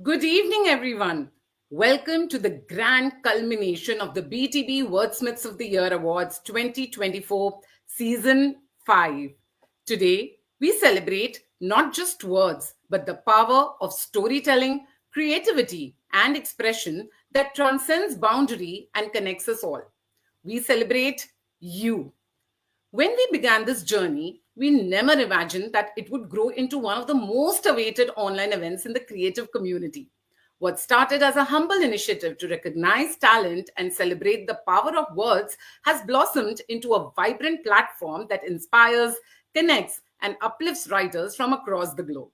Good evening, everyone. Welcome to the grand culmination of the BTB Wordsmiths of the Year Awards 2024, Season 5. Today, we celebrate not just words, but the power of storytelling, creativity, and expression that transcends boundary and connects us all. We celebrate you. When we began this journey, we never imagined that it would grow into one of the most awaited online events in the creative community. What started as a humble initiative to recognize talent and celebrate the power of words has blossomed into a vibrant platform that inspires, connects, and uplifts writers from across the globe.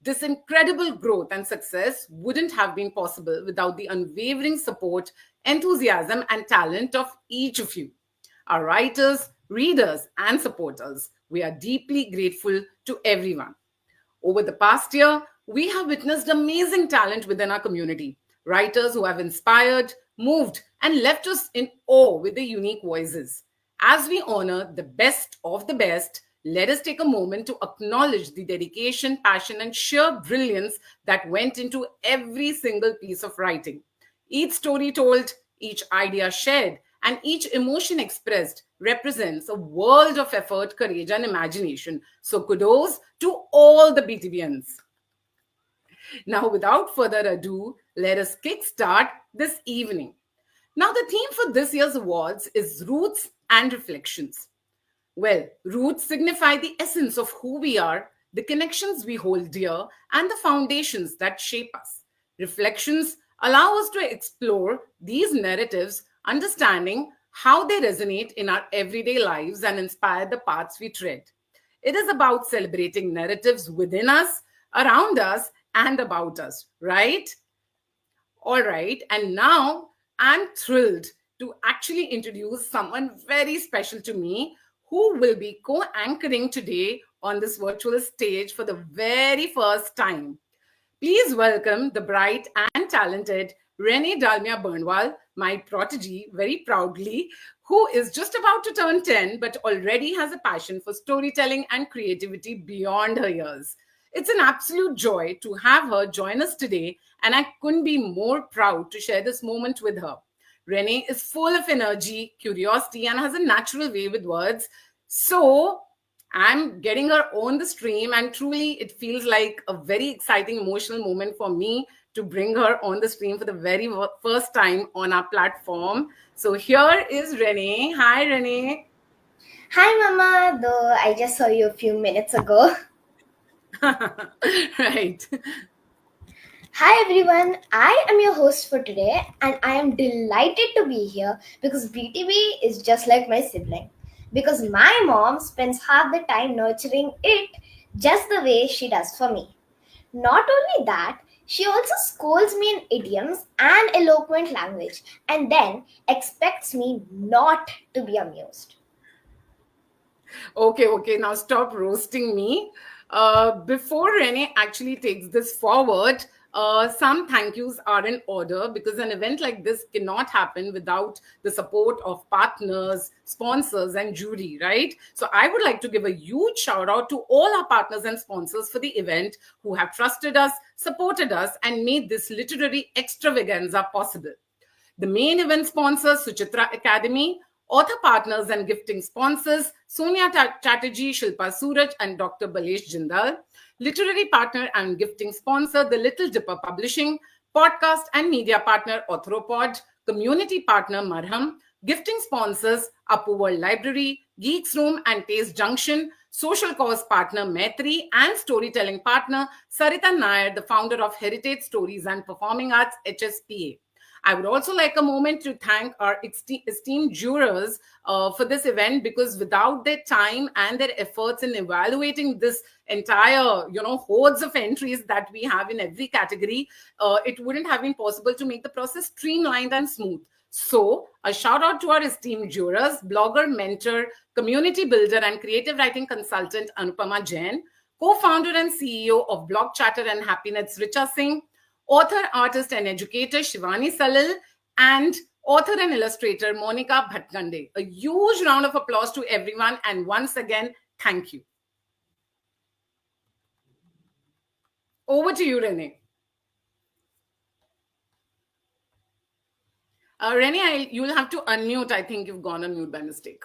This incredible growth and success wouldn't have been possible without the unwavering support, enthusiasm, and talent of each of you, our writers, readers, and supporters. We are deeply grateful to everyone. Over the past year, we have witnessed amazing talent within our community. Writers who have inspired, moved, and left us in awe with their unique voices. As we honor the best of the best, let us take a moment to acknowledge the dedication, passion, and sheer brilliance that went into every single piece of writing. Each story told, each idea shared, and each emotion expressed represents a world of effort, courage, and imagination. So, kudos to all the BTBians. Now, without further ado, let us kickstart this evening. Now, the theme for this year's awards is Roots and Reflections. Well, roots signify the essence of who we are, the connections we hold dear, and the foundations that shape us. Reflections allow us to explore these narratives, understanding how they resonate in our everyday lives and inspire the paths we tread. It is about celebrating narratives within us, around us, and about us, right? All right. And now I'm thrilled to actually introduce someone very special to me who will be co anchoring today on this virtual stage for the very first time. Please welcome the bright and talented Renee Dalmia Burnwal, my protege, very proudly, who is just about to turn 10 but already has a passion for storytelling and creativity beyond her years. It's an absolute joy to have her join us today, and I couldn't be more proud to share this moment with her. Renee is full of energy, curiosity, and has a natural way with words. So, I'm getting her on the stream, and truly, it feels like a very exciting emotional moment for me to bring her on the stream for the very first time on our platform. So, here is Renee. Hi, Renee. Hi, Mama. Though I just saw you a few minutes ago. Right. Hi, everyone. I am your host for today, and I am delighted to be here because BTB is just like my sibling. Because my mom spends half the time nurturing it just the way she does for me. Not only that, she also scolds me in idioms and eloquent language, and then expects me not to be amused. Okay, now stop roasting me. Before Renee actually takes this forward, some thank yous are in order because an event like this cannot happen without the support of partners, sponsors, and jury, right? So I would like to give a huge shout out to all our partners and sponsors for the event who have trusted us, supported us, and made this literary extravaganza possible. The main event sponsors, Suchitra Academy, author partners and gifting sponsors, Sonia Chatterjee, Shilpa Suraj, and Dr. Balesh Jindal. Literary partner and gifting sponsor, The Little Dipper Publishing. Podcast and media partner, Authoropod. Community partner, Marham. Gifting sponsors, Apu World Library, Geeks Room and Taste Junction. Social cause partner, Maitri. And storytelling partner, Sarita Nair, the founder of Heritage Stories and Performing Arts, HSPA. I would also like a moment to thank our esteemed jurors for this event because without their time and their efforts in evaluating this entire, hordes of entries that we have in every category, it wouldn't have been possible to make the process streamlined and smooth. So, a shout out to our esteemed jurors, blogger, mentor, community builder, and creative writing consultant Anupama Jain, co-founder and CEO of Blog Chatter and Happiness Richa Singh, author, artist, and educator Shivani Salil, and author and illustrator Monica Bhatkande. A huge round of applause to everyone, and once again, thank you. Over to you, Renee. Rennie, you'll have to unmute. I think you've gone on mute by mistake.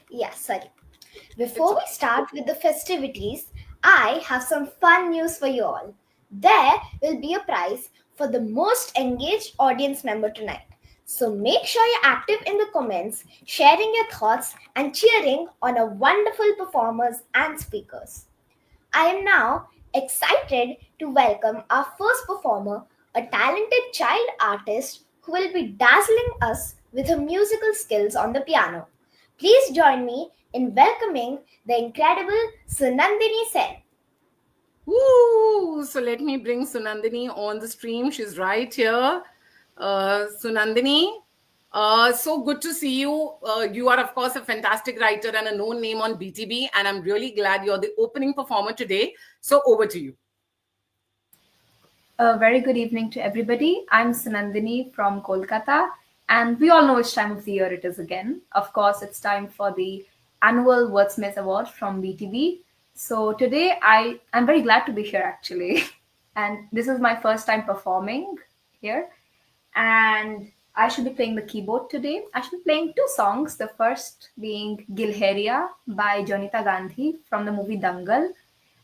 Yeah, sorry. It's Before we okay. start with the festivities, I have some fun news for you all. There will be a prize for the most engaged audience member tonight. So make sure you're active in the comments, sharing your thoughts, and cheering on our wonderful performers and speakers. I am now excited to welcome our first performer, a talented child artist who will be dazzling us with her musical skills on the piano. Please join me in welcoming the incredible Sunandini Sen. Woo! So let me bring Sunandini on the stream. She's right here. Sunandini, so good to see you. You are, of course, a fantastic writer and a known name on BTB, and I'm really glad you're the opening performer today. So over to you. A very good evening to everybody. I'm Sunandini from Kolkata, and we all know which time of the year it is again. Of course, it's time for the annual Wordsmiths Award from BTB. So today I'm very glad to be here actually. And this is my first time performing here. And I should be playing the keyboard today. I should be playing two songs. The first being Gilheria by Jonita Gandhi from the movie Dangal,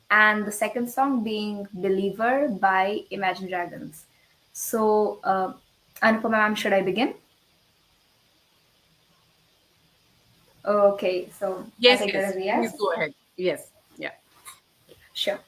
and the second song being Believer by Imagine Dragons. So, Anupama ma'am, should I begin? Okay, so I Yes, take that yes. as a Please yes. go ahead. Yes. Yeah. Sure.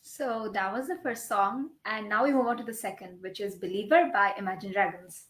So that was the first song, and now we move on to the second, which is Believer by Imagine Dragons.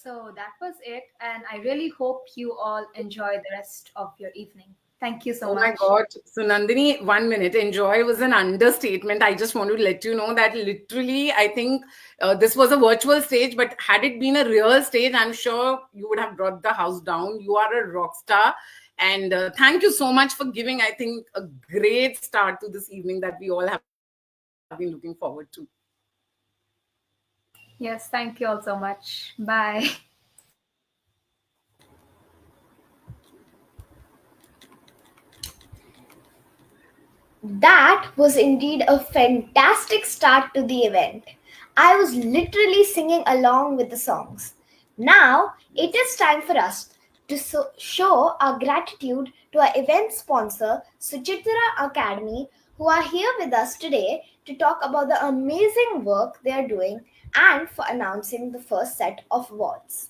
So that was it, and I really hope you all enjoy the rest of your evening. Thank you so Oh my much. God. So, Nandini, 1 minute. Enjoy was an understatement. I just want to let you know that literally, I think this was a virtual stage, but had it been a real stage, I'm sure you would have brought the house down. You are a rock star. And thank you so much for giving, I think, a great start to this evening that we all have been looking forward to. Yes, thank you all so much. Bye. That was indeed a fantastic start to the event. I was literally singing along with the songs. Now it is time for us to show our gratitude to our event sponsor, Suchitra Academy, who are here with us today to talk about the amazing work they are doing and for announcing the first set of awards.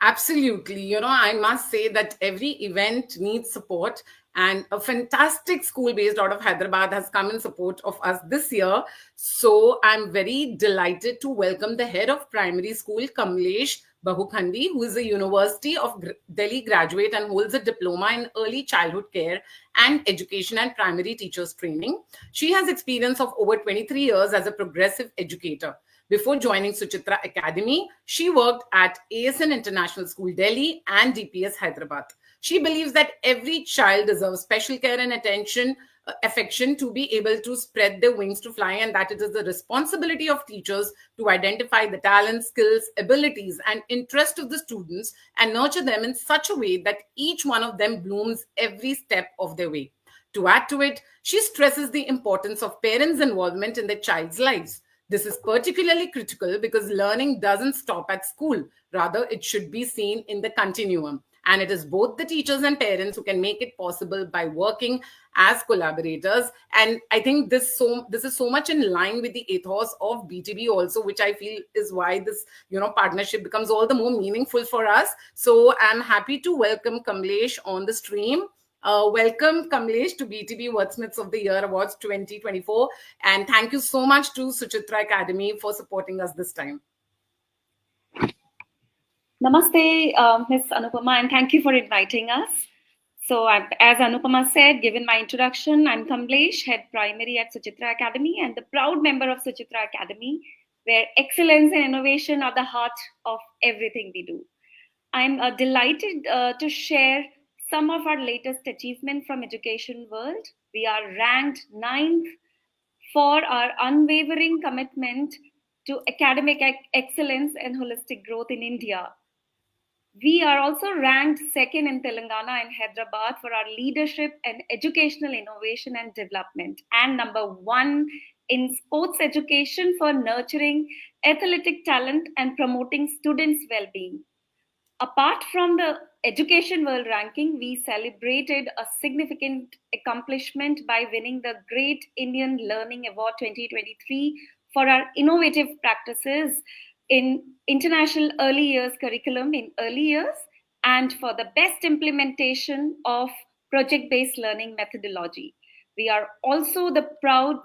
Absolutely. I must say that every event needs support, and a fantastic school based out of Hyderabad has come in support of us this year. So I'm very delighted to welcome the head of primary school, Kamlesh Bahukhandi, who is a University of Delhi graduate and holds a diploma in early childhood care and education and primary teachers training. She has experience of over 23 years as a progressive educator. Before joining Suchitra Academy, she worked at ASN International School Delhi and DPS Hyderabad. She believes that every child deserves special care and attention, affection to be able to spread their wings to fly, and that it is the responsibility of teachers to identify the talents, skills, abilities, and interest of the students and nurture them in such a way that each one of them blooms every step of their way. To add to it, she stresses the importance of parents' involvement in their child's lives. This is particularly critical because learning doesn't stop at school. Rather, it should be seen in the continuum. And it is both the teachers and parents who can make it possible by working as collaborators. And I think this is so much in line with the ethos of BTB also, which I feel is why this partnership becomes all the more meaningful for us. So I'm happy to welcome Kamlesh on the stream. Welcome, Kamlesh, to BTB Wordsmiths of the Year Awards 2024. And thank you so much to Suchitra Academy for supporting us this time. Namaste, Ms. Anupama, and thank you for inviting us. So, as Anupama said, given my introduction, I'm Kamlesh, head primary at Suchitra Academy, and the proud member of Suchitra Academy, where excellence and innovation are the heart of everything we do. I'm delighted to share some of our latest achievement from education world. We are ranked ninth for our unwavering commitment to academic excellence and holistic growth in India. We are also ranked second in Telangana and Hyderabad for our leadership and educational innovation and development, and number one in sports education for nurturing athletic talent and promoting students' well being. Apart from the Education World Ranking, we celebrated a significant accomplishment by winning the Great Indian Learning Award 2023 for our innovative practices in international early years curriculum in early years and for the best implementation of project based learning methodology. We are also proud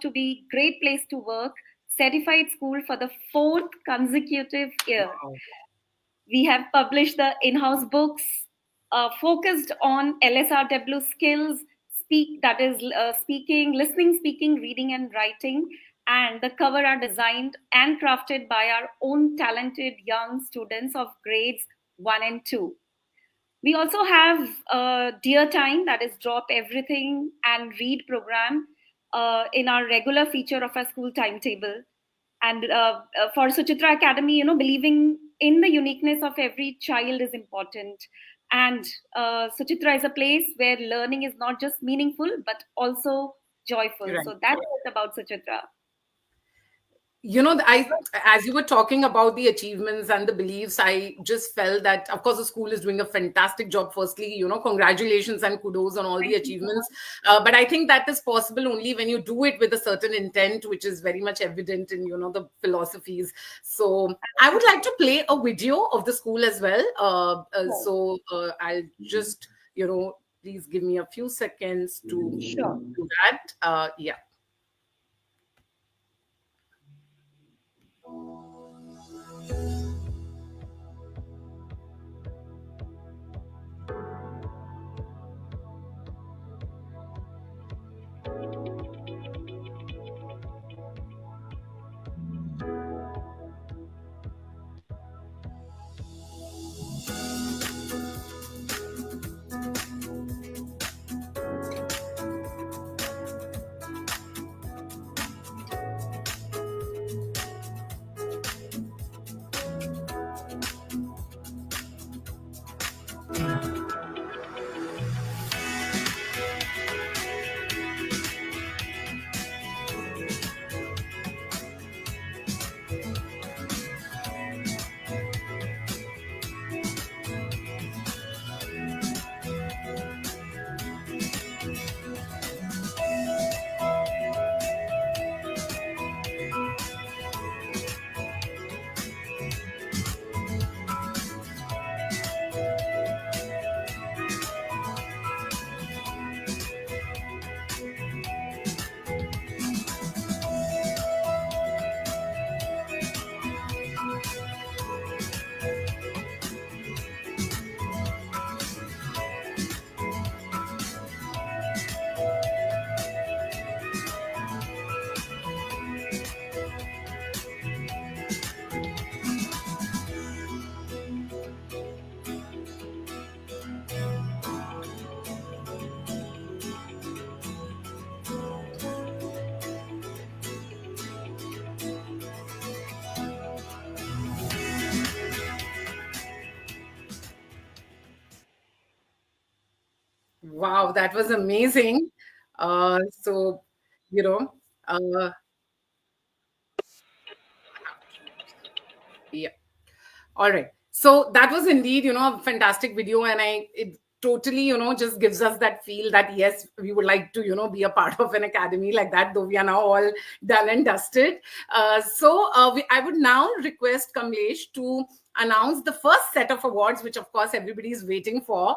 to be Great Place to Work certified school for the fourth consecutive year. Wow. We have published the in-house books focused on LSRW skills, speaking, listening, speaking, reading, and writing. And the cover are designed and crafted by our own talented young students of grades 1 and 2. We also have Dear Time, that is Drop Everything and Read program in our regular feature of our school timetable. And for Suchitra Academy, believing in the uniqueness of every child is important. And Suchitra is a place where learning is not just meaningful, but also joyful. You're right. So that's it about Suchitra. I as you were talking about the achievements and the beliefs, I just felt that of course the school is doing a fantastic job. Firstly, congratulations and kudos on all the Thank you so achievements. much. But I think that is possible only when you do it with a certain intent, which is very much evident in the philosophies. So I would like to play a video of the school as well. I'll just please give me a few seconds to Sure. do that. Yeah. Wow, that was amazing. So, you know, uh, yeah. All right. So that was indeed, a fantastic video, and it totally, just gives us that feel that yes, we would like to, be a part of an academy like that, though we are now all done and dusted. I would now request Kamlesh to announce the first set of awards, which of course everybody is waiting for.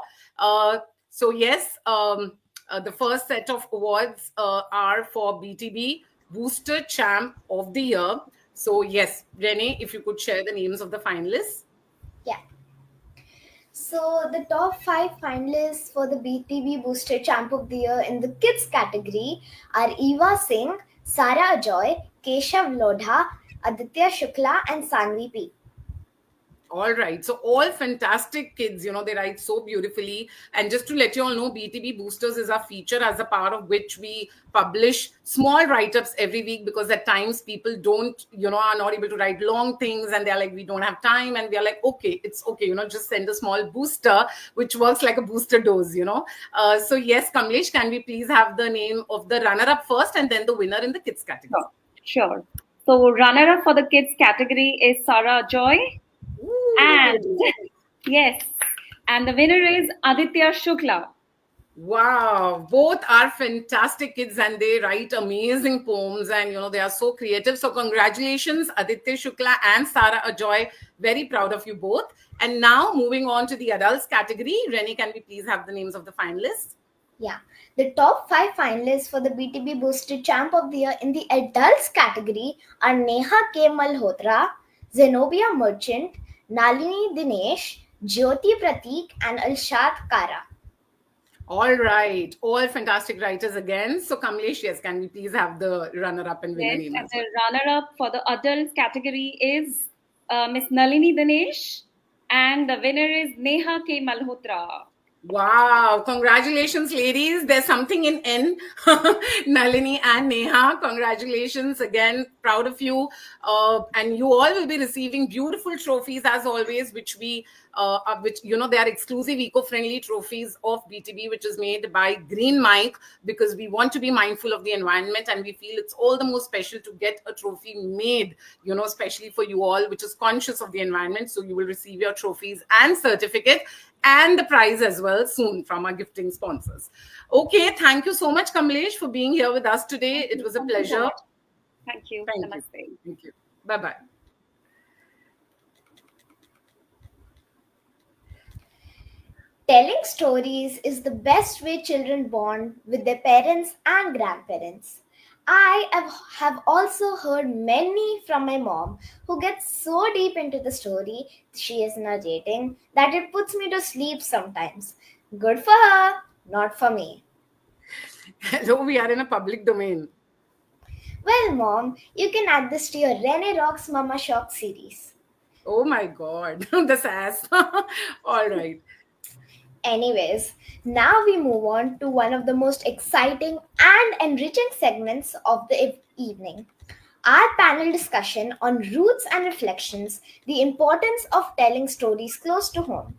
So yes, the first set of awards are for BTB Booster Champ of the Year. So yes, Renee, if you could share the names of the finalists. Yeah. So the top 5 finalists for the BTB Booster Champ of the Year in the kids category are Eva Singh, Sara Ajoy, Keshav Lodha, Aditya Shukla, and Sanvi P. All right. So all fantastic kids, they write so beautifully. And just to let you all know, BTB Boosters is our feature, as a part of which we publish small write-ups every week, because at times people don't, are not able to write long things, and they're like, we don't have time. And we are like, okay, it's okay, just send a small booster, which works like a booster dose. So yes, Kamlesh, can we please have the name of the runner-up first and then the winner in the kids category? Sure. So runner-up for the kids category is Sara Joy. And yes, and the winner is Aditya Shukla. Wow, both are fantastic kids, and they write amazing poems, and they are so creative. So congratulations, Aditya Shukla and Sara Ajoy. Very proud of you both. And now moving on to the adults category. Rennie, can we please have the names of the finalists? Yeah, the top 5 finalists for the BTB Booster Champ of the Year in the adults category are Neha K. Malhotra, Zenobia Merchant, Nalini Dinesh, Jyoti Pratik, and Alshad Kara. All right, all fantastic writers again. So Kamlesh, yes, can we please have the runner-up and winner name? And the runner-up for the adults category is Miss Nalini Dinesh, and the winner is Neha K. Malhotra. Wow, congratulations, ladies. There's something in N. Nalini and Neha, congratulations again. Proud of you. And you all will be receiving beautiful trophies as always, which they are exclusive eco-friendly trophies of BTB, which is made by Green Mike, because we want to be mindful of the environment, and we feel it's all the more special to get a trophy made, especially for you all, which is conscious of the environment. So you will receive your trophies and certificate and the prize as well soon from our gifting sponsors. Okay, thank you so much, Kamlesh, for being here with us today. It was a pleasure. Thank you. Namaste. Thank you. Bye-bye. Telling stories is the best way children bond with their parents and grandparents. I have also heard many from my mom who gets so deep into the story she is narrating that it puts me to sleep sometimes. Good for her, not for me. Hello, we are in a public domain. Well, Mom, you can add this to your Rene Rocks Mama Shock series. Oh my God, the sass. All right. Anyways, now we move on to one of the most exciting and enriching segments of the evening. Our panel discussion on roots and reflections, the importance of telling stories close to home.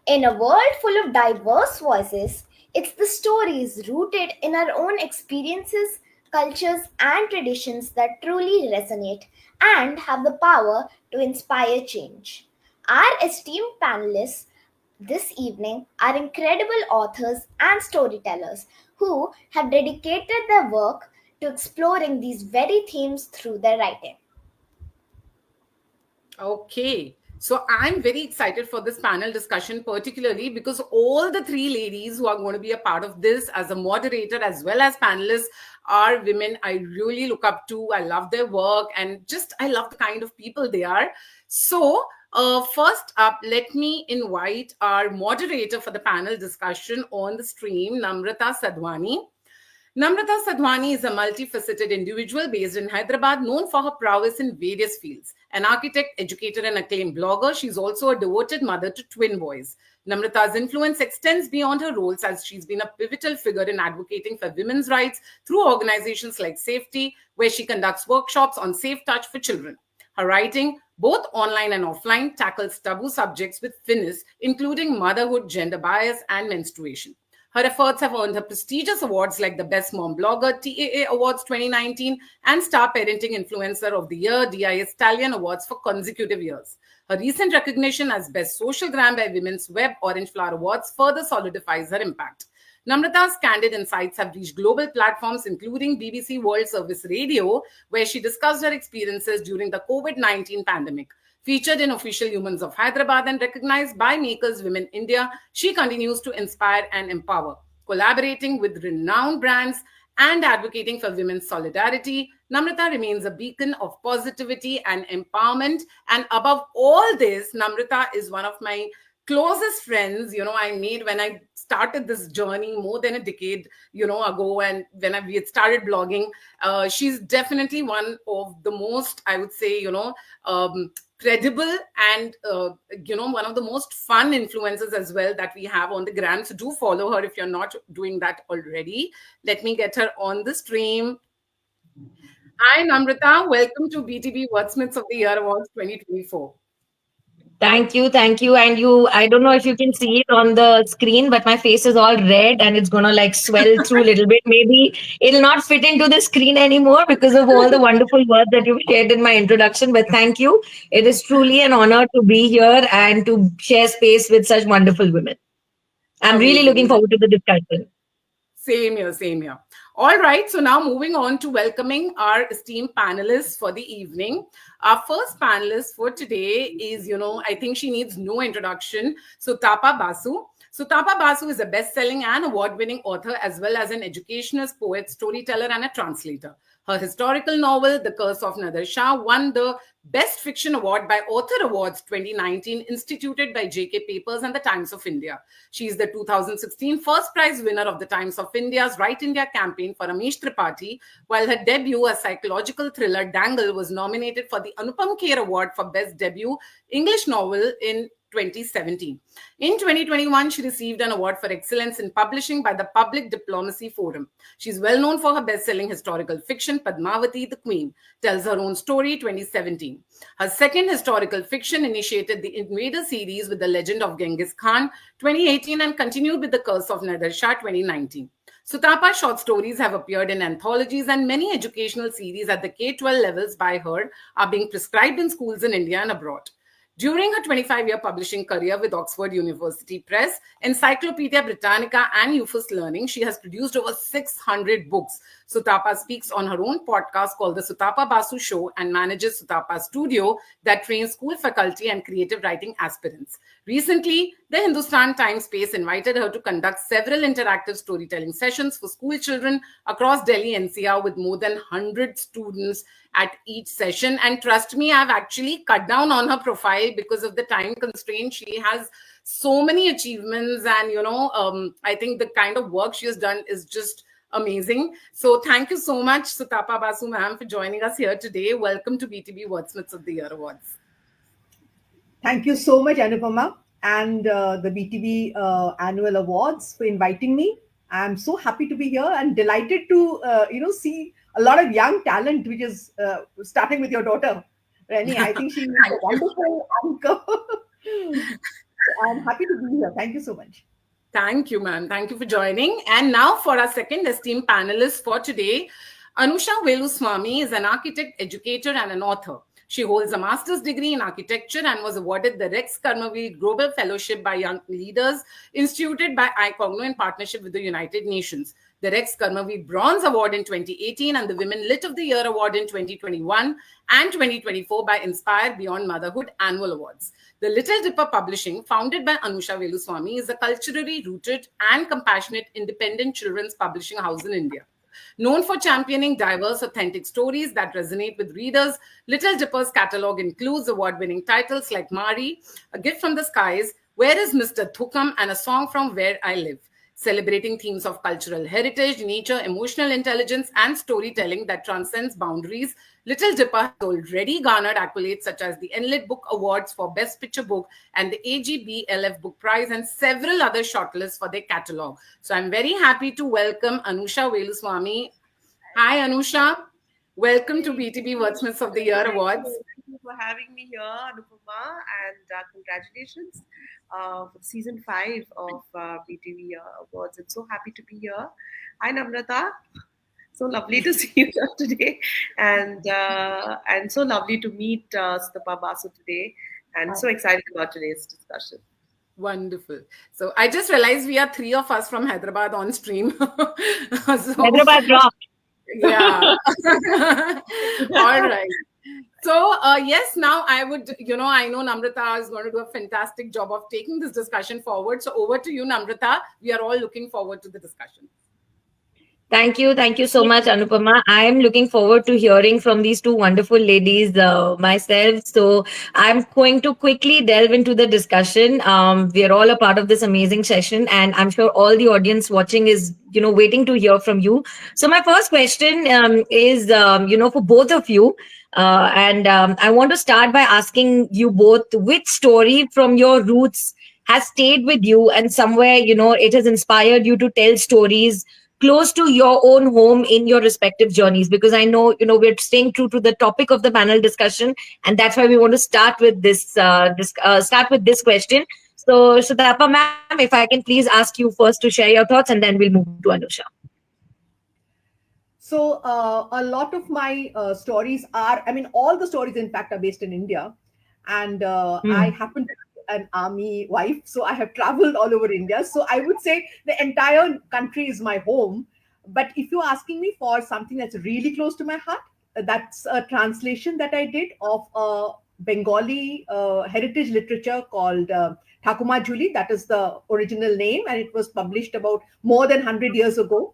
In a world full of diverse voices, it's the stories rooted in our own experiences, cultures, and traditions that truly resonate and have the power to inspire change. Our esteemed panelists this evening are incredible authors and storytellers who have dedicated their work to exploring these very themes through their writing. Okay. So I'm very excited for this panel discussion, particularly because all the three ladies who are going to be a part of this as a moderator as well as panelists are women I really look up to. I love their work, and just I love the kind of people they are. So first up, let me invite our moderator for the panel discussion on the stream, Namrata Sadhwani. Namrata Sadhwani is a multifaceted individual based in Hyderabad, known for her prowess in various fields. An architect, educator, and acclaimed blogger, she's also a devoted mother to twin boys. Namrata's influence extends beyond her roles, as she's been a pivotal figure in advocating for women's rights through organizations like Safety, where she conducts workshops on safe touch for children. Her writing, both online and offline, tackles taboo subjects with finesse, including motherhood, gender bias, and menstruation. Her efforts have earned her prestigious awards like the Best Mom Blogger TAA Awards 2019 and Star Parenting Influencer of the Year DIS Stallion Awards for consecutive years. Her recent recognition as Best Social Gram by Women's Web Orange Flower Awards further solidifies her impact. Namrata's candid insights have reached global platforms, including BBC World Service Radio, where she discussed her experiences during the COVID-19 pandemic. Featured in Official Humans of Hyderabad and recognized by Makers Women India, she continues to inspire and empower. Collaborating with renowned brands and advocating for women's solidarity, Namrata remains a beacon of positivity and empowerment. And above all this, Namrata is one of my closest friends, I made when I started this journey more than a decade, ago. And when we had started blogging, she's definitely one of the most, I would say, credible and, one of the most fun influencers as well that we have on the gram. So do follow her if you're not doing that already. Let me get her on the stream. Hi, Namrata. Welcome to BTB Wordsmiths of the Year Awards 2024. Thank you, thank you. And I don't know if you can see it on the screen, but my face is all red and it's gonna like swell through a little bit. Maybe it'll not fit into the screen anymore because of all the wonderful words that you've shared in my introduction. But thank you. It is truly an honor to be here and to share space with such wonderful women. I'm really looking forward to the discussion. Same here, same here. All right, so now moving on to welcoming our esteemed panelists for the evening. Our first panelist for today is, I think she needs no introduction, Sutapa Basu. Sutapa Basu is a best-selling and award-winning author as well as an educationist, poet, storyteller, and a translator. Her historical novel, The Curse of Nadir Shah, won the Best Fiction Award by Author Awards 2019, instituted by JK Papers and the Times of India. She is the 2016 first prize winner of the Times of India's Write India campaign for Amish Tripathi, while her debut, a psychological thriller, Dangle, was nominated for the Anupam Kher Award for Best Debut English Novel in 2017. In 2021, she received an award for excellence in publishing by the Public Diplomacy Forum. She's well known for her best-selling historical fiction, Padmavati the Queen Tells Her Own Story, 2017. Her second historical fiction initiated the Invader series with The Legend of Genghis Khan, 2018, and continued with The Curse of Nadir Shah, 2019. Sutapa's short stories have appeared in anthologies, and many educational series at the K-12 levels by her are being prescribed in schools in India and abroad. During her 25-year publishing career with Oxford University Press, Encyclopedia Britannica, and UFUS Learning, she has produced over 600 books. Sutapa speaks on her own podcast called The Sutapa Basu Show and manages Sutapa Studio that trains school faculty and creative writing aspirants. Recently, the Hindustan Times Space invited her to conduct several interactive storytelling sessions for school children across Delhi NCR with more than 100 students at each session. And trust me, I've actually cut down on her profile because of the time constraint. She has so many achievements, and I think the kind of work she has done is just amazing. So thank you so much, Sutapa Basu ma'am, for joining us here today. Welcome to BTB Wordsmiths of the Year Awards. Thank you so much, Anupama, and the BTB Annual Awards for inviting me. I'm so happy to be here and delighted to see a lot of young talent, which is starting with your daughter, Rennie. I think she's a wonderful anchor. I'm happy to be here. Thank you so much. Thank you, ma'am. Thank you for joining. And now for our second esteemed panelist for today, Anusha Veluswamy is an architect, educator, and an author. She holds a master's degree in architecture and was awarded the Rex Karmavir Global Fellowship by Young Leaders, instituted by iCogno in partnership with the United Nations. The Rex Karmavir Bronze Award in 2018 and the Women Lit of the Year Award in 2021 and 2024 by Inspire Beyond Motherhood Annual Awards. The Little Dipper Publishing, founded by Anusha Veluswamy, is a culturally rooted and compassionate independent children's publishing house in India. Known for championing diverse, authentic stories that resonate with readers, Little Dipper's catalog includes award-winning titles like Mari, A Gift from the Skies, Where is Mr. Thukam, and A Song from Where I Live. Celebrating themes of cultural heritage, nature, emotional intelligence, and storytelling that transcends boundaries, Little Dipper has already garnered accolades such as the NLIT Book Awards for Best Picture Book and the AGBLF Book Prize and several other shortlists for their catalog. So I'm very happy to welcome Anusha Veluswamy. Hi, Anusha. Welcome to BTB Wordsmiths of the Year Awards. you for having me here, Anupama, and congratulations for season 5 of BTV Awards. I'm so happy to be here. Hi, Namrata. So lovely to see you here today, and so lovely to meet Sutapa Basu today, and so excited about today's discussion. Wonderful. So I just realized we are three of us from Hyderabad on stream. So Hyderabad rock. yeah. All right. So yes, now I would, I know Namrata is going to do a fantastic job of taking this discussion forward. So over to you, Namrata. We are all looking forward to the discussion. Thank you. Thank you so much, Anupama. I am looking forward to hearing from these two wonderful ladies myself. So I'm going to quickly delve into the discussion. We are all a part of this amazing session, and I'm sure all the audience watching is, waiting to hear from you. So my first question is, for both of you. And I want to start by asking you both which story from your roots has stayed with you and somewhere, it has inspired you to tell stories close to your own home in your respective journeys, because I know we're staying true to the topic of the panel discussion, and that's why we want to start with this question. So Sutapa ma'am, if I can please ask you first to share your thoughts, and then we'll move to Anusha. So a lot of my stories are, I mean, all the stories, in fact, are based in India. And I happen to be an army wife, so I have traveled all over India. So I would say the entire country is my home. But if you're asking me for something that's really close to my heart, that's a translation that I did of a Bengali heritage literature called Thakuma Juli. That is the original name, and it was published about more than 100 years ago.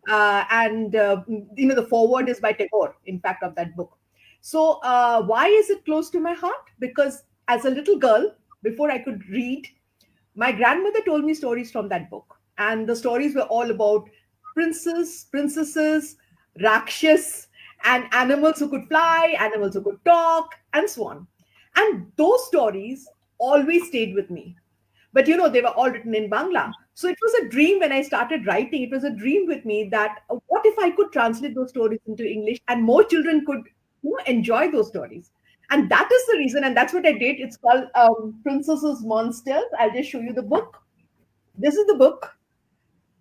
And the foreword is by Tagore, in fact, of that book. So why is it close to my heart? Because as a little girl, before I could read, my grandmother told me stories from that book, and the stories were all about princesses, rakshas, and animals who could fly, animals who could talk, and so on. And those stories always stayed with me. But they were all written in Bangla. So it was a dream when I started writing. It was a dream with me that what if I could translate those stories into English and more children could enjoy those stories. And that is the reason, and that's what I did. It's called Princesses Monsters. I'll just show you the book. This is the book.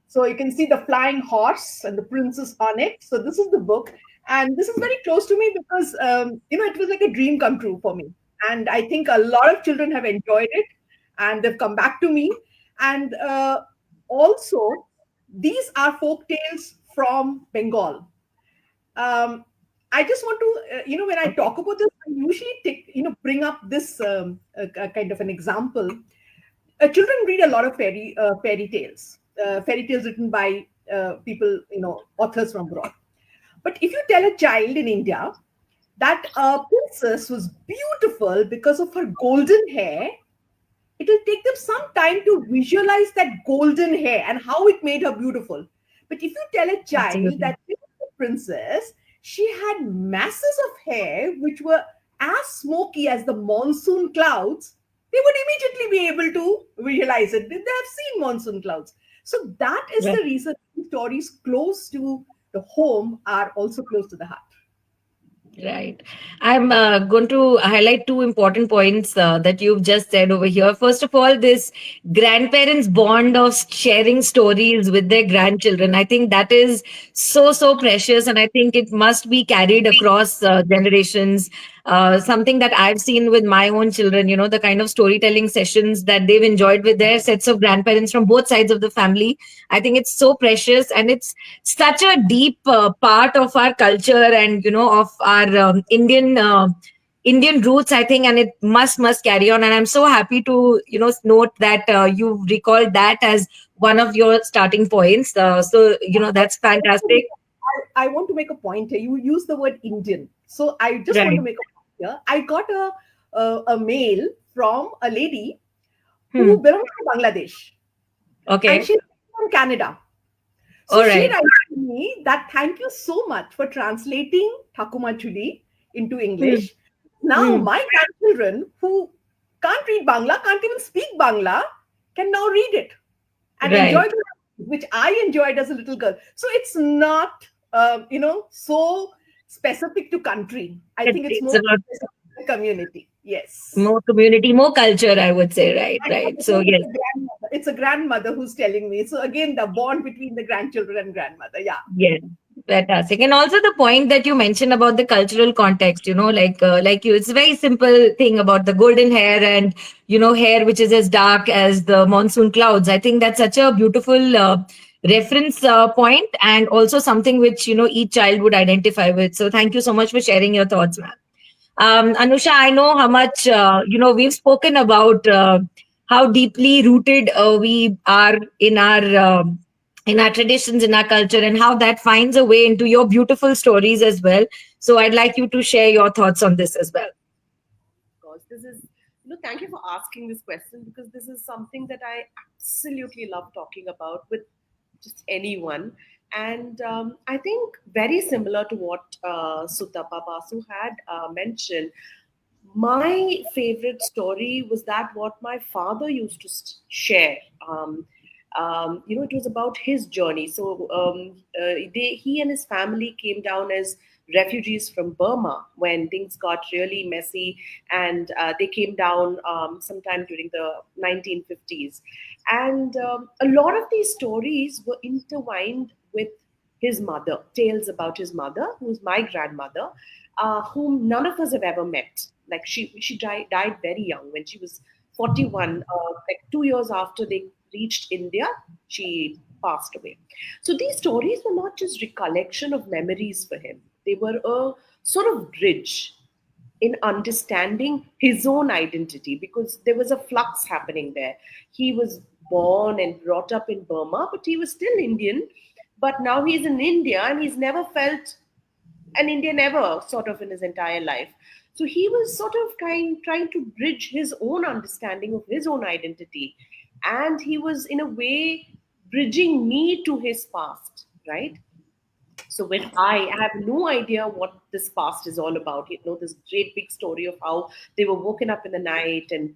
So you can see the flying horse and the princess on it. So this is the book. And this is very close to me because, it was like a dream come true for me. And I think a lot of children have enjoyed it and they've come back to me. And also, these are folk tales from Bengal. I just want to, when I talk about this, I usually bring up this kind of an example. Children read a lot of fairy tales written by people, authors from abroad. But if you tell a child in India that a princess was beautiful because of her golden hair, it will take them some time to visualize that golden hair and how it made her beautiful. But if you tell a child that this was a princess, she had masses of hair which were as smoky as the monsoon clouds, they would immediately be able to visualize it. They have seen monsoon clouds. So that is the reason stories close to the home are also close to the heart. Right. I'm going to highlight two important points that you've just said over here. First of all, this grandparents' bond of sharing stories with their grandchildren. I think that is so, so precious. And I think it must be carried across generations. Something that I've seen with my own children, the kind of storytelling sessions that they've enjoyed with their sets of grandparents from both sides of the family. I think it's so precious, and it's such a deep part of our culture and, of our Indian roots, I think, and it must carry on. And I'm so happy to, note that you recalled that as one of your starting points. So, that's fantastic. I want to make a point here. You use the word Indian. So I just want to make a point here. I got a mail from a lady who belongs to Bangladesh. Okay. And she's from Canada. So she writes to me that thank you so much for translating Thakuma Chuli into English. Now my grandchildren who can't read Bangla, can't even speak Bangla, can now read it and enjoy the language, which I enjoyed as a little girl. So it's not, so specific to country. I think it's more community. Yes. More community, more culture, I would say. Right, And right. of So course, yes. it's a grandmother who's telling me. So again, the bond between the grandchildren and grandmother. Yeah. Yes, fantastic. And also the point that you mentioned about the cultural context, like you, it's a very simple thing about the golden hair and hair which is as dark as the monsoon clouds. I think that's such a beautiful reference point, and also something which each child would identify with. So thank you so much for sharing your thoughts, ma'am. Anusha, I know how much we've spoken about how deeply rooted we are in our traditions, in our culture, and how that finds a way into your beautiful stories as well. So I'd like you to share your thoughts on this as well. Course, this is, thank you for asking this question, because this is something that I absolutely love talking about with just anyone. And I think very similar to what Sutapa Basu had mentioned, my favorite story was that what my father used to share. It was about his journey. So he and his family came down as refugees from Burma when things got really messy, and they came down sometime during the 1950s. And a lot of these stories were intertwined with his mother, tales about his mother, who's my grandmother, whom none of us have ever met. Like she died very young when she was 41. Like 2 years after they reached India, she passed away. So these stories were not just recollection of memories for him; they were a sort of bridge in understanding his own identity, because there was a flux happening there. He was born and brought up in Burma, but he was still Indian. But now he's in India and he's never felt an Indian ever, sort of, in his entire life. So he was sort of trying to bridge his own understanding of his own identity. And he was, in a way, bridging me to his past, right? So when I have no idea what this past is all about, this great big story of how they were woken up in the night and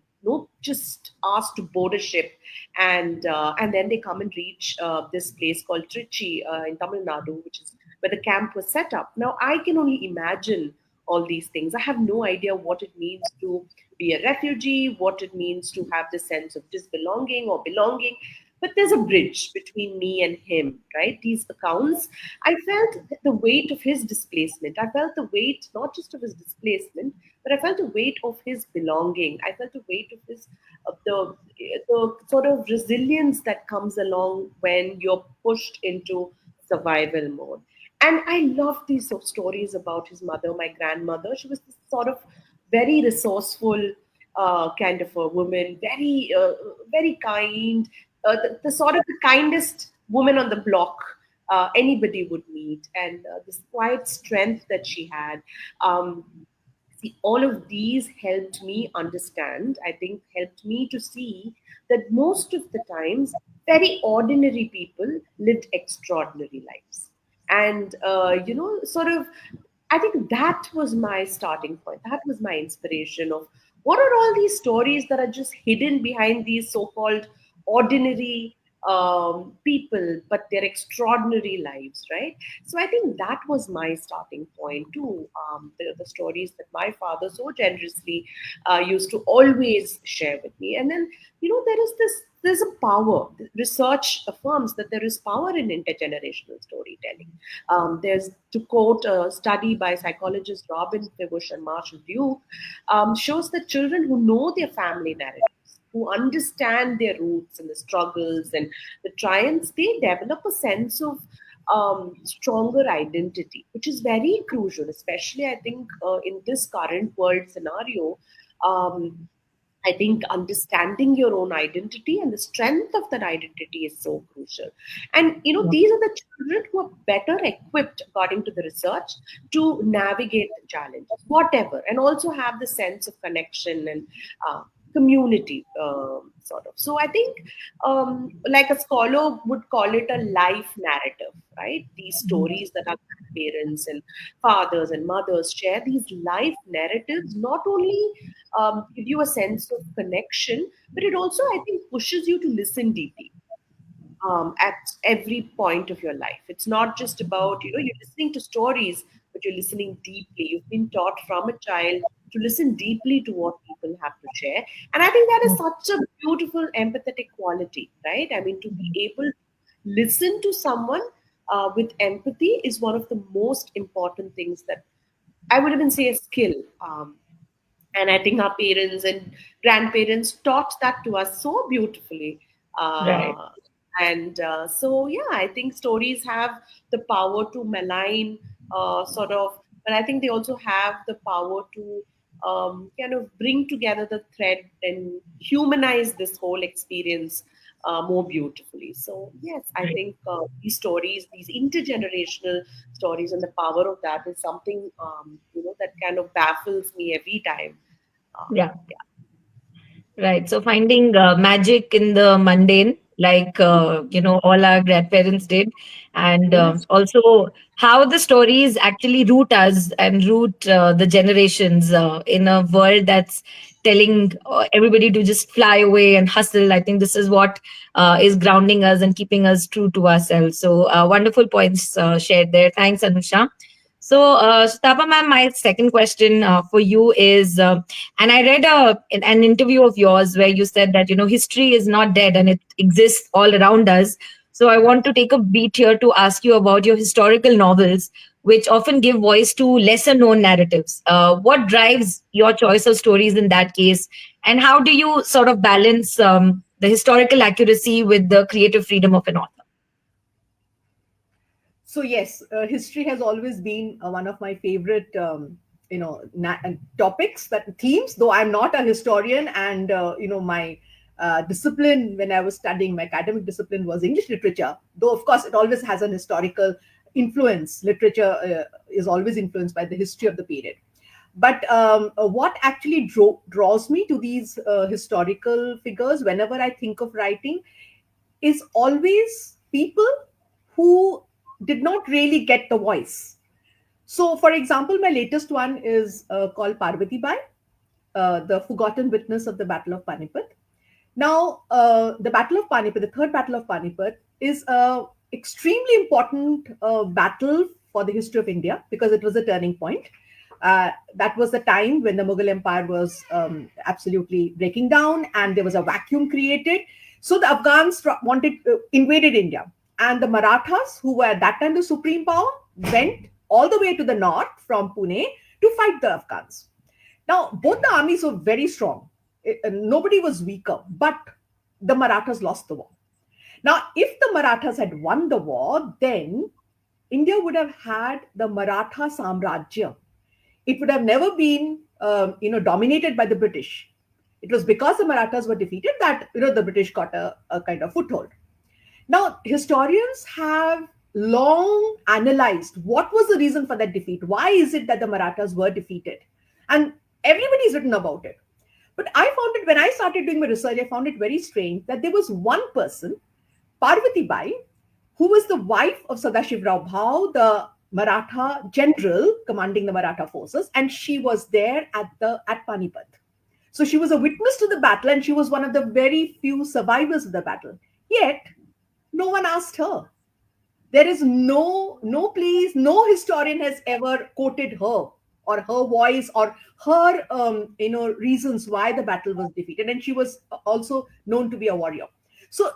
just asked to board a ship, and then they come and reach this place called Trichy in Tamil Nadu, which is where the camp was set up. Now I can only imagine all these things. I have no idea what it means to be a refugee, what it means to have this sense of disbelonging or belonging. But there's a bridge between me and him, right? These accounts, I felt the weight of his displacement. I felt the weight not just of his displacement, but I felt the weight of his belonging. I felt the weight of the sort of resilience that comes along when you're pushed into survival mode. And I love these sort of stories about his mother, my grandmother. She was this sort of very resourceful kind of a woman, very kind, the sort of the kindest woman on the block anybody would meet, and this quiet strength that she had. Um, See, all of these helped me understand, I think, helped me to see that most of the times, very ordinary people lived extraordinary lives. And, sort of, I think that was my starting point. That was my inspiration of what are all these stories that are just hidden behind these so called ordinary people, but they're extraordinary lives, right? So I think that was my starting point too. The stories that my father so generously used to always share with me. And then, there's a power. Research affirms that there is power in intergenerational storytelling. There's, to quote a study by psychologists Robin Fibush and Marshall Duke, shows that children who know their family narratives, who understand their roots and the struggles and the triumphs, they develop a sense of stronger identity, which is very crucial, especially I think in this current world scenario. Um, I think understanding your own identity and the strength of that identity is so crucial. And these are the children who are better equipped, according to the research, to navigate the challenges, whatever, and also have the sense of connection and community, sort of. So I think, like a scholar would call it a life narrative, right? These stories that our parents and fathers and mothers share, these life narratives not only give you a sense of connection, but it also, I think, pushes you to listen deeply at every point of your life. It's not just about, you're listening to stories, but you're listening deeply. You've been taught from a child to listen deeply to what people have to share. And I think that is such a beautiful empathetic quality, right? I mean, to be able to listen to someone with empathy is one of the most important things that I would even say a skill. And I think our parents and grandparents taught that to us so beautifully. Right. So, yeah, I think stories have the power to malign, sort of, but I think they also have the power to kind of bring together the thread and humanize this whole experience more beautifully. So, yes, I Right. think these stories, these intergenerational stories, and the power of that is something that kind of baffles me every time. Yeah. Yeah. Right. So finding magic in the mundane, like all our grandparents did, and Yes. also how the stories actually root us and root the generations in a world that's telling everybody to just fly away and hustle. I think this is what is grounding us and keeping us true to ourselves. So wonderful points shared there. Thanks, Anusha. So, Tapa ma'am, my second question for you is. And I read an interview of yours where you said that, history is not dead and it exists all around us. So I want to take a beat here to ask you about your historical novels, which often give voice to lesser known narratives. What drives your choice of stories in that case? And how do you sort of balance the historical accuracy with the creative freedom of an author? So yes, history has always been one of my favorite topics, that themes, though I'm not a historian, and my discipline when I was studying, my academic discipline was English literature, though of course it always has an historical influence. Literature is always influenced by the history of the period. But what actually draws me to these historical figures whenever I think of writing is always people who did not really get the voice. So, for example, my latest one is called Parvati Bai, the forgotten witness of the Battle of Panipat. Now, the Battle of Panipat, the third Battle of Panipat, is a extremely important battle for the history of India because it was a turning point. That was the time when the Mughal Empire was absolutely breaking down, and there was a vacuum created. So the Afghans invaded India, and the Marathas, who were at that time the supreme power, went all the way to the north from Pune to fight the Afghans. Now, both the armies were very strong. Nobody was weaker, but the Marathas lost the war. Now, if the Marathas had won the war, then India would have had the Maratha Samrajya. It would have never been, dominated by the British. It was because the Marathas were defeated that the British got a kind of foothold. Now, historians have long analyzed what was the reason for that defeat. Why is it that the Marathas were defeated? And everybody's written about it. But I found it, when I started doing my research, I found it very strange that there was one person, Parvati Bai, who was the wife of Sadashiv Rao Bhau, the Maratha general commanding the Maratha forces, and she was there at Panipat. So she was a witness to the battle, and she was one of the very few survivors of the battle. Yet no one asked her. There is no place, no historian has ever quoted her or her voice or her reasons why the battle was defeated, and she was also known to be a warrior. So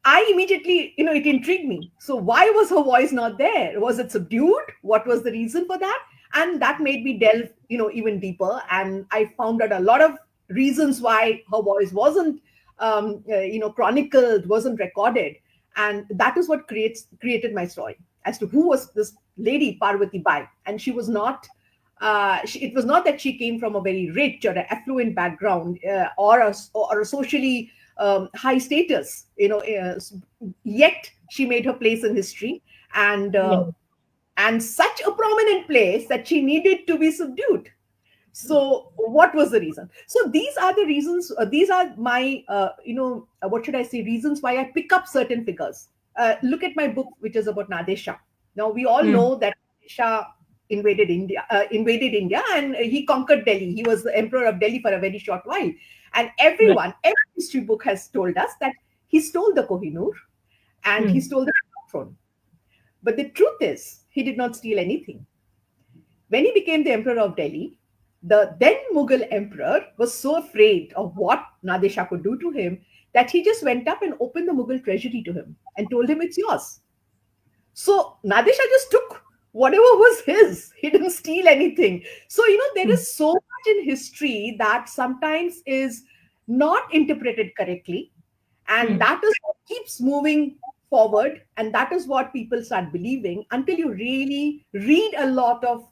I immediately, it intrigued me. So why was her voice not there? Was it subdued? What was the reason for that? And that made me delve, even deeper. And I found out a lot of reasons why her voice wasn't, chronicled, wasn't recorded. And that is what created my story as to who was this lady Parvati Bai. And she was not. It was not that she came from a very rich or an affluent background or a socially high status, yet she made her place in history, and Yeah. such a prominent place that she needed to be subdued. So what was the reason? So these are the reasons. These are my what should I say, reasons why I pick up certain figures. Look at my book, which is about Nader Shah. Now we all Mm. know that Shah invaded India, and he conquered Delhi. He was the emperor of Delhi for a very short while, and Right. every history book has told us that he stole the Kohinoor and he Mm. stole the throne. But the truth is, he did not steal anything. When he became the emperor of Delhi, the then Mughal emperor was so afraid of what Nadir Shah could do to him that he just went up and opened the Mughal treasury to him and told him it's yours. So Nadir Shah just took whatever was his. He didn't steal anything. So, there is so much in history that sometimes is not interpreted correctly. And that is what keeps moving forward. And that is what people start believing until you really read a lot of,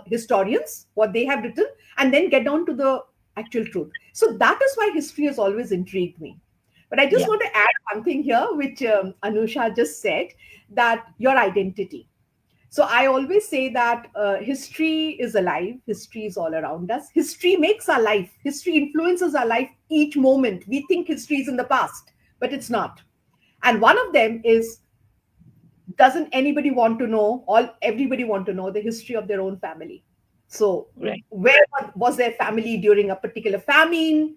historians, what they have written, and then get down to the actual truth. So that is why history has always intrigued me. But I just Yeah. want to add one thing here, which Anusha just said, that your identity. So I always say that history is alive. History is all around us. History makes our life. History influences our life each moment. We think history is in the past, but it's not. And one of them is, doesn't anybody want to know, all everybody want to know the history of their own family. So Right. where was their family during a particular famine,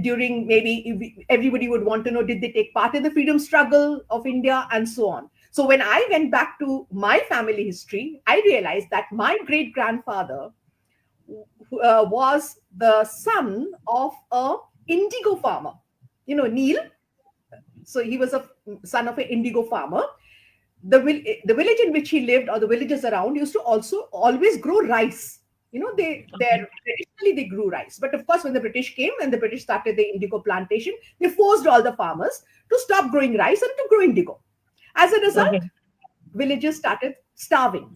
during, maybe everybody would want to know, did they take part in the freedom struggle of India, and so on. So when I went back to my family history, I realized that my great grandfather was the son of a indigo farmer, Neil. So he was a son of an indigo farmer. The village in which he lived, or the villages around, used to also always grow rice. They traditionally they grew rice, but of course when the British came and the British started the indigo plantation, they forced all the farmers to stop growing rice and to grow indigo. As a result, Okay. villagers started starving.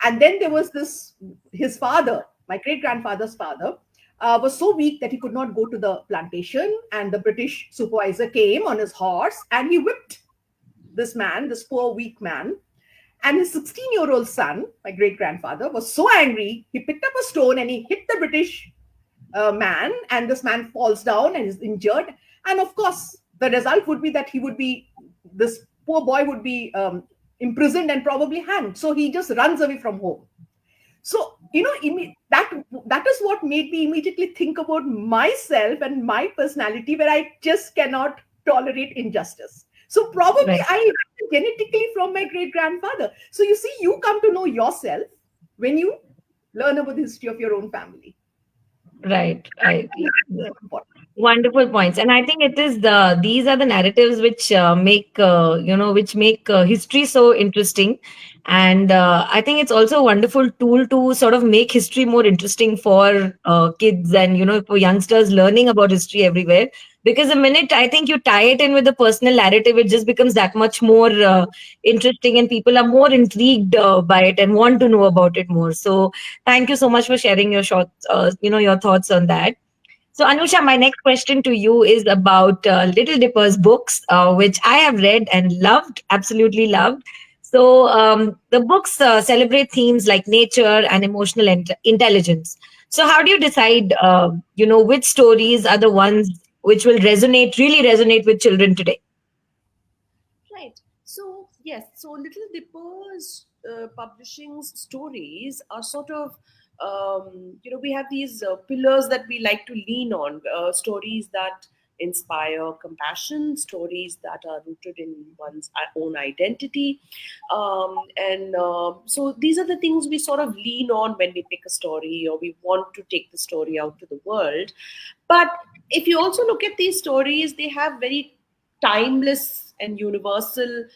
And then there was this, his father, my great grandfather's father, was so weak that he could not go to the plantation, and the British supervisor came on his horse and he whipped this man, this poor weak man. And his 16-year-old son, my great grandfather, was so angry, he picked up a stone and he hit the British man, and this man falls down and is injured. And of course, the result would be that this poor boy would be imprisoned and probably hanged. So he just runs away from home. So, that is what made me immediately think about myself and my personality, where I just cannot tolerate injustice. So probably Right. I learned it genetically from my great grandfather. So you see, you come to know yourself when you learn about the history of your own family. Right. I agree. Yeah. Important. Wonderful points, and I think it is these are the narratives which make which make history so interesting, and I think it's also a wonderful tool to sort of make history more interesting for kids and for youngsters learning about history everywhere. Because the minute I think you tie it in with the personal narrative, it just becomes that much more interesting, and people are more intrigued by it and want to know about it more. So thank you so much for sharing your short, your thoughts on that. So, Anusha, my next question to you is about Little Dipper's books, which I have read and loved, absolutely loved. So, the books celebrate themes like nature and emotional intelligence. So, how do you decide, which stories are the ones which will really resonate with children today? Right. So, yes, so Little Dipper's publishing's stories are sort of, we have these pillars that we like to lean on, stories that inspire compassion, stories that are rooted in one's own identity. And so these are the things we sort of lean on when we pick a story or we want to take the story out to the world. But if you also look at these stories, they have very timeless and universal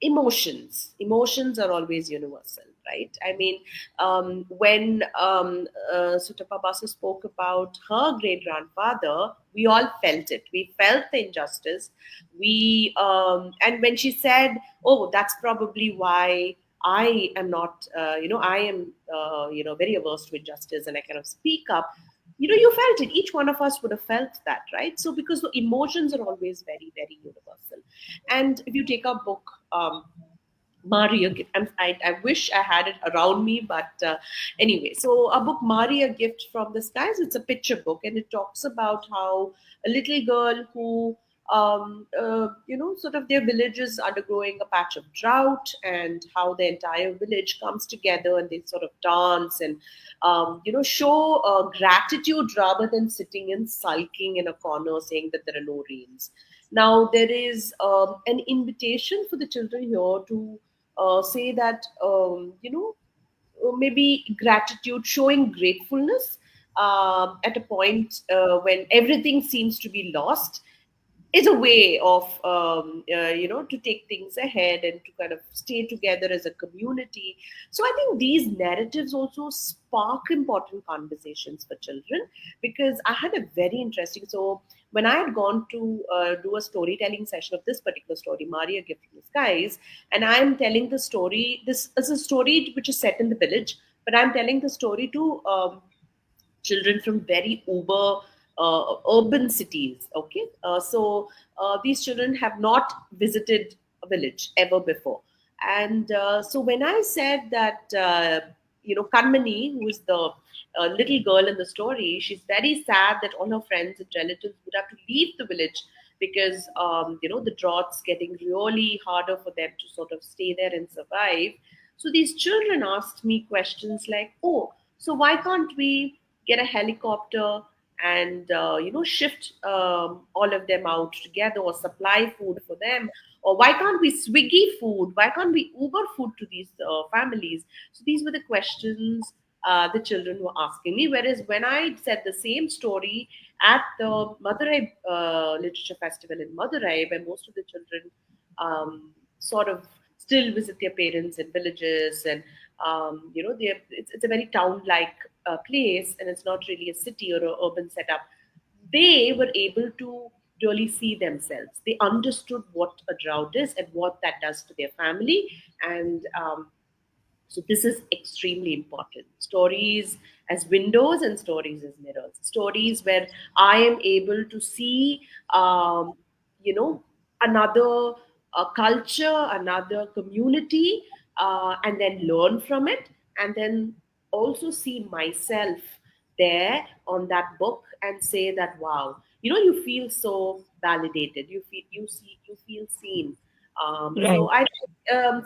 emotions. Emotions are always universal, right? I mean, when Sutapa Basu spoke about her great grandfather, we all felt it. We felt the injustice. And when she said, "Oh, that's probably why I am not, I am, very averse to injustice, and I kind of speak up." You felt it. Each one of us would have felt that, right? So because the emotions are always very, very universal. And if you take a book, Maria Gift. I wish I had it around me, but anyway, so a book, Maria Gift from the Skies, it's a picture book, and it talks about how a little girl who, sort of their village is undergoing a patch of drought, and how the entire village comes together and they sort of dance and, show gratitude rather than sitting and sulking in a corner saying that there are no rains. Now, there is an invitation for the children here to say that maybe gratitude, showing gratefulness at a point when everything seems to be lost, is a way of to take things ahead and to kind of stay together as a community. So I think these narratives also spark important conversations for children, because I had a very interesting, so when I had gone to do a storytelling session of this particular story, Maria Gift from the Skies, and I'm telling the story, this is a story which is set in the village, but I'm telling the story to children from very uber urban cities. Okay, so these children have not visited a village ever before, and so when I said that, Kanmani, who is the little girl in the story, she's very sad that all her friends and relatives would have to leave the village because the droughts getting really harder for them to sort of stay there and survive. So these children asked me questions like, "Oh, so why can't we get a helicopter and shift all of them out together, or supply food for them, or why can't we Swiggy food? Why can't we Uber food to these families?" So these were the questions the children were asking me. Whereas when I said the same story at the Madurai Literature Festival in Madurai, where most of the children sort of still visit their parents in villages, and it's a very town-like place, and it's not really a city or an urban setup. They were able to really see themselves. They understood what a drought is and what that does to their family, and so this is extremely important. Stories as windows and stories as mirrors. Stories where I am able to see, you know, another culture, another community, and then learn from it, and then also see myself there on that book and say that, wow, you feel so validated. You feel seen. So Right. I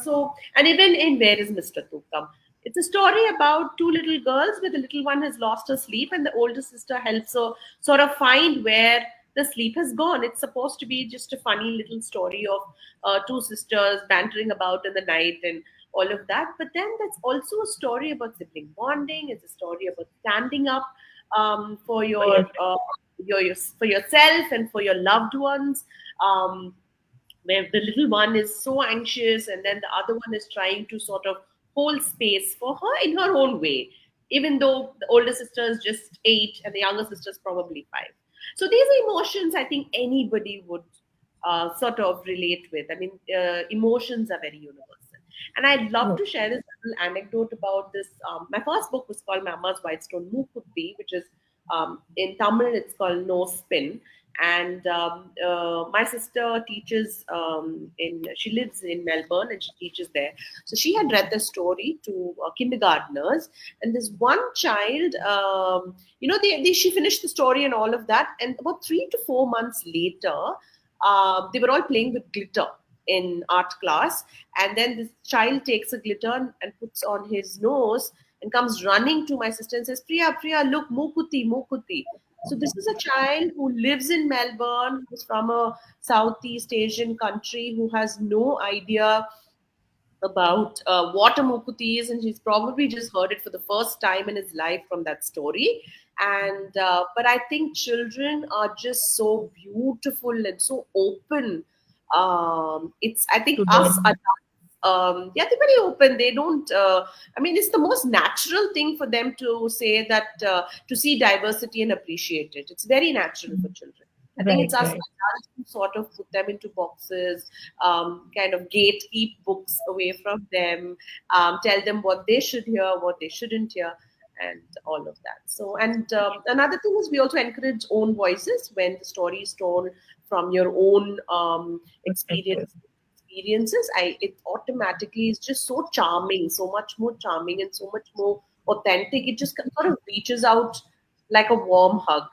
so, and even in Where is Mr. Tukam? It's a story about two little girls where the little one has lost her sleep and the older sister helps her sort of find where the sleep has gone. It's supposed to be just a funny little story of two sisters bantering about in the night and all of that. But then that's also a story about sibling bonding. It's a story about standing up for Oh, yes. for yourself and for your loved ones. Where the little one is so anxious and then the other one is trying to sort of hold space for her in her own way, even though the older sister is just 8 and the younger sister is probably 5. So these emotions, I think anybody would sort of relate with. I mean, emotions are very universal. And I'd love No. to share this little anecdote about this. My first book was called Mama's White Stone Mookutti, which is in Tamil, it's called No Spin. And my sister teaches she lives in Melbourne and she teaches there. So she had read the story to kindergartners, and this one child, she finished the story and all of that. And about 3 to 4 months later, they were all playing with glitter in art class, and then this child takes a glitter and puts on his nose and comes running to my sister and says, Priya, look, Mookutti, Mookutti. So this is a child who lives in Melbourne, who's from a Southeast Asian country, who has no idea about what a Mookutti is, and he's probably just heard it for the first time in his life from that story. And but I think children are just so beautiful and so open. It's I think To us them. adults, yeah, they're very open. They don't. I mean, it's the most natural thing for them to say that, to see diversity and appreciate it. It's very natural for children. I think Right, it's us right. adults who sort of put them into boxes, kind of gatekeep books away from them, tell them what they should hear, what they shouldn't hear, and all of that. So, and another thing is we also encourage own voices when the story is told from your own Perspective. experiences. It automatically is just so charming, so much more charming, and so much more authentic. It just sort of reaches out like a warm hug.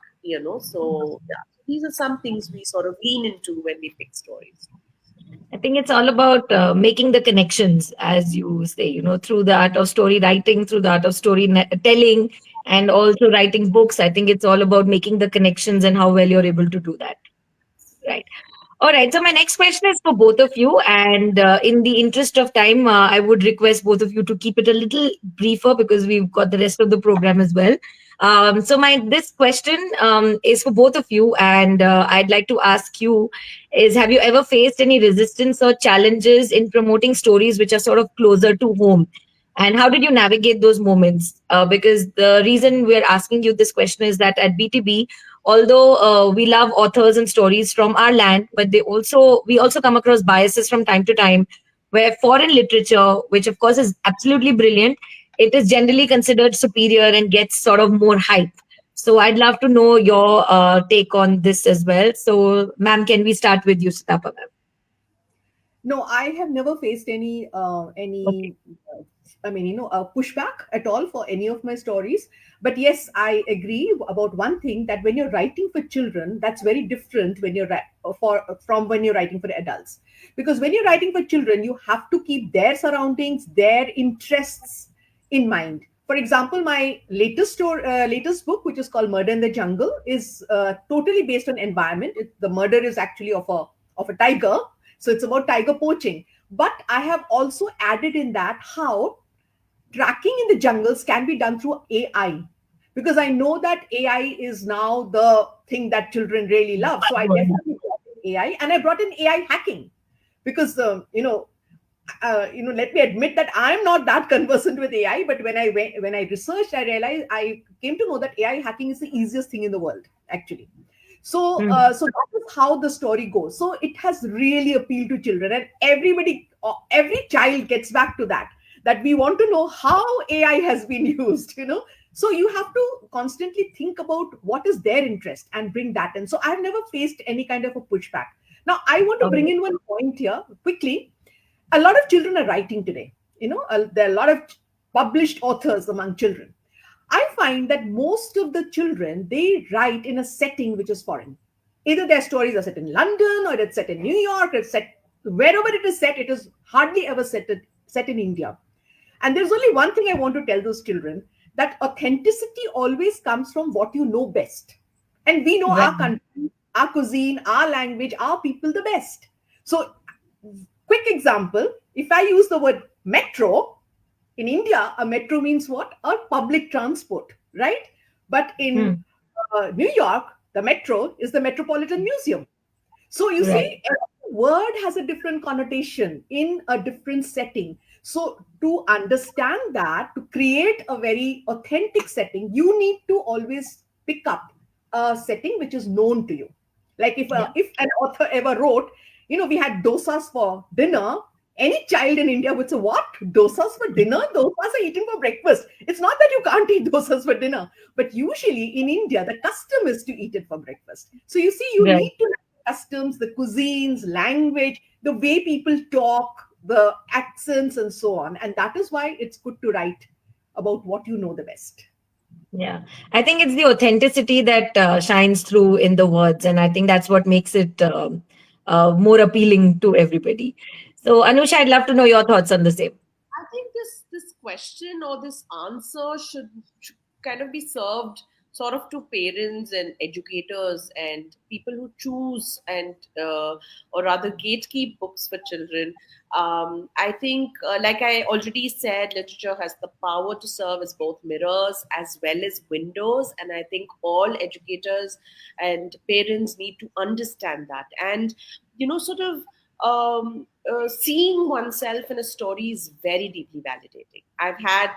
So yeah, these are some things we sort of lean into when we pick stories. I think it's all about making the connections, as you say, through the art of story writing, through the art of story telling, and also writing books. I think it's all about making the connections and how well you're able to do that. Right. All right. So my next question is for both of you, and in the interest of time, I would request both of you to keep it a little briefer because we've got the rest of the program as well. So my this question is for both of you, and I'd like to ask you: is have you ever faced any resistance or challenges in promoting stories which are sort of closer to home? And how did you navigate those moments? Because the reason we're asking you this question is that at BTB, although we love authors and stories from our land, but we also come across biases from time to time, where foreign literature, which of course is absolutely brilliant, it is generally considered superior and gets sort of more hype. So I'd love to know your take on this as well. So, ma'am, can we start with you, Sitapa, ma'am? No, I have never faced Okay. any pushback at all for any of my stories. But yes, I agree about one thing, that when you're writing for children, that's very different when you're for from when you're writing for adults. Because when you're writing for children, you have to keep their surroundings, their interests in mind. For example, my latest book, which is called Murder in the Jungle, is totally based on environment. The murder is actually of a tiger, so it's about tiger poaching. But I have also added in that how tracking in the jungles can be done through AI, because I know that AI is now the thing that children really love. So I definitely brought in AI, and I brought in AI hacking because let me admit that I'm not that conversant with AI. But when I researched, I realized, I came to know that AI hacking is the easiest thing in the world, actually. Hmm. So that is how the story goes. So it has really appealed to children, and every child gets back to that we want to know how AI has been used. So you have to constantly think about what is their interest and bring that in. So I've never faced any kind of a pushback. Now I want to All bring right. in one point here quickly. A lot of children are writing today. There are a lot of published authors among children. I find that most of the children, they write in a setting which is foreign. Either their stories are set in London, or it's set in New York, or it's set wherever it is set. It is hardly ever set in India. And there's only one thing I want to tell those children, that authenticity always comes from what you know best. And we know Right. our country, our cuisine, our language, our people the best. So, quick example, if I use the word metro, in India, a metro means what? A public transport, right? But in Hmm. New York, the metro is the Metropolitan Museum. So you Right. see, every word has a different connotation in a different setting. So to understand that, to create a very authentic setting, you need to always pick up a setting which is known to you. Like Yeah. if an author ever wrote, we had dosas for dinner. Any child in India would say, "What? Dosas for dinner? Dosas are eaten for breakfast." It's not that you can't eat dosas for dinner, but usually in India, the custom is to eat it for breakfast. So you see, you Right. need to customs, the cuisines, language, the way people talk, the accents, and so on. And that is why it's good to write about what you know the best. Yeah, I think it's the authenticity that shines through in the words, and I think that's what makes it more appealing to everybody. So, Anusha, I'd love to know your thoughts on the same. I think this question or this answer should kind of be served sort of to parents and educators and people who choose and or rather gatekeep books for children. I think, like I already said, literature has the power to serve as both mirrors as well as windows, and I think all educators and parents need to understand that. And sort of seeing oneself in a story is very deeply validating. I've had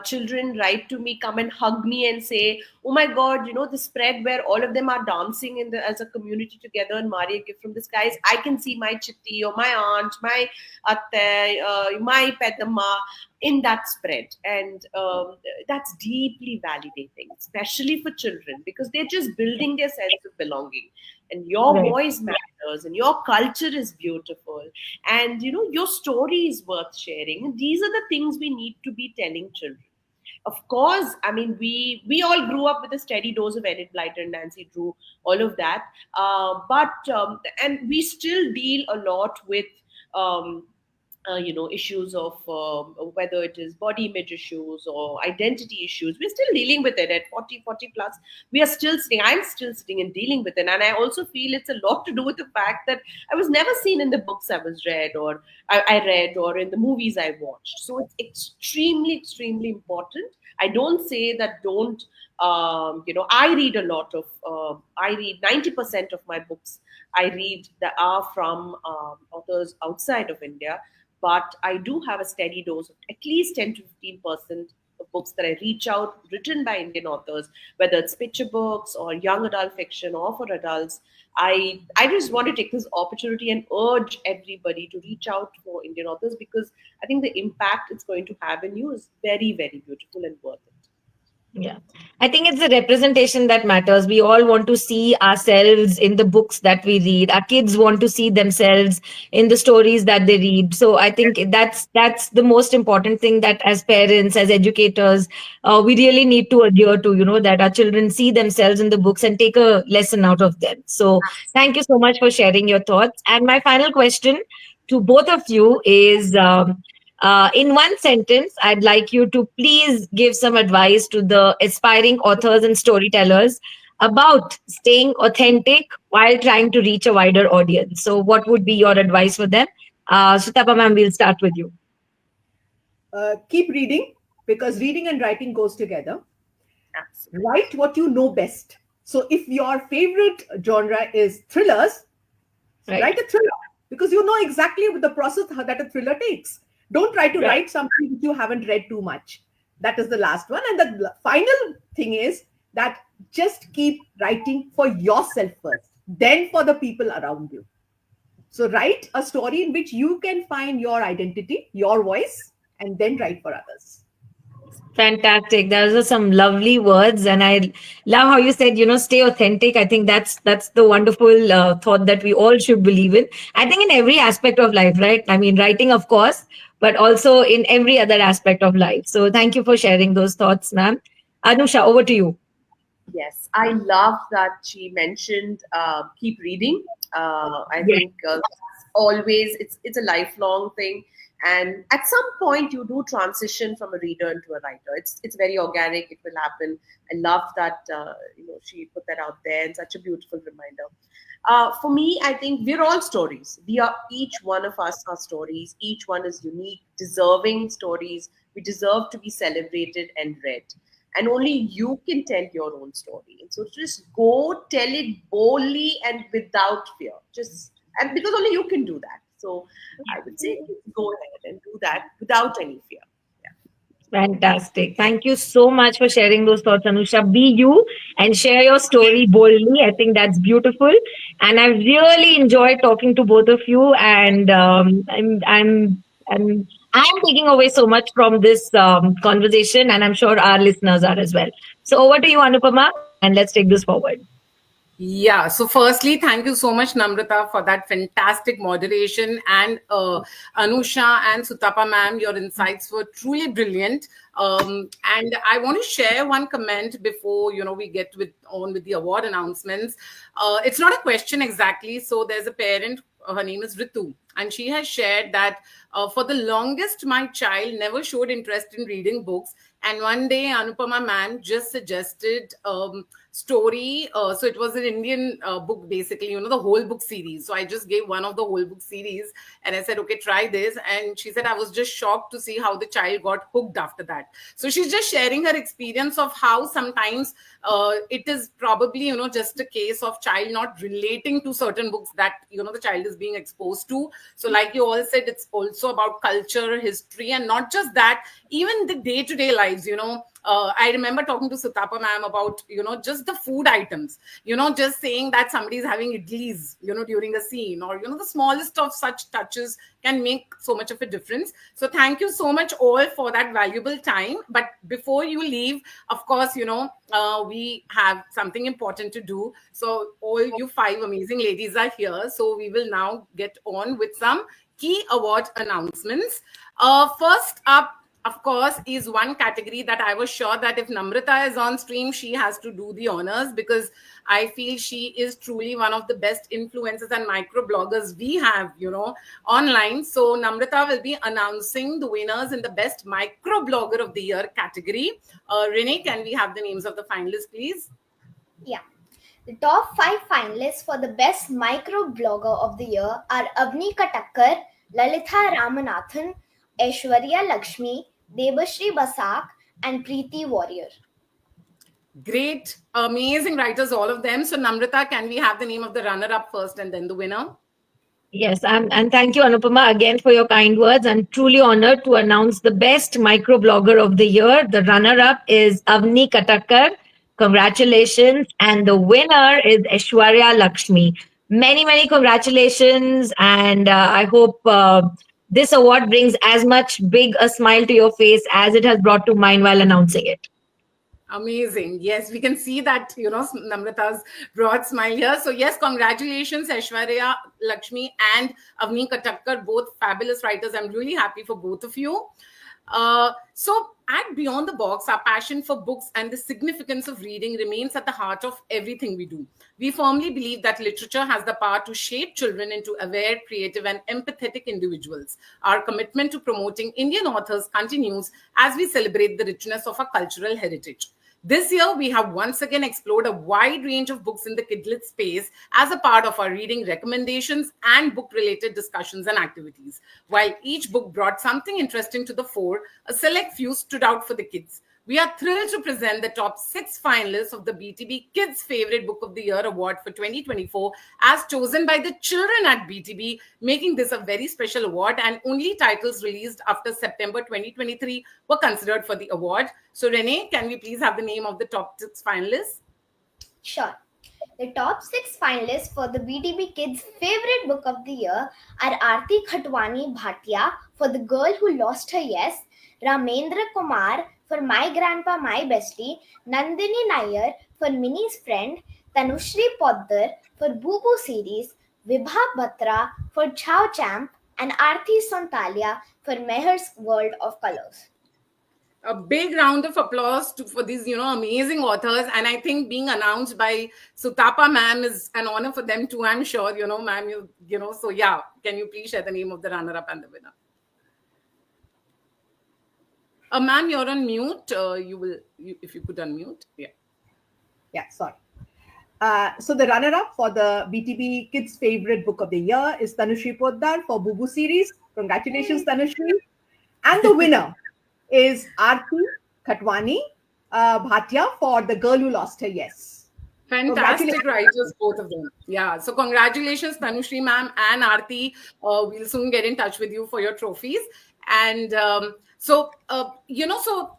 children write to me, come and hug me and say, "Oh my God, the spread where all of them are dancing as a community together and Mari a gift from the skies. I can see my chitti or my aunt, my atte, my pedamma in that spread." And that's deeply validating, especially for children, because they're just building their sense of belonging. And your Right. voice matters, and your culture is beautiful, and your story is worth sharing. And these are the things we need to be telling children. Of course, I mean, we all grew up with a steady dose of Enid Blyton and Nancy Drew, all of that. But and we still deal a lot with um, issues of whether it is body image issues or identity issues. We're still dealing with it at 40 plus. We are still sitting, I'm still sitting and dealing with it. And I also feel it's a lot to do with the fact that I was never seen in the books I was read or I read or in the movies I watched. So it's extremely, extremely important. I don't say that don't, I read a lot of, I read 90% of my books I read that are from authors outside of India, but I do have a steady dose of at least 10 to 15% of books that I reach out written by Indian authors, whether it's picture books or young adult fiction or for adults. I just want to take this opportunity and urge everybody to reach out for Indian authors because I think the impact it's going to have in you is very, very beautiful and worth it. Yeah. I think it's the representation that matters. We all want to see ourselves in the books that we read. Our kids want to see themselves in the stories that they read. So I think that's the most important thing that as parents, as educators, we really need to adhere to, that our children see themselves in the books and take a lesson out of them. So thank you so much for sharing your thoughts. And my final question to both of you is in one sentence, I'd like you to please give some advice to the aspiring authors and storytellers about staying authentic while trying to reach a wider audience. So, what would be your advice for them? Sutapa ma'am, we'll start with you. Keep reading because reading and writing goes together. Absolutely. Write what you know best. So if your favorite genre is thrillers, Right. write a thriller because you know exactly the process that a thriller takes. Don't try to Right. write something which you haven't read too much. That is the last one. And the final thing is that just keep writing for yourself first, then for the people around you. So write a story in which you can find your identity, your voice, and then write for others. Fantastic. Those are some lovely words, and I love how you said, stay authentic. I think that's the wonderful thought that we all should believe in. I think in every aspect of life, right? I mean, writing, of course, but also in every other aspect of life. So, thank you for sharing those thoughts, ma'am. Anusha, over to you. Yes, I love that she mentioned keep reading. I Yes. think always it's a lifelong thing, and at some point you do transition from a reader into a writer. It's very organic. It will happen. I love that she put that out there and such a beautiful reminder. For me, I think we're all stories. We are each one of us are stories. Each one is unique, deserving stories. We deserve to be celebrated and read and only you can tell your own story. And so just go tell it boldly and without fear. Just and because only you can do that. So I would say go ahead and do that without any fear. Yeah. Fantastic. Thank you so much for sharing those thoughts, Anusha. Be you and share your story boldly. I think that's beautiful. And I've really enjoyed talking to both of you. And I'm taking away so much from this conversation, and I'm sure our listeners are as well. So over to you, Anupama, and let's take this forward. Yeah. So, firstly, thank you so much, Namrata, for that fantastic moderation. And Anusha and Sutapa, ma'am, your insights were truly brilliant. And I want to share one comment before we get on with the award announcements. It's not a question exactly. So, there's a parent. Her name is Ritu, and she has shared that for the longest, my child never showed interest in reading books. And one day, Anupama ma'am just suggested story. So it was an Indian book, basically, the whole book series. So I just gave one of the whole book series and I said, okay, try this. And she said, I was just shocked to see how the child got hooked after that. So she's just sharing her experience of how sometimes it is probably, just a case of child not relating to certain books that, the child is being exposed to. So like you all said, it's also about culture, history, and not just that, even the day-to-day lives, I remember talking to Sutapa ma'am about, just the food items, just saying that somebody is having idlis, during a scene, or, the smallest of such touches can make so much of a difference. So thank you so much all for that valuable time. But before you leave, of course, we have something important to do. So all you five amazing ladies are here. So we will now get on with some key award announcements. First up, of course, is one category that I was sure that if Namrata is on stream, she has to do the honors, because I feel she is truly one of the best influencers and micro bloggers we have, online. So Namrata will be announcing the winners in the best micro blogger of the year category. Renee, can we have the names of the finalists, please? Yeah. The top 5 finalists for the best micro blogger of the year are Avni Katakkar, Lalitha Ramanathan, Aishwarya Lakshmi, Debashri Basak, and Preeti Warrior. Great, amazing writers, all of them. So Namrata, can we have the name of the runner-up first and then the winner? Yes, and thank you, Anupama, again for your kind words. I'm truly honored to announce the best microblogger of the year. The runner-up is Avni Katakkar. Congratulations. And the winner is Aishwarya Lakshmi. Many, many congratulations. And I hope this award brings as much big a smile to your face as it has brought to mine while announcing it. Amazing. Yes, we can see that, Namrata's broad smile here. So yes, congratulations, Aishwarya Lakshmi and Avni Katakkar, both fabulous writers. I'm really happy for both of you. So at Beyond the Box, our passion for books and the significance of reading remains at the heart of everything we do. We firmly believe that literature has the power to shape children into aware, creative, and empathetic individuals. Our commitment to promoting Indian authors continues as we celebrate the richness of our cultural heritage. This year, we have once again explored a wide range of books in the kidlit space as a part of our reading recommendations and book-related discussions and activities. While each book brought something interesting to the fore, a select few stood out for the kids. We are thrilled to present the top 6 finalists of the BTB Kids Favorite Book of the Year Award for 2024 as chosen by the children at BTB, making this a very special award, and only titles released after September 2023 were considered for the award. So Renee, can we please have the name of the top 6 finalists? Sure. The top 6 finalists for the BTB Kids Favorite Book of the Year are Aarti Khatwani Bhatia for The Girl Who Lost Her Yes, Ramendra Kumar for My Grandpa My Bestie, Nandini Nair for Minnie's Friend, Tanushri Poddar for Boo Boo series, Vibha Batra for Chow Champ, and Aarti Sontalia for Meher's World of Colors. A big round of applause for these, amazing authors. And I think being announced by Sutapa ma'am is an honor for them too, I'm sure, ma'am, so yeah, can you please share the name of the runner-up and the winner? Ma'am, you're on mute. If you could unmute. Yeah. Yeah, sorry. So the runner-up for the BTB Kids Favorite Book of the Year is Tanushri Poddar for Boo Boo series. Congratulations, Tanushri. And the winner is Aarti Khatwani Bhatia for The Girl Who Lost Her Yes. Fantastic writers, both of them. Yeah. So congratulations, Tanushri ma'am and Aarti. We'll soon get in touch with you for your trophies. And so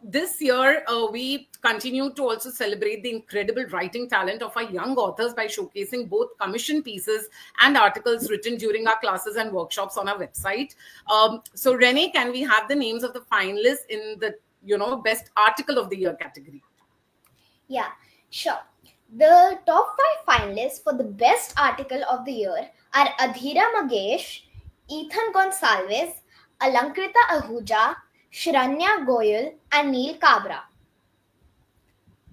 this year we continue to also celebrate the incredible writing talent of our young authors by showcasing both commission pieces and articles written during our classes and workshops on our website. So Renee, can we have the names of the finalists in the, best article of the year category? Yeah, sure. The top 5 finalists for the best article of the year are Adhira Magesh, Ethan Gonsalves, Alankrita Ahuja, Shranya Goyal, and Neil Kabra.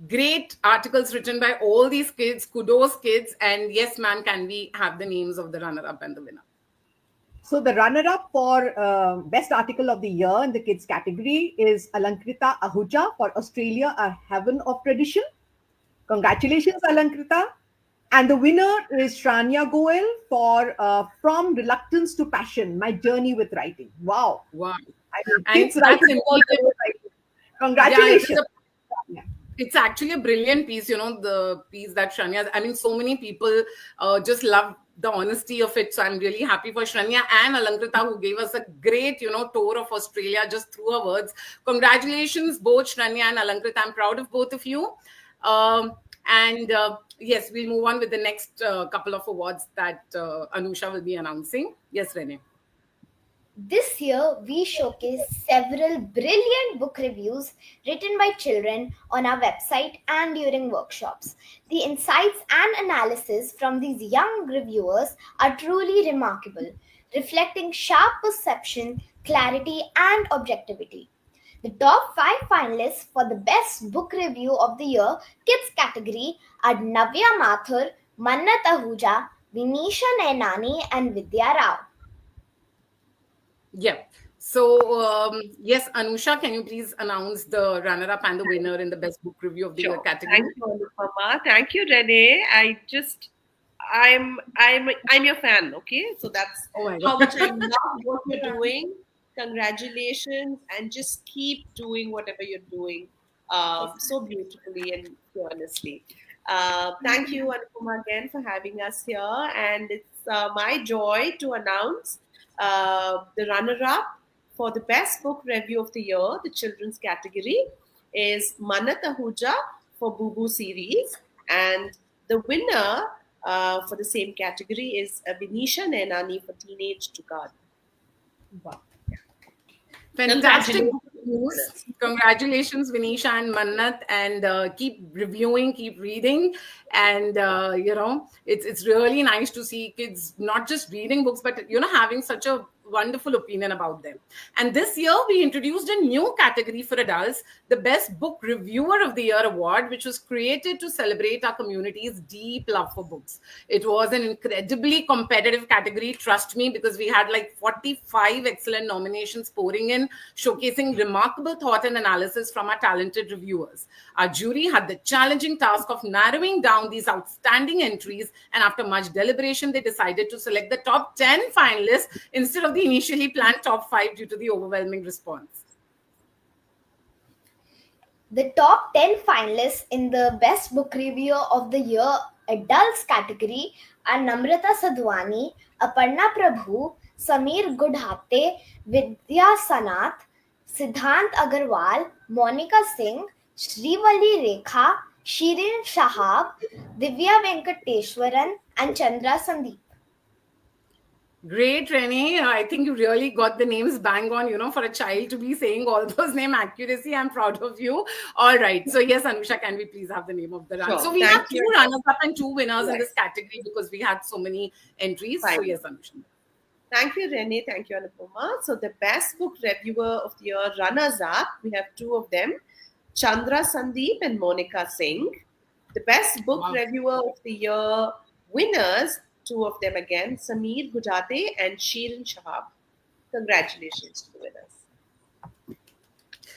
Great articles written by all these kids. Kudos, kids. And yes, ma'am, can we have the names of the runner-up and the winner? So the runner-up for best article of the year in the kids category is Alankrita Ahuja for Australia, A Heaven of Tradition. Congratulations, Alankrita. And the winner is Shranya Goel for From Reluctance to Passion, My Journey with Writing. Wow. Wow. I mean, kids writing. Congratulations. Yeah, it's actually a brilliant piece, the piece that Shranya, so many people just love the honesty of it. So I'm really happy for Shranya and Alankrita, who gave us a great, tour of Australia just through her words. Congratulations, both Shranya and Alankrita. I'm proud of both of you. Yes, we'll move on with the next couple of awards that Anusha will be announcing. Yes, Renee. This year, we showcase several brilliant book reviews written by children on our website and during workshops. The insights and analysis from these young reviewers are truly remarkable, reflecting sharp perception, clarity, and objectivity. The top 5 finalists for the Best Book Review of the Year Kids category are Navya Mathur, Mannat Ahuja, Vinisha Nainani, and Vidya Rao. Yeah. So, yes, Anusha, can you please announce the runner-up and the winner in the Best Book Review of the Year Sure. category? Thank you, Anupama. Thank you, Renee. I'm your fan. Okay, so that's Oh my how God. much I love what you're doing. Congratulations, and just keep doing whatever you're doing so beautifully and fearlessly. Thank you, Anupama, again for having us here, and it's my joy to announce the runner-up for the best book review of the year, the children's category, is Manat Ahuja for Boo Boo series, and the winner for the same category is Vinisha Nainani for Teenage to Garden. Wow. Fantastic news. Congratulations, Vinisha and Mannat, and keep reviewing, keep reading. And, it's really nice to see kids not just reading books, but, having such a wonderful opinion about them. And this year, we introduced a new category for adults, the Best Book Reviewer of the Year award, which was created to celebrate our community's deep love for books. It was an incredibly competitive category, trust me, because we had like 45 excellent nominations pouring in, showcasing remarkable thought and analysis from our talented reviewers. Our jury had the challenging task of narrowing down these outstanding entries, and after much deliberation, they decided to select the top 10 finalists instead of the initially planned top 5 due to the overwhelming response. The top 10 finalists in the Best Book Reviewer of the Year Adults category are Namrata Sadhwani, Aparna Prabhu, Sameer Gudhate, Vidya Sanath, Siddhant Agarwal, Monica Singh, Srivalli Rekha, Shirin Shahab, Divya Venkateshwaran, and Chandra Sandeep. Great, Renee. I think you really got the names bang on, for a child to be saying all those name accuracy. I'm proud of you. All right. So, yes, Anusha, can we please have the name of the run? Sure. So, we Thank have two you. runners up and two winners in Yes. this category because we had so many entries. So, Fine. yes, Anusha. Thank you, Renee. Thank you, Anupama. So, the best book reviewer of the year runners up, we have two of them, Chandra Sandeep and Monica Singh. The best book Wow. reviewer of the year winners, two of them again, Sameer Gujate and Shirin Shahab. Congratulations to the winners.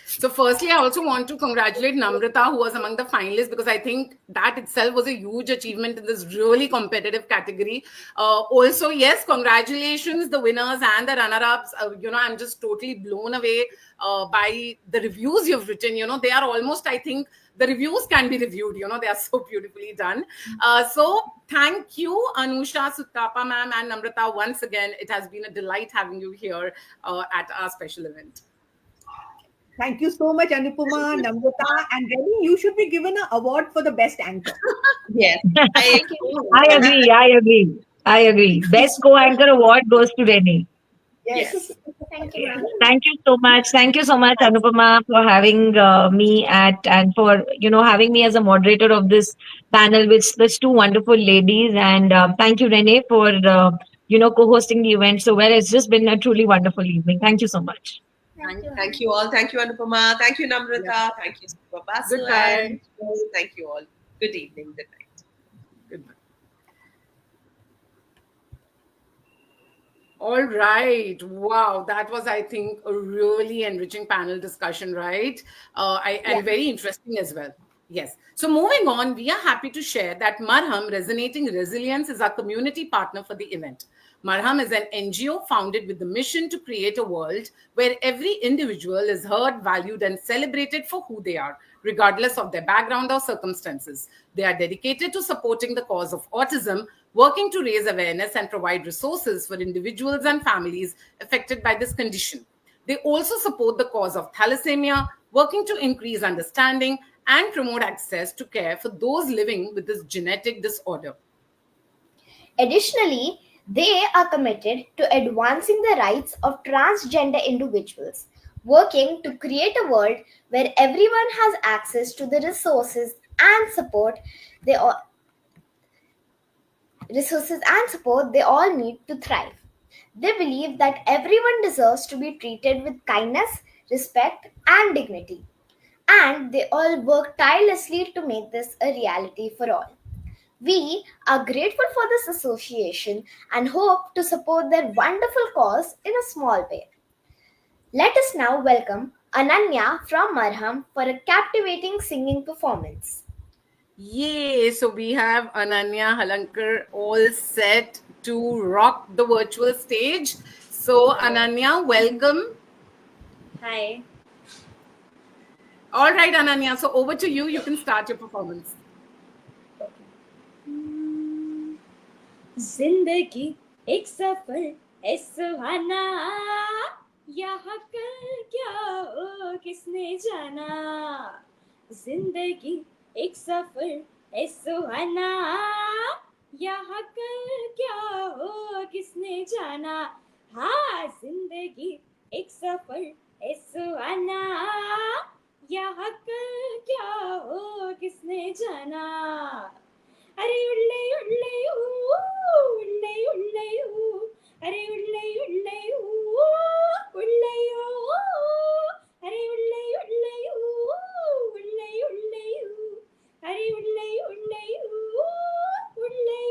So, firstly, I also want to congratulate Namrata, who was among the finalists, because I think that itself was a huge achievement in this really competitive category. Also, yes, congratulations, the winners and the runner-ups. I'm just totally blown away by the reviews you've written. They are almost, I think, the reviews can be reviewed. They are so beautifully done. So, thank you, Anusha, Sutapa ma'am, and Namrata once again. It has been a delight having you here at our special event. Thank you so much, Anupama, Namrata, and Rennie. You should be given an award for the best anchor. Yes, I agree. I agree. I agree. Best co-anchor award goes to Rennie. Yes. Thank you, Yeah. ma'am. Thank you so much. Thank you so much, Anupama, for having me and for having me as a moderator of this panel with such two wonderful ladies. And thank you, Renee, for co-hosting the event so well. It's just been a truly wonderful evening. Thank you so much. Thank you all. Thank you, Anupama. Thank you, Namrata. Yeah. Thank you, Super Basu. Goodbye. And thank you all. Good evening. Good night. Goodbye. All right. Wow. That was, I think, a really enriching panel discussion, right? And very interesting as well. Yes. So moving on, we are happy to share that Marham Resonating Resilience is our community partner for the event. Marham is an NGO founded with the mission to create a world where every individual is heard, valued, and celebrated for who they are, regardless of their background or circumstances. They are dedicated to supporting the cause of autism, working to raise awareness and provide resources for individuals and families affected by this condition. They also support the cause of thalassemia, working to increase understanding and promote access to care for those living with this genetic disorder. Additionally, they are committed to advancing the rights of transgender individuals, working to create a world where everyone has access to the resources and support they all need to thrive. They believe that everyone deserves to be treated with kindness, respect, and dignity. And they all work tirelessly to make this a reality for all. We are grateful for this association and hope to support their wonderful cause in a small way. Let us now welcome Ananya from Marham for a captivating singing performance. Yay! So we have Ananya Halankar all set to rock the virtual stage. So, Ananya, welcome. Hi. All right, Ananya. So, over to you. You can start your performance. जिंदगी एक सफर है सुहाना, यहाँ कल क्या हो किसने जाना। जिंदगी एक सफर है सुहाना, यहाँ कल क्या हो किसने जाना। हाँ, जिंदगी एक सफर है सुहाना, यहाँ कल क्या हो किसने जाना। अरे उल्ले उल्ले उल्ले उल्ले अरे उल्ले उल्ले उल्ले अरे उल्ले उल्ले उल्ले उल्ले अरे उल्ले उल्ले उल्ले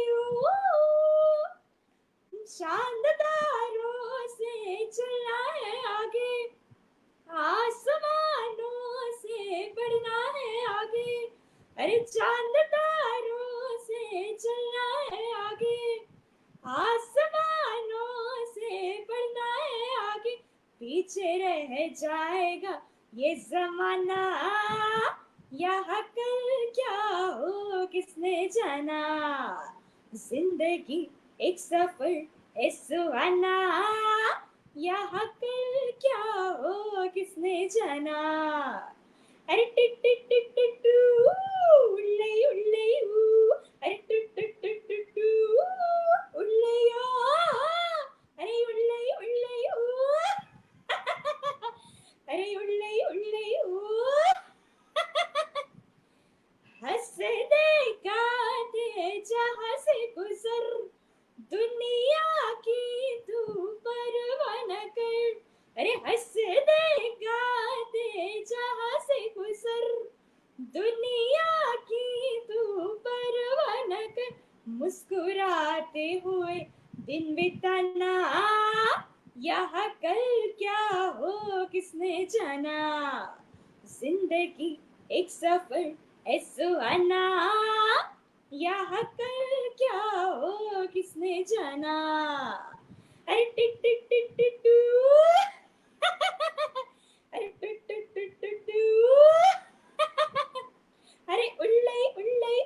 चांद तारों से चलना है आगे, आसमानों से बढ़ना है आगे। अरे चांद तारों से चलना है आगे, आसमानों से बढ़ना है आगे। पीछे रह जाएगा ये जमाना, यहाँ कल क्या हो किसने जाना। जिंदगी एक सफर है सुहाना, यहाँ कल क्या हो किसने जाना। अरे टिट टिट टिट टिट टू उल्ले उल्ले अरे टिट टिट टिट टिट टू उल्ले अरे उल्ले उल्ले अरे उल्ले उल्ले हंस दे गाते जहाँ से गुजर, दुनिया की तू परवाह न कर। अरे हंस दे गाते जहाँ से गुजर, दुनिया की तू परवाह न कर। मुस्कुराते हुए दिन बिताना, यहाँ कल क्या हो किसने जाना। जिंदगी एक सफर है सुहाना, यहाँ कल क्या हो किसने जाना। अरे टिट टिट टिट टिट टू अरे टिट टिट टिट टिट टू अरे उल्ले उल्ले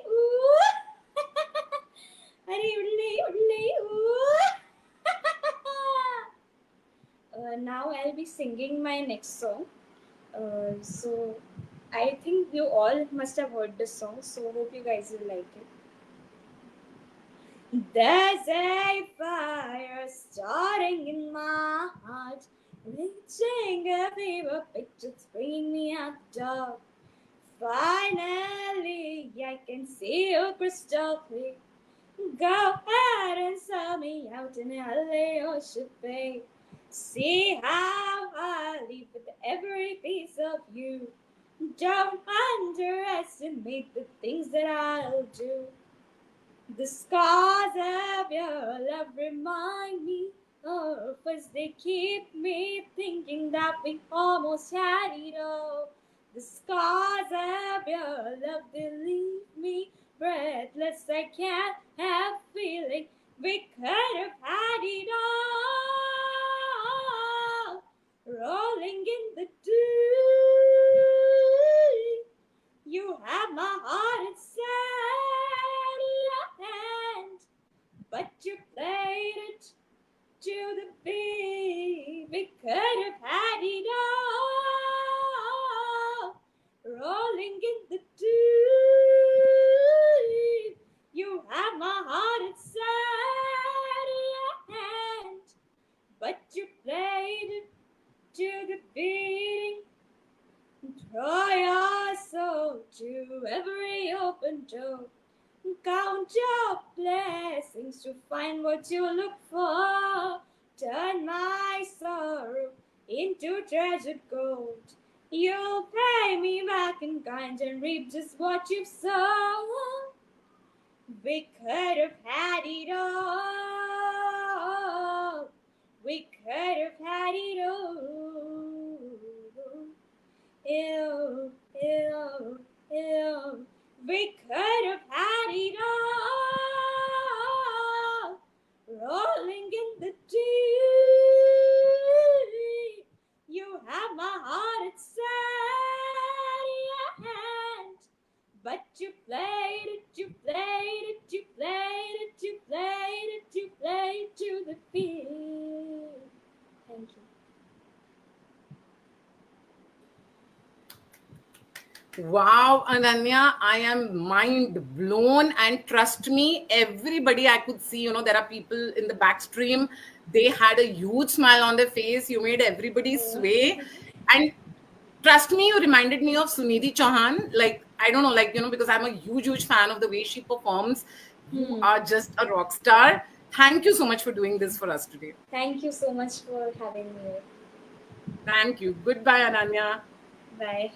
अरे उल्ले उल्ले Now I'll be singing my next song. So I think you all must have heard this song, so hope you guys will like it. There's a fire starting in my heart, reaching a fever pitch, it's bringing me out the dark. Finally, I can see you crystal clear. Go ahead and sell me out in LA or Bay. See how I leave with every piece of you. Don't underestimate the things that I'll do. The scars of your love remind me of us. They keep me thinking that we almost had it all. The scars of your love, they leave me breathless. I can't help feeling we could have had it all. Rolling in the deep, you have my heart inside your hand, but you played it to the beat. We could have had it all. Rolling in the deep, you have my heart inside your hand, but you played it to the beating. Draw your soul to every open door. Count your blessings to find what you look for. Turn my sorrow into treasured gold. You'll pay me back in kind and reap just what you've sown. We could have had it all. We could have had it all. Ew, ew, ew. We could have had it all. Rolling in the deep. You have my heart inside your hand. But you played it, you played it, you played it, you played it, you played to the field. Thank you. Wow, Ananya, I am mind blown. And trust me, everybody I could see, there are people in the back stream, they had a huge smile on their face. You made everybody sway. And trust me, you reminded me of Sunidhi Chauhan. Like, I don't know, because I'm a huge, huge fan of the way she performs. You are just a rock star. Thank you so much for doing this for us today. Thank you so much for having me. Thank you. Goodbye, Ananya. Bye.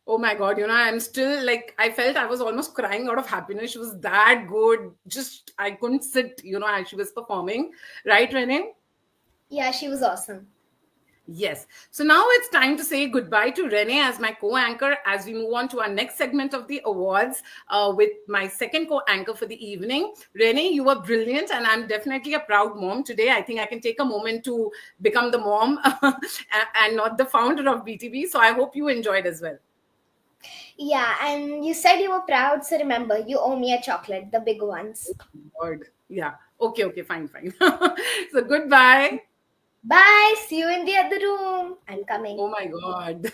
Oh my God, I'm still I felt I was almost crying out of happiness. She was that good. Just, I couldn't sit, as she was performing. Right, Renee? Yeah, she was awesome. Yes. So now it's time to say goodbye to Renee as my co-anchor as we move on to our next segment of the awards with my second co-anchor for the evening. Renee, you were brilliant and I'm definitely a proud mom today. I think I can take a moment to become the mom and not the founder of BTB. So I hope you enjoyed as well. Yeah, and you said you were proud, so remember, you owe me a chocolate, the big ones. Word. Yeah. Okay, fine. So goodbye. Bye. See you in the other room. I'm coming. Oh my God.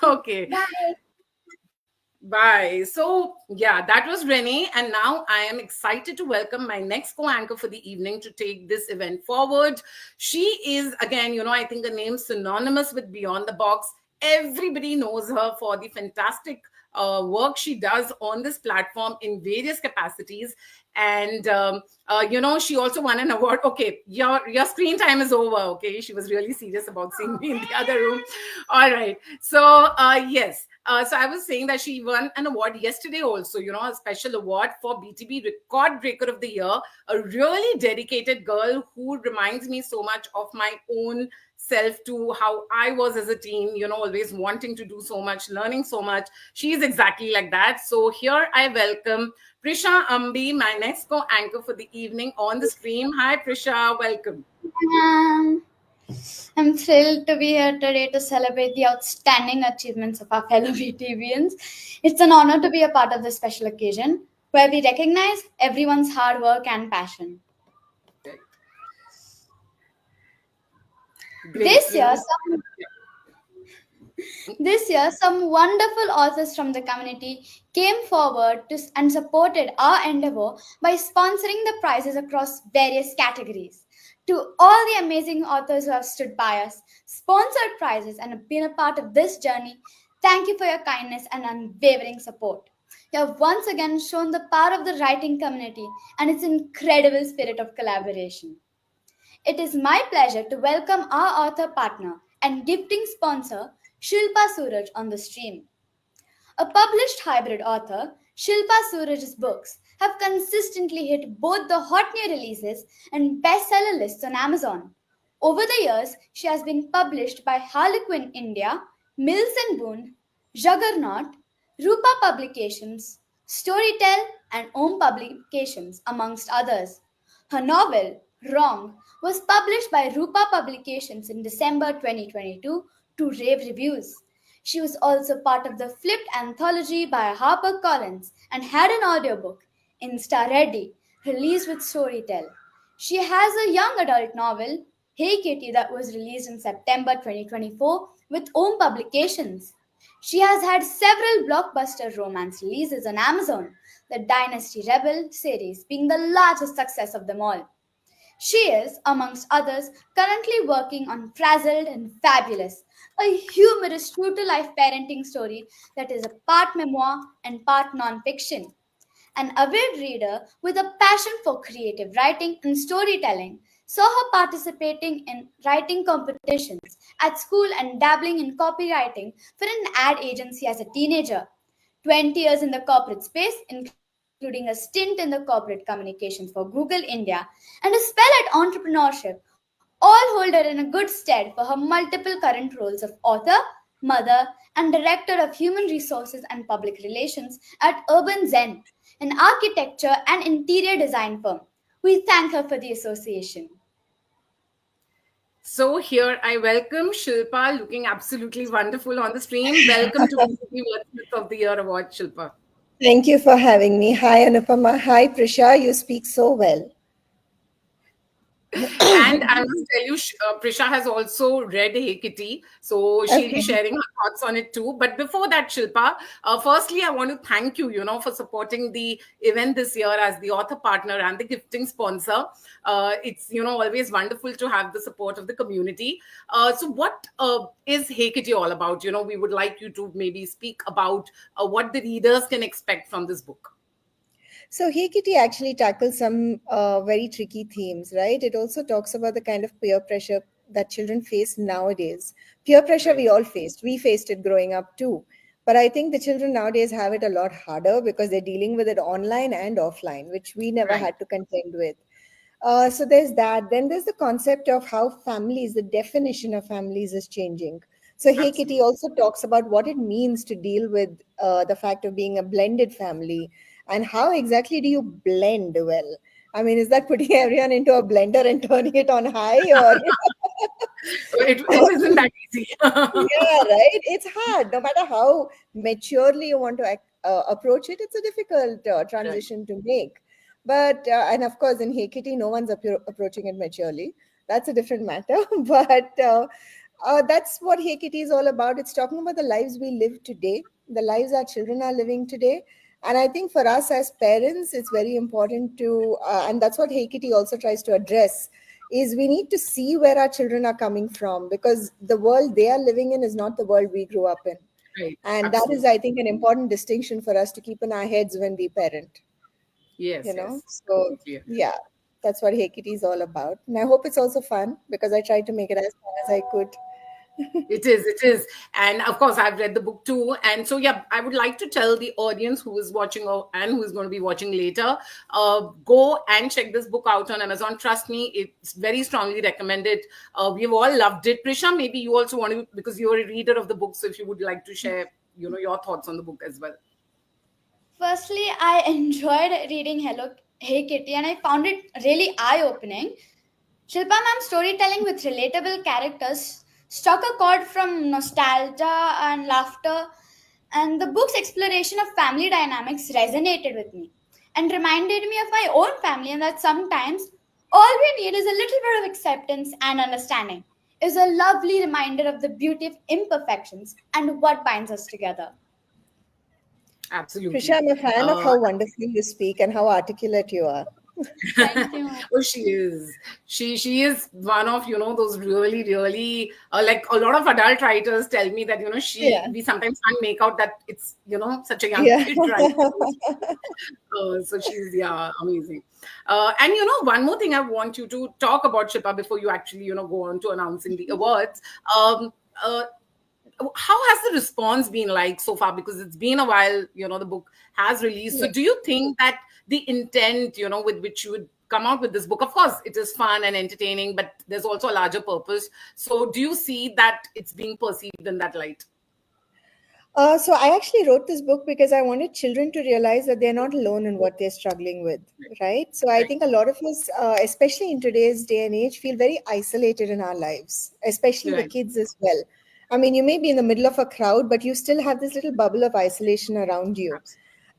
Okay. Bye. Bye. So, yeah, that was Renee. And now I am excited to welcome my next co anchor for the evening to take this event forward. She is, again, I think a name synonymous with Beyond the Box. Everybody knows her for the fantastic work she does on this platform in various capacities. And she also won an award. Okay, your screen time is over. Okay, she was really serious about seeing me in the other room. All right. So yes. So I was saying that she won an award yesterday also, a special award for BTB Record Breaker of the Year, a really dedicated girl who reminds me so much of my own self, to how I was as a teen, always wanting to do so much, learning so much. She's exactly like that. So here I welcome Prisha Ambi, my next co-anchor for the evening on the stream. Hi, Prisha. Welcome. I'm thrilled to be here today to celebrate the outstanding achievements of our fellow BTVians. It's an honor to be a part of this special occasion where we recognize everyone's hard work and passion. Great. This year, some wonderful authors from the community came forward and supported our endeavor by sponsoring the prizes across various categories. To all the amazing authors who have stood by us, sponsored prizes, and have been a part of this journey, thank you for your kindness and unwavering support. You have once again shown the power of the writing community and its incredible spirit of collaboration. It is my pleasure to welcome our author partner and gifting sponsor, Shilpa Suraj, on the stream. A published hybrid author, Shilpa Suraj's books have consistently hit both the hot new releases and bestseller lists on Amazon. Over the years, she has been published by Harlequin India, Mills and Boone, Juggernaut, Rupa Publications, Storytel, and Om Publications, amongst others. Her novel, Wrong, was published by Rupa Publications in December 2022 to rave reviews. She was also part of the flipped anthology by HarperCollins and had an audiobook, Insta Ready, released with Storytel. She has a young adult novel, Hey Kitty, that was released in September 2024 with Om Publications. She has had several blockbuster romance releases on Amazon, the Dynasty Rebel series being the largest success of them all. She is, amongst others, currently working on Frazzled and Fabulous, a humorous true to life parenting story that is a part memoir and part non fiction. An avid reader with a passion for creative writing and storytelling, saw her participating in writing competitions at school and dabbling in copywriting for an ad agency as a teenager. 20 years in the corporate space, including a stint in the corporate communications for Google India and a spell at entrepreneurship, all hold her in a good stead for her multiple current roles of author, mother, and director of human resources and public relations at Urban Zen, an architecture and interior design firm. We thank her for the association. So here I welcome Shilpa, looking absolutely wonderful on the stream. Welcome to BTB Wordsmiths of the Year Award, Shilpa. Thank you for having me. Hi, Anupama. Hi, Prisha. You speak so well. And I must tell you, Prisha has also read Hey Kitty, so she'll be Okay. sharing her thoughts on it too. But before that, Shilpa, firstly, I want to thank you, for supporting the event this year as the author partner and the gifting sponsor. It's, always wonderful to have the support of the community. So what is Hey Kitty all about? We would like you to maybe speak about what the readers can expect from this book. So, Hey Kitty actually tackles some very tricky themes, right? It also talks about the kind of peer pressure that children face nowadays. Peer pressure Right, we all faced. We faced it growing up too. But I think the children nowadays have it a lot harder because they're dealing with it online and offline, which we never right, had to contend with. So there's that. Then there's the concept of how families, the definition of families is changing. So Hey Kitty absolutely. also talks about what it means to deal with the fact of being a blended family and how exactly do you blend well. I mean, is that putting everyone into a blender and turning it on high, or It isn't that easy. yeah, right? It's hard. No matter how maturely you want to approach it, it's a difficult Right. transition to make. But, and of course, in Hey Kitty, no one's approaching it maturely. That's a different matter. But that's what Hey Kitty is all about. It's talking about the lives we live today, the lives our children are living today. And I think for us as parents, it's very important to, and that's what Hey Kitty also tries to address, is we need to see where our children are coming from because the world they are living in is not the world we grew up in. Right. And that is, Absolutely. I think, an important distinction for us to keep in our heads when we parent, Yes, yes. So, Completely agree. yeah, that's what Hey Kitty is all about. And I hope it's also fun because I tried to make it as fun as I could. It is, it is. And of course, I've read the book too. And so, yeah, I would like to tell the audience who is watching and who is going to be watching later, go and check this book out on Amazon. Trust me, it's very strongly recommended. We've all loved it. Prisha, maybe you also want to, because you're a reader of the book. So if you would like to share, your thoughts on the book as well. Firstly, I enjoyed reading Hello Hey Kitty and I found it really eye-opening. Shilpa ma'am's storytelling with relatable characters struck a chord from nostalgia and laughter, and the book's exploration of family dynamics resonated with me and reminded me of my own family, and that sometimes all we need is a little bit of acceptance and understanding. Is a lovely reminder of the beauty of imperfections and what binds us together. Prisha, Absolutely. I'm a fan of Uh, how wonderfully you speak and how articulate you are. Thank you. Oh, she is. She is one of those really really like a lot of adult writers tell me that Yeah. we sometimes can't make out that it's such a young Yeah. kid writing. So she's amazing. And one more thing I want you to talk about, Shipa, before you actually go on to announcing the awards. Uh, how has the response been like so far, because it's been a while the book has released? So do you think that the intent with which you would come out with this book, of course it is fun and entertaining, but there's also a larger purpose, so do you see that it's being perceived in that light? So I actually wrote this book because I wanted children to realize that they're not alone in what they're struggling with, right? So I Right, think a lot of us, especially in today's day and age, feel very isolated in our lives, especially the right. kids as well. I mean, you may be in the middle of a crowd, but you still have this little bubble of isolation around you.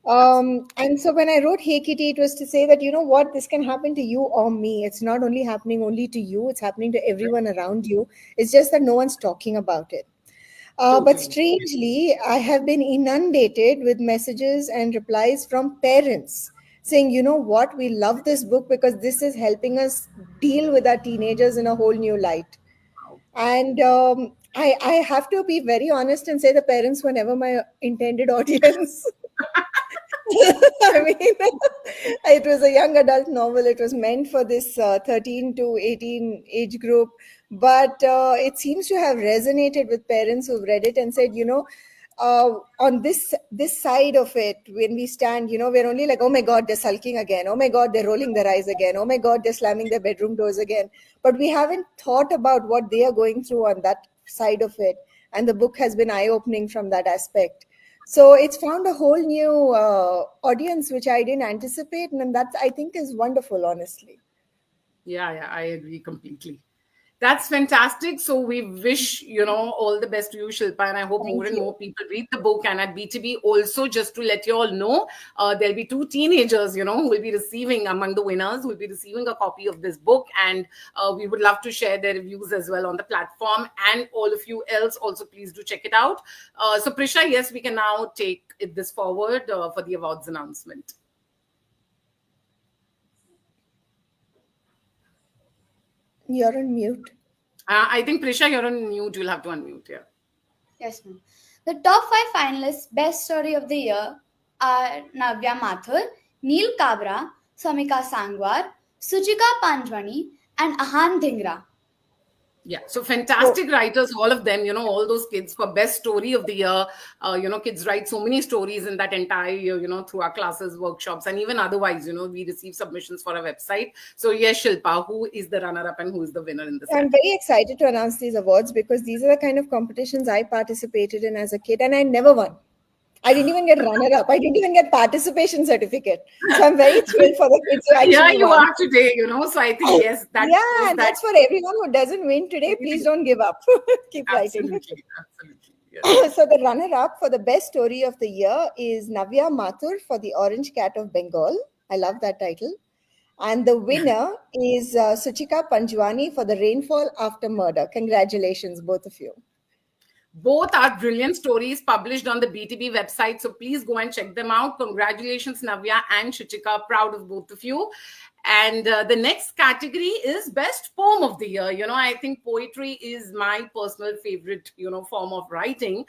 Absolutely. And so when I wrote Hey Kitty, it was to say that, you know what, this can happen to you or me. It's not only happening only to you, it's happening to everyone around you. It's just that no one's talking about it. But Totally. strangely, I have been inundated with messages and replies from parents saying, you know what, we love this book because this is helping us deal with our teenagers in a whole new light. And I have to be very honest and say the parents were never my intended audience. I mean, it was a young adult novel. It was meant for this 13 to 18 age group. But it seems to have resonated with parents who've read it and said, on this side of it, when we stand, we're only like, oh my God, they're sulking again. Oh my God, they're rolling their eyes again. Oh my God, they're slamming their bedroom doors again. But we haven't thought about what they are going through on that side of it. And the book has been eye-opening from that aspect. So it's found a whole new audience, which I didn't anticipate. And that I think is wonderful, honestly. Yeah, I agree completely. That's fantastic. So we wish, all the best to you, Shilpa, and I hope Thank more and you. more people read the book. And at BTB also, just to let you all know, there'll be two teenagers, who will be receiving, among the winners, who will be receiving a copy of this book. And we would love to share their reviews as well on the platform. And all of you else also, please do check it out. So Prisha, yes, we can now take this forward for the awards announcement. You're on mute. I think Prisha, you're on mute. You'll have to unmute here. Yes, ma'am. The top 5 finalists, Best Story of the Year, are Navya Mathur, Neil Kabra, Samika Sangwar, Suchika Panjwani, and Ahan Dhingra. Yeah, so fantastic writers, all of them, all those kids for best story of the year. Kids write so many stories in that entire year, through our classes, workshops, and even otherwise, we receive submissions for our website. So, yes, Shilpa, who is the runner up and who is the winner in this? I'm very excited to announce these awards because these are the kind of competitions I participated in as a kid and I never won. I didn't even get runner up. I didn't even get participation certificate. So I'm very thrilled for the kids who actually Here you won. are today, so I think, yes, that Yeah, shows that's for everyone who doesn't win today. Please don't give up. Keep writing. Absolutely. Yes. So the runner-up for the best story of the year is Navya Mathur for The Orange Cat of Bengal. I love that title. And the winner is Suchika Panjwani for The Rainfall After Murder. Congratulations, both of you. Both are brilliant stories published on the BTB website. So please go and check them out. Congratulations, Navya and Shuchika. Proud of both of you. And the next category is Best Poem of the Year. I think poetry is my personal favorite, form of writing.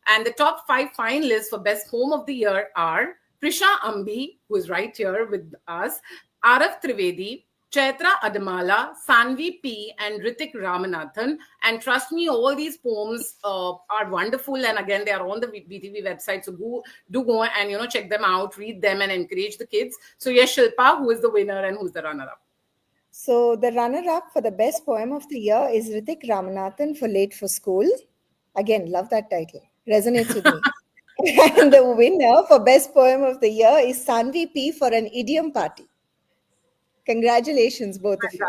And the top 5 finalists for Best Poem of the Year are Prisha Ambi, who is right here with us, Arav Trivedi, Chaitra Adamala, Sanvi P, and Ritik Ramanathan. And trust me, all these poems are wonderful. And again, they are on the BTV website. So do go and, check them out, read them, and encourage the kids. So yes, Shilpa, who is the winner and who's the runner-up? So the runner-up for the best poem of the year is Ritik Ramanathan for Late for School. Again, love that title. Resonates with me. And the winner for best poem of the year is Sanvi P for An Idiom Party. Congratulations, both of you.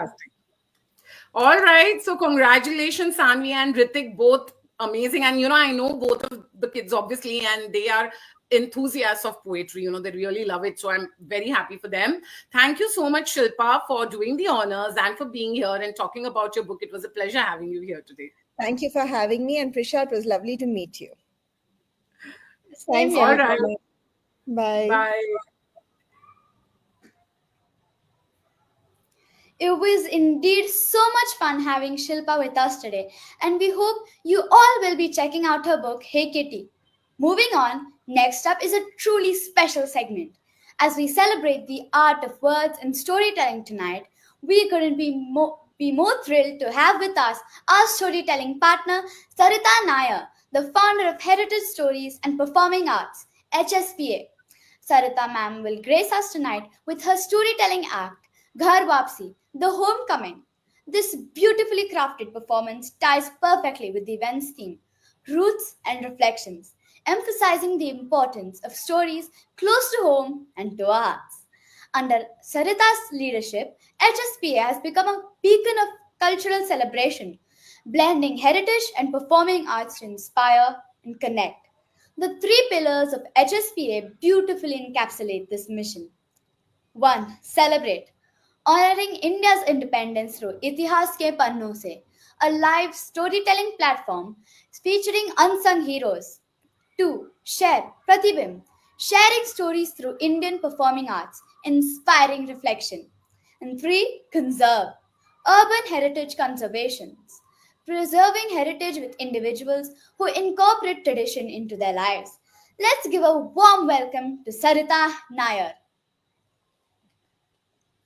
All right. So congratulations, Sanvi and Ritik, both amazing. And, I know both of the kids, obviously, and they are enthusiasts of poetry. They really love it. So I'm very happy for them. Thank you so much, Shilpa, for doing the honors and for being here and talking about your book. It was a pleasure having you here today. Thank you for having me. And Prisha, it was lovely to meet you. Thanks. All right. Bye. Bye. It was indeed so much fun having Shilpa with us today, and we hope you all will be checking out her book, Hey Kitty. Moving on, next up is a truly special segment. As we celebrate the art of words and storytelling tonight, we couldn't be more thrilled to have with us our storytelling partner, Sarita Nair, the founder of Heritage Stories and Performing Arts, HSPA. Sarita ma'am will grace us tonight with her storytelling act, Ghar Wapsi, The Homecoming. This beautifully crafted performance ties perfectly with the event's theme, Roots and Reflections, emphasizing the importance of stories close to home and to our hearts. Under Sarita's leadership, HSPA has become a beacon of cultural celebration, blending heritage and performing arts to inspire and connect. The 3 pillars of HSPA beautifully encapsulate this mission. 1. Celebrate. Honoring India's independence through Itihas Ke Panno Se, a live storytelling platform featuring unsung heroes. 2. Share. Pratibim. Sharing stories through Indian performing arts, inspiring reflection. And 3. Conserve. Urban heritage conservations. Preserving heritage with individuals who incorporate tradition into their lives. Let's give a warm welcome to Sarita Nair.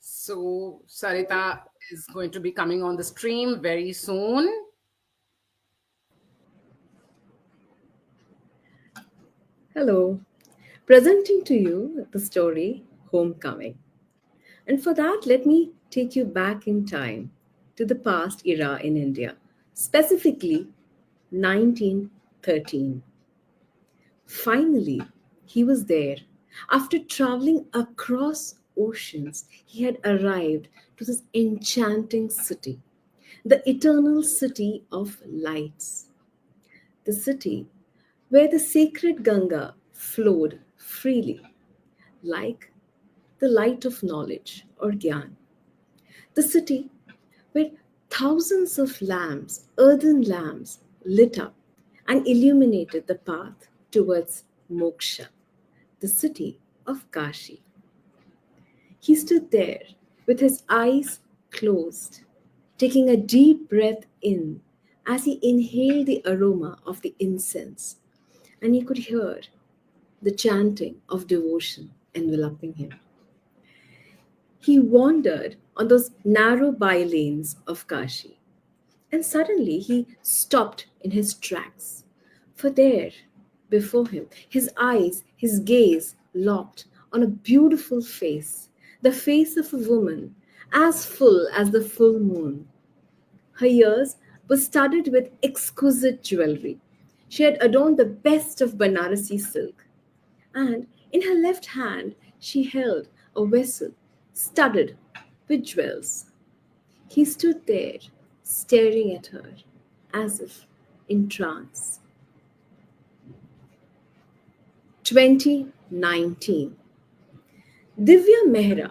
So, Sarita is going to be coming on the stream very soon. Hello, presenting to you the story Homecoming. And for that, let me take you back in time to the past era in India, specifically 1913. Finally, he was there. After traveling across oceans, he had arrived to this enchanting city, the eternal city of lights, the city where the sacred Ganga flowed freely, like the light of knowledge or Gyan, the city where thousands of lamps, earthen lamps, lit up and illuminated the path towards moksha, the city of Kashi. He stood there with his eyes closed, taking a deep breath in as he inhaled the aroma of the incense, and he could hear the chanting of devotion enveloping him. He wandered on those narrow by lanes of Kashi, and suddenly he stopped in his tracks. For there, before him, his eyes, his gaze locked on a beautiful face, the face of a woman as full as the full moon. Her ears were studded with exquisite jewelry. She had adorned the best of Banarasi silk, and in her left hand she held a vessel studded with jewels. He stood there, staring at her, as if in trance. 2019. Divya Mehra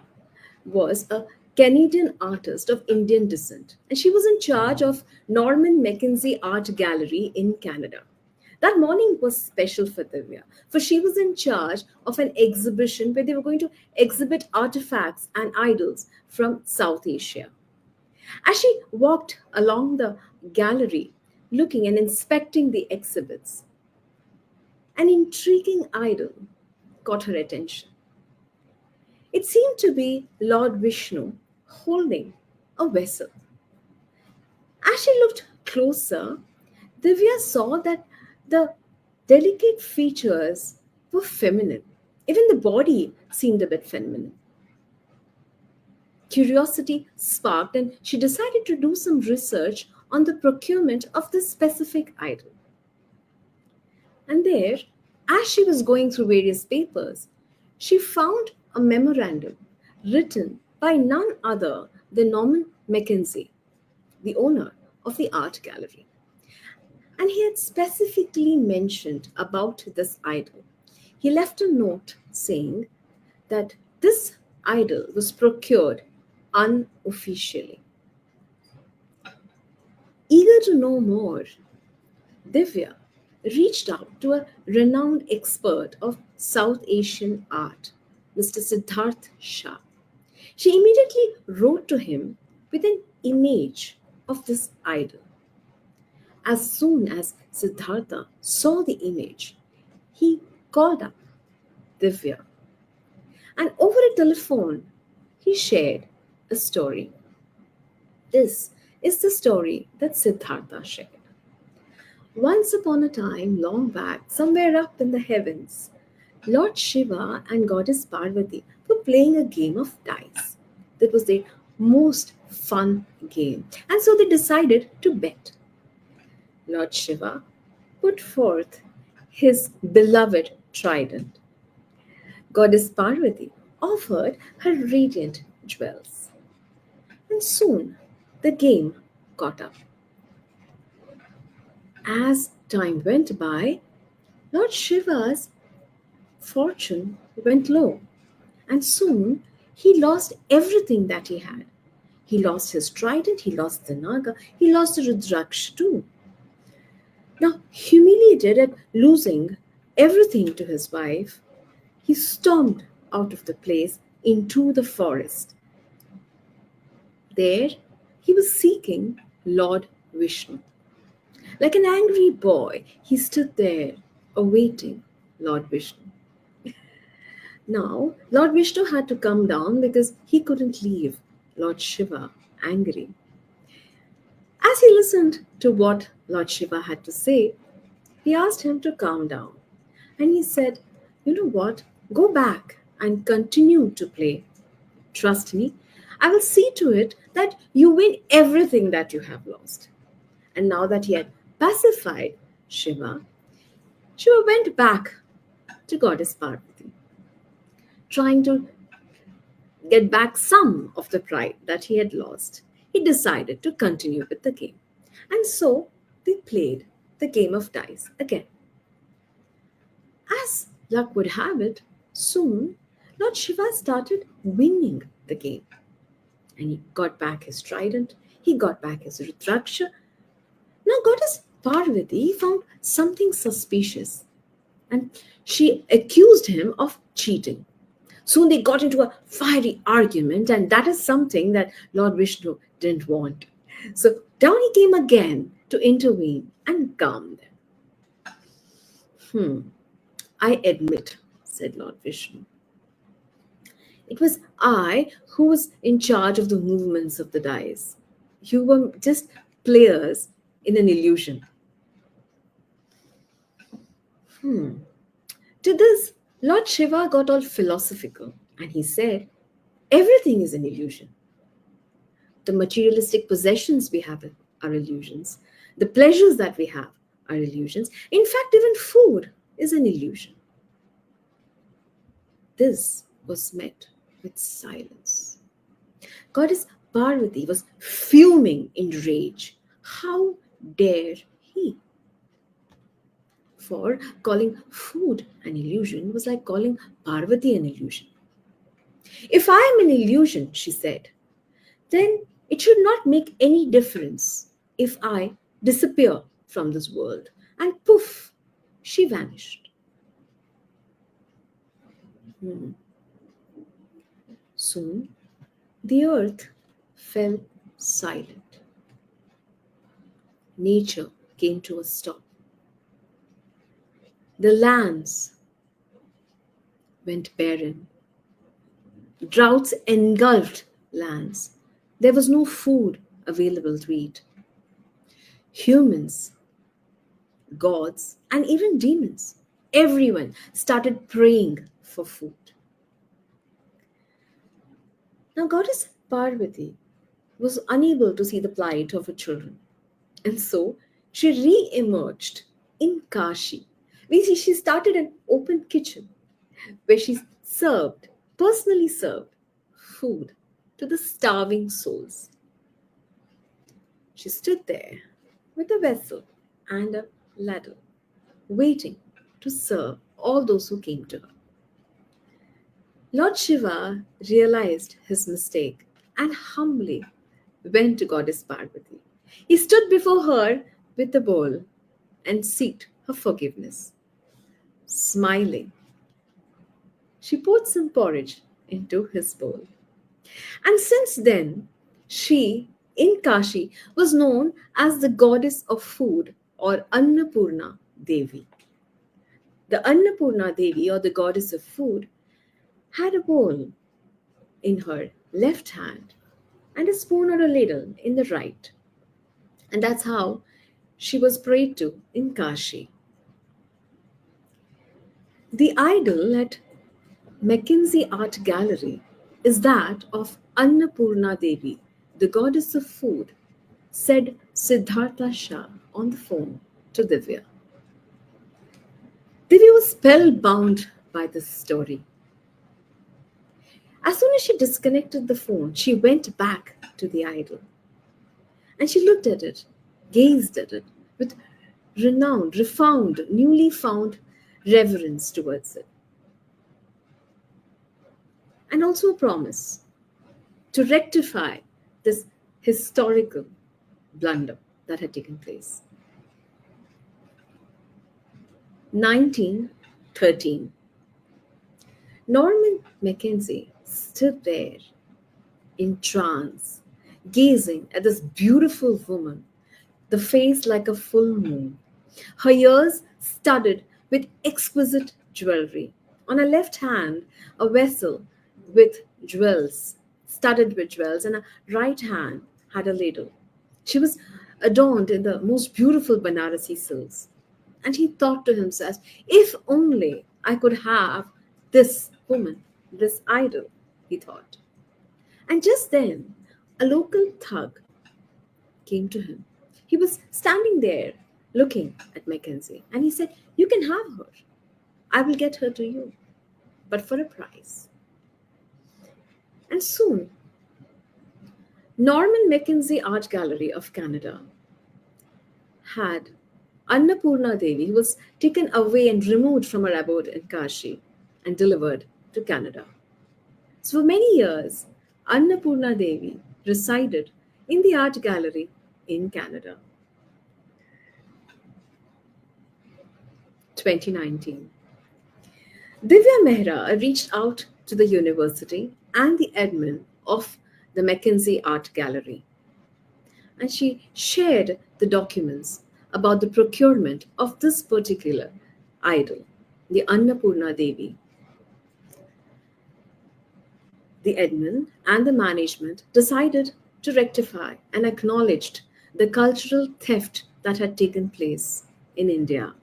was a Canadian artist of Indian descent, and she was in charge of Norman Mackenzie Art Gallery in Canada. That morning was special for Divya, for she was in charge of an exhibition where they were going to exhibit artifacts and idols from South Asia. As she walked along the gallery, looking and inspecting the exhibits, an intriguing idol caught her attention. It seemed to be Lord Vishnu holding a vessel. As she looked closer, Divya saw that the delicate features were feminine. Even the body seemed a bit feminine. Curiosity sparked, and she decided to do some research on the procurement of this specific idol. And there, as she was going through various papers, she found a memorandum written by none other than Norman Mackenzie, the owner of the art gallery. And he had specifically mentioned about this idol. He left a note saying that this idol was procured unofficially. Eager to know more, Divya reached out to a renowned expert of South Asian art, Mr. Siddharth Shah. She immediately wrote to him with an image of this idol. As soon as Siddhartha saw the image, he called up Divya, and over a telephone, he shared a story. This is the story that Siddhartha shared. Once upon a time, long back, somewhere up in the heavens, Lord Shiva and Goddess Parvati were playing a game of dice. That was their most fun game. And so they decided to bet. Lord Shiva put forth his beloved trident. Goddess Parvati offered her radiant jewels. And soon the game got up. As time went by, Lord Shiva's fortune went low, and soon he lost everything that he had. He lost his trident, he lost the Naga, he lost the Rudraksh too. Now, humiliated at losing everything to his wife, he stormed out of the place into the forest. There, he was seeking Lord Vishnu. Like an angry boy, he stood there, awaiting Lord Vishnu. Now, Lord Vishnu had to come down because he couldn't leave Lord Shiva angry. As he listened to what Lord Shiva had to say, he asked him to calm down. And he said, "You know what? Go back and continue to play. Trust me, I will see to it that you win everything that you have lost." And now that he had pacified Shiva, Shiva went back to Goddess Parvati, trying to get back some of the pride that he had lost. He decided to continue with the game. And so they played the game of dice again. As luck would have it, soon Lord Shiva started winning the game. And he got back his trident, he got back his Rudraksha. Now, Goddess Parvati found something suspicious and she accused him of cheating. Soon they got into a fiery argument, and that is something that Lord Vishnu didn't want. So down he came again to intervene and calm them. I admit, said Lord Vishnu. It was I who was in charge of the movements of the dice. You were just players in an illusion. To this, Lord Shiva got all philosophical and he said, everything is an illusion. The materialistic possessions we have are illusions. The pleasures that we have are illusions. In fact, even food is an illusion. This was met with silence. Goddess Parvati was fuming in rage. How dare he? For calling food an illusion was like calling Parvati an illusion. If I am an illusion, she said, then it should not make any difference if I disappear from this world. And poof, she vanished. Soon, the earth fell silent. Nature came to a stop. The lands went barren. Droughts engulfed lands. There was no food available to eat. Humans, gods, and even demons, everyone started praying for food. Now, Goddess Parvati was unable to see the plight of her children, and so she re-emerged in Kashi. We see she started an open kitchen where she personally served food to the starving souls. She stood there with a vessel and a ladle, waiting to serve all those who came to her. Lord Shiva realized his mistake and humbly went to Goddess Parvati. He stood before her with the bowl and sought her forgiveness. Smiling, she poured some porridge into his bowl. And since then, she, in Kashi, was known as the goddess of food or Annapurna Devi. The Annapurna Devi, or the goddess of food, had a bowl in her left hand and a spoon or a ladle in the right. And that's how she was prayed to in Kashi. The idol at Mackenzie Art Gallery is that of Annapurna Devi, the goddess of food, said Siddhartha Shah on the phone to Divya. Divya was spellbound by this story. As soon as she disconnected the phone, she went back to the idol. And she looked at it, gazed at it with newly found reverence towards it. And also a promise to rectify this historical blunder that had taken place. 1913. Norman Mackenzie stood there in trance, gazing at this beautiful woman, the face like a full moon, her ears studded with exquisite jewelry. On her left hand, a vessel with jewels, studded with jewels, and her right hand had a ladle. She was adorned in the most beautiful Banarasi silks. And he thought to himself, if only I could have this woman, this idol, he thought. And just then, a local thug came to him. He was standing there looking at Mackenzie, and he said, you can have her. I will get her to you, but for a price. And soon, Norman Mackenzie Art Gallery of Canada had Annapurna Devi, who was taken away and removed from her abode in Kashi and delivered to Canada. So, for many years, Annapurna Devi resided in the art gallery in Canada. 2019. Divya Mehra reached out to the university and the admin of the Mackenzie Art Gallery, and she shared the documents about the procurement of this particular idol, the Annapurna Devi. The admin and the management decided to rectify and acknowledged the cultural theft that had taken place in India.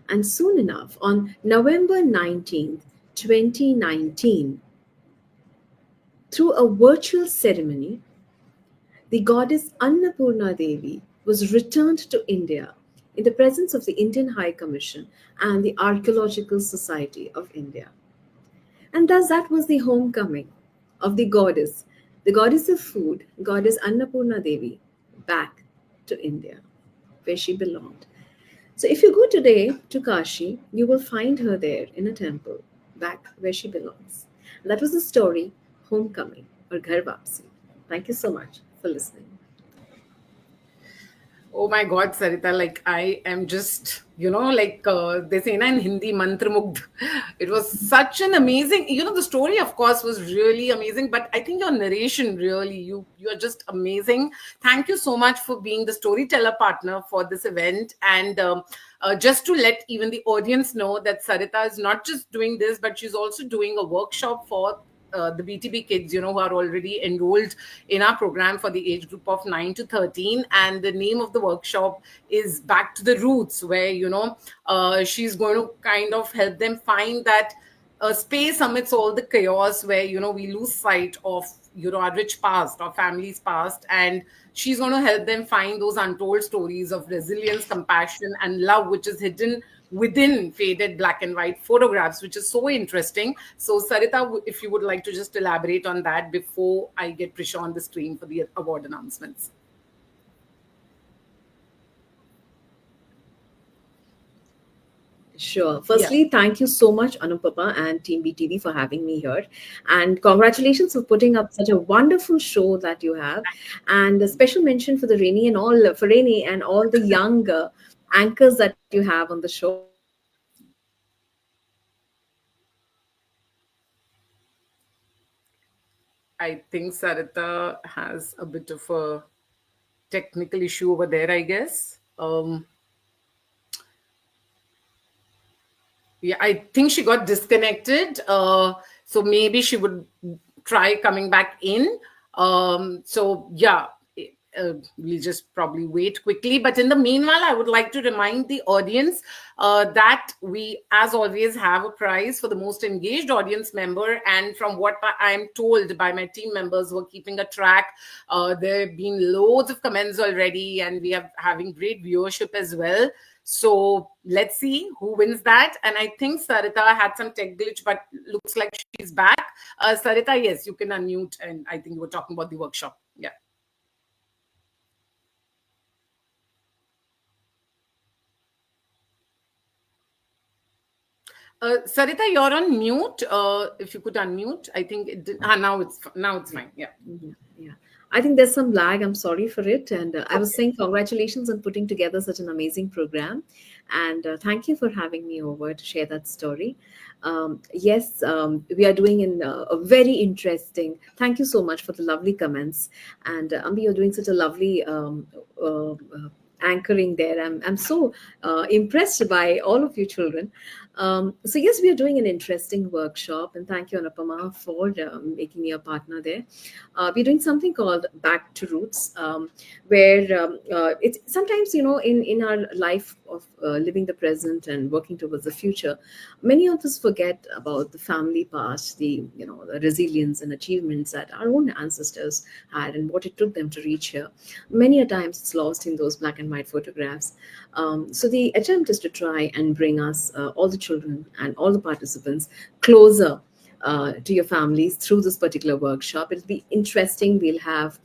And soon enough, on November 19th, 2019, through a virtual ceremony, the goddess Annapurna Devi was returned to India in the presence of the Indian High Commission and the Archaeological Society of India. And thus that was the homecoming of the goddess of food, goddess Annapurna Devi, back to India, where she belonged. So if you go today to Kashi, you will find her there in a temple, back where she belongs. And that was the story, Homecoming or Ghar Vapsi. Thank you so much for listening. Oh my God, Sarita, like I am just, like they say na in Hindi, mantramugdh. It was such an amazing, the story, of course, was really amazing, but I think your narration really, you're just amazing. Thank you so much for being the storyteller partner for this event. And just to let even the audience know that Sarita is not just doing this, but she's also doing a workshop for the BTB kids, who are already enrolled in our program for the age group of 9 to 13. And the name of the workshop is Back to the Roots, where, she's going to kind of help them find that space amidst all the chaos where, we lose sight of, our rich past, our family's past. And she's going to help them find those untold stories of resilience, compassion, and love, which is hidden within faded black and white photographs, which is so interesting. So, Sarita, if you would like to just elaborate on that before I get Prisha on the screen for the award announcements. Sure. Firstly, thank you so much, Anupama and Team BTV, for having me here. And congratulations for putting up such a wonderful show that you have. And a special mention for Rainy and all the young anchors that you have on the show. I think Sarita has a bit of a technical issue over there, I guess. Yeah, I think she got disconnected. So maybe she would try coming back in. We'll just probably wait quickly. But in the meanwhile, I would like to remind the audience that we, as always, have a prize for the most engaged audience member. And from what I'm told by my team members who are keeping a track, there have been loads of comments already, and we are having great viewership as well. So let's see who wins that. And I think Sarita had some tech glitch, but looks like she's back. Sarita, yes, you can unmute. And I think you were talking about the workshop. Yeah. Sarita, you're on mute. If you could unmute, I think it did. Now it's fine. Yeah. Yeah. I think there's some lag. I'm sorry for it. And I was saying congratulations on putting together such an amazing program. And thank you for having me over to share that story. Yes, we are doing a very interesting. Thank you so much for the lovely comments. And Ambi, you're doing such a lovely anchoring there. I'm so impressed by all of you children. So yes, we are doing an interesting workshop, and thank you, Anupama, for making me a partner there. We're doing something called Back to Roots, where it's sometimes, in our life of living the present and working towards the future, many of us forget about the family past, the resilience and achievements that our own ancestors had and what it took them to reach here. Many a times it's lost in those black and white photographs. So the attempt is to try and bring us, all the children and all the participants, closer to your families through this particular workshop. It'll be interesting. We'll have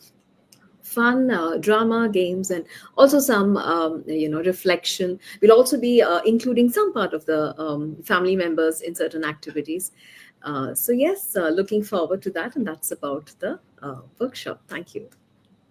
fun drama games and also some reflection. We'll also be including some part of the family members in certain activities. So yes, looking forward to that, and that's about the workshop. Thank you.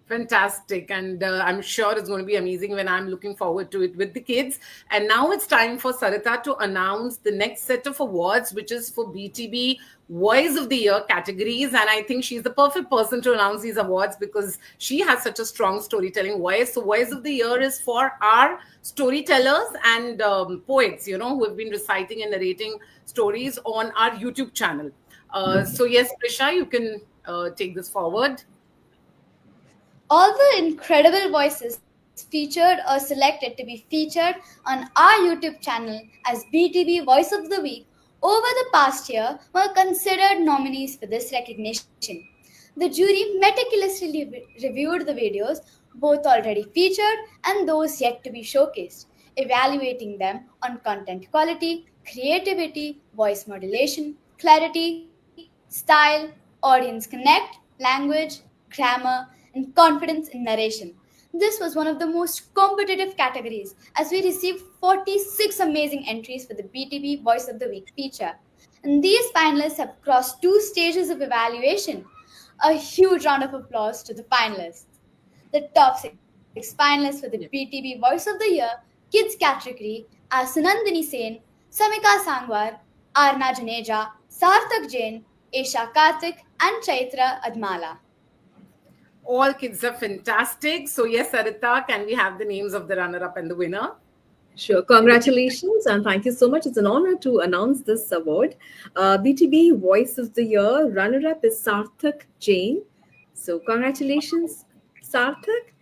Fantastic. And I'm sure it's going to be amazing when I'm looking forward to it with the kids. And now it's time for Sarita to announce the next set of awards, which is for BTB Voice of the Year categories. And I think she's the perfect person to announce these awards because she has such a strong storytelling voice. So, Voice of the Year is for our storytellers and poets, who have been reciting and narrating stories on our YouTube channel. So, yes, Prisha, you can take this forward. All the incredible voices featured or selected to be featured on our YouTube channel as BTB Voice of the Week over the past year were considered nominees for this recognition. The jury meticulously reviewed the videos, both already featured and those yet to be showcased, evaluating them on content quality, creativity, voice modulation, clarity, style, audience connect, language, grammar, and confidence in narration. This was one of the most competitive categories as we received 46 amazing entries for the BTB Voice of the Week feature. And these finalists have crossed two stages of evaluation. A huge round of applause to the finalists. The top six finalists for the BTB Voice of the Year Kids category are Sunandini Sen, Samika Sangwar, Arna Janeja, Sarthak Jain, Esha Karthik, and Chaitra Admala. All kids are fantastic. So, yes, Sarita, can we have the names of the runner up and the winner? Sure. Congratulations and thank you so much. It's an honor to announce this award. BTB Voice of the Year runner up is Sarthak Jain. So, congratulations, Sarthak.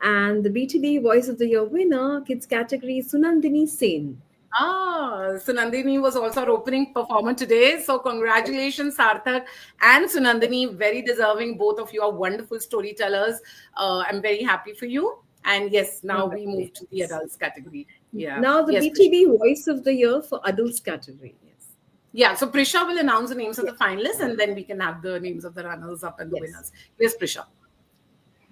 And the BTB Voice of the Year winner, kids category, Sunandini Sen. So Nandini was also our opening performer today. So congratulations, Sarthak and Sunandini. Very deserving. Both of you are wonderful storytellers. I'm very happy for you. And yes, now we move to the adults category. Yeah. Now the yes, BTB Voice of the Year for adults category. Yes. Yeah. So Prisha will announce the names of the finalists and then we can have the names of the runners up and the winners. Yes, Prisha.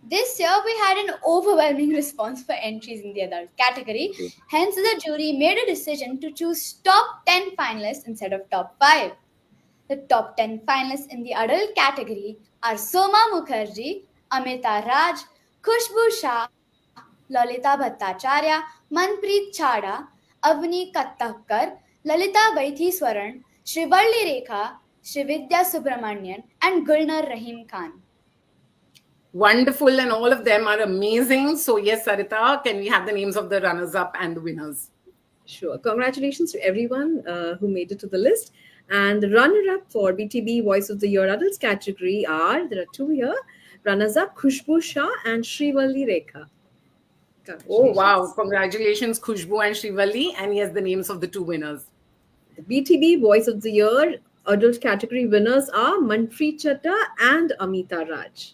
This year, we had an overwhelming response for entries in the adult category. Hence, the jury made a decision to choose top 10 finalists instead of top 5. The top 10 finalists in the adult category are Soma Mukherjee, Amita Raj, Khushbu Shah, Lalita Bhattacharya, Manpreet Chada, Avni Kattakkar, Lalita Vaitheswaran, Srivalli Rekha, Srividya Subramanian, and Gulnar Rahim Khan. Wonderful, and all of them are amazing. So, yes, Sarita, can we have the names of the runners up and the winners? Sure. Congratulations to everyone who made it to the list. And the runner up for BTB Voice of the Year Adults category there are two here, runners up Khushbu Shah and Srivalli Rekha. Oh, wow. Congratulations, Khushbu and Srivalli. And yes, the names of the two winners. The BTB Voice of the Year adult category winners are Manpreet Chatta and Amita Raj.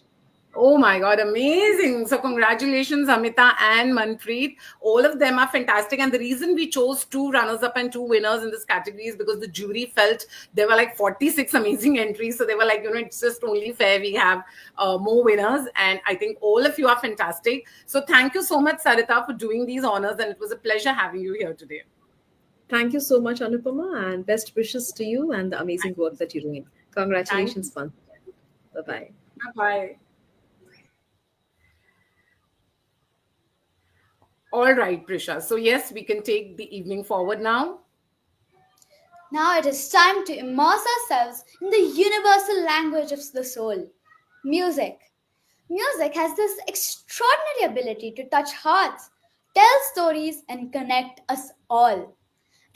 Oh my God, amazing. So congratulations, Amita and Manpreet. All of them are fantastic. And the reason we chose two runners up and two winners in this category is because the jury felt there were like 46 amazing entries. So they were like, it's just only fair we have more winners. And I think all of you are fantastic. So thank you so much, Sarita, for doing these honors. And it was a pleasure having you here today. Thank you so much, Anupama, and best wishes to you and the amazing work that you're doing. Congratulations once again. Bye-bye. Bye-bye. All right, Prisha. So yes, we can take the evening forward now. Now it is time to immerse ourselves in the universal language of the soul, music. Music has this extraordinary ability to touch hearts, tell stories, and connect us all,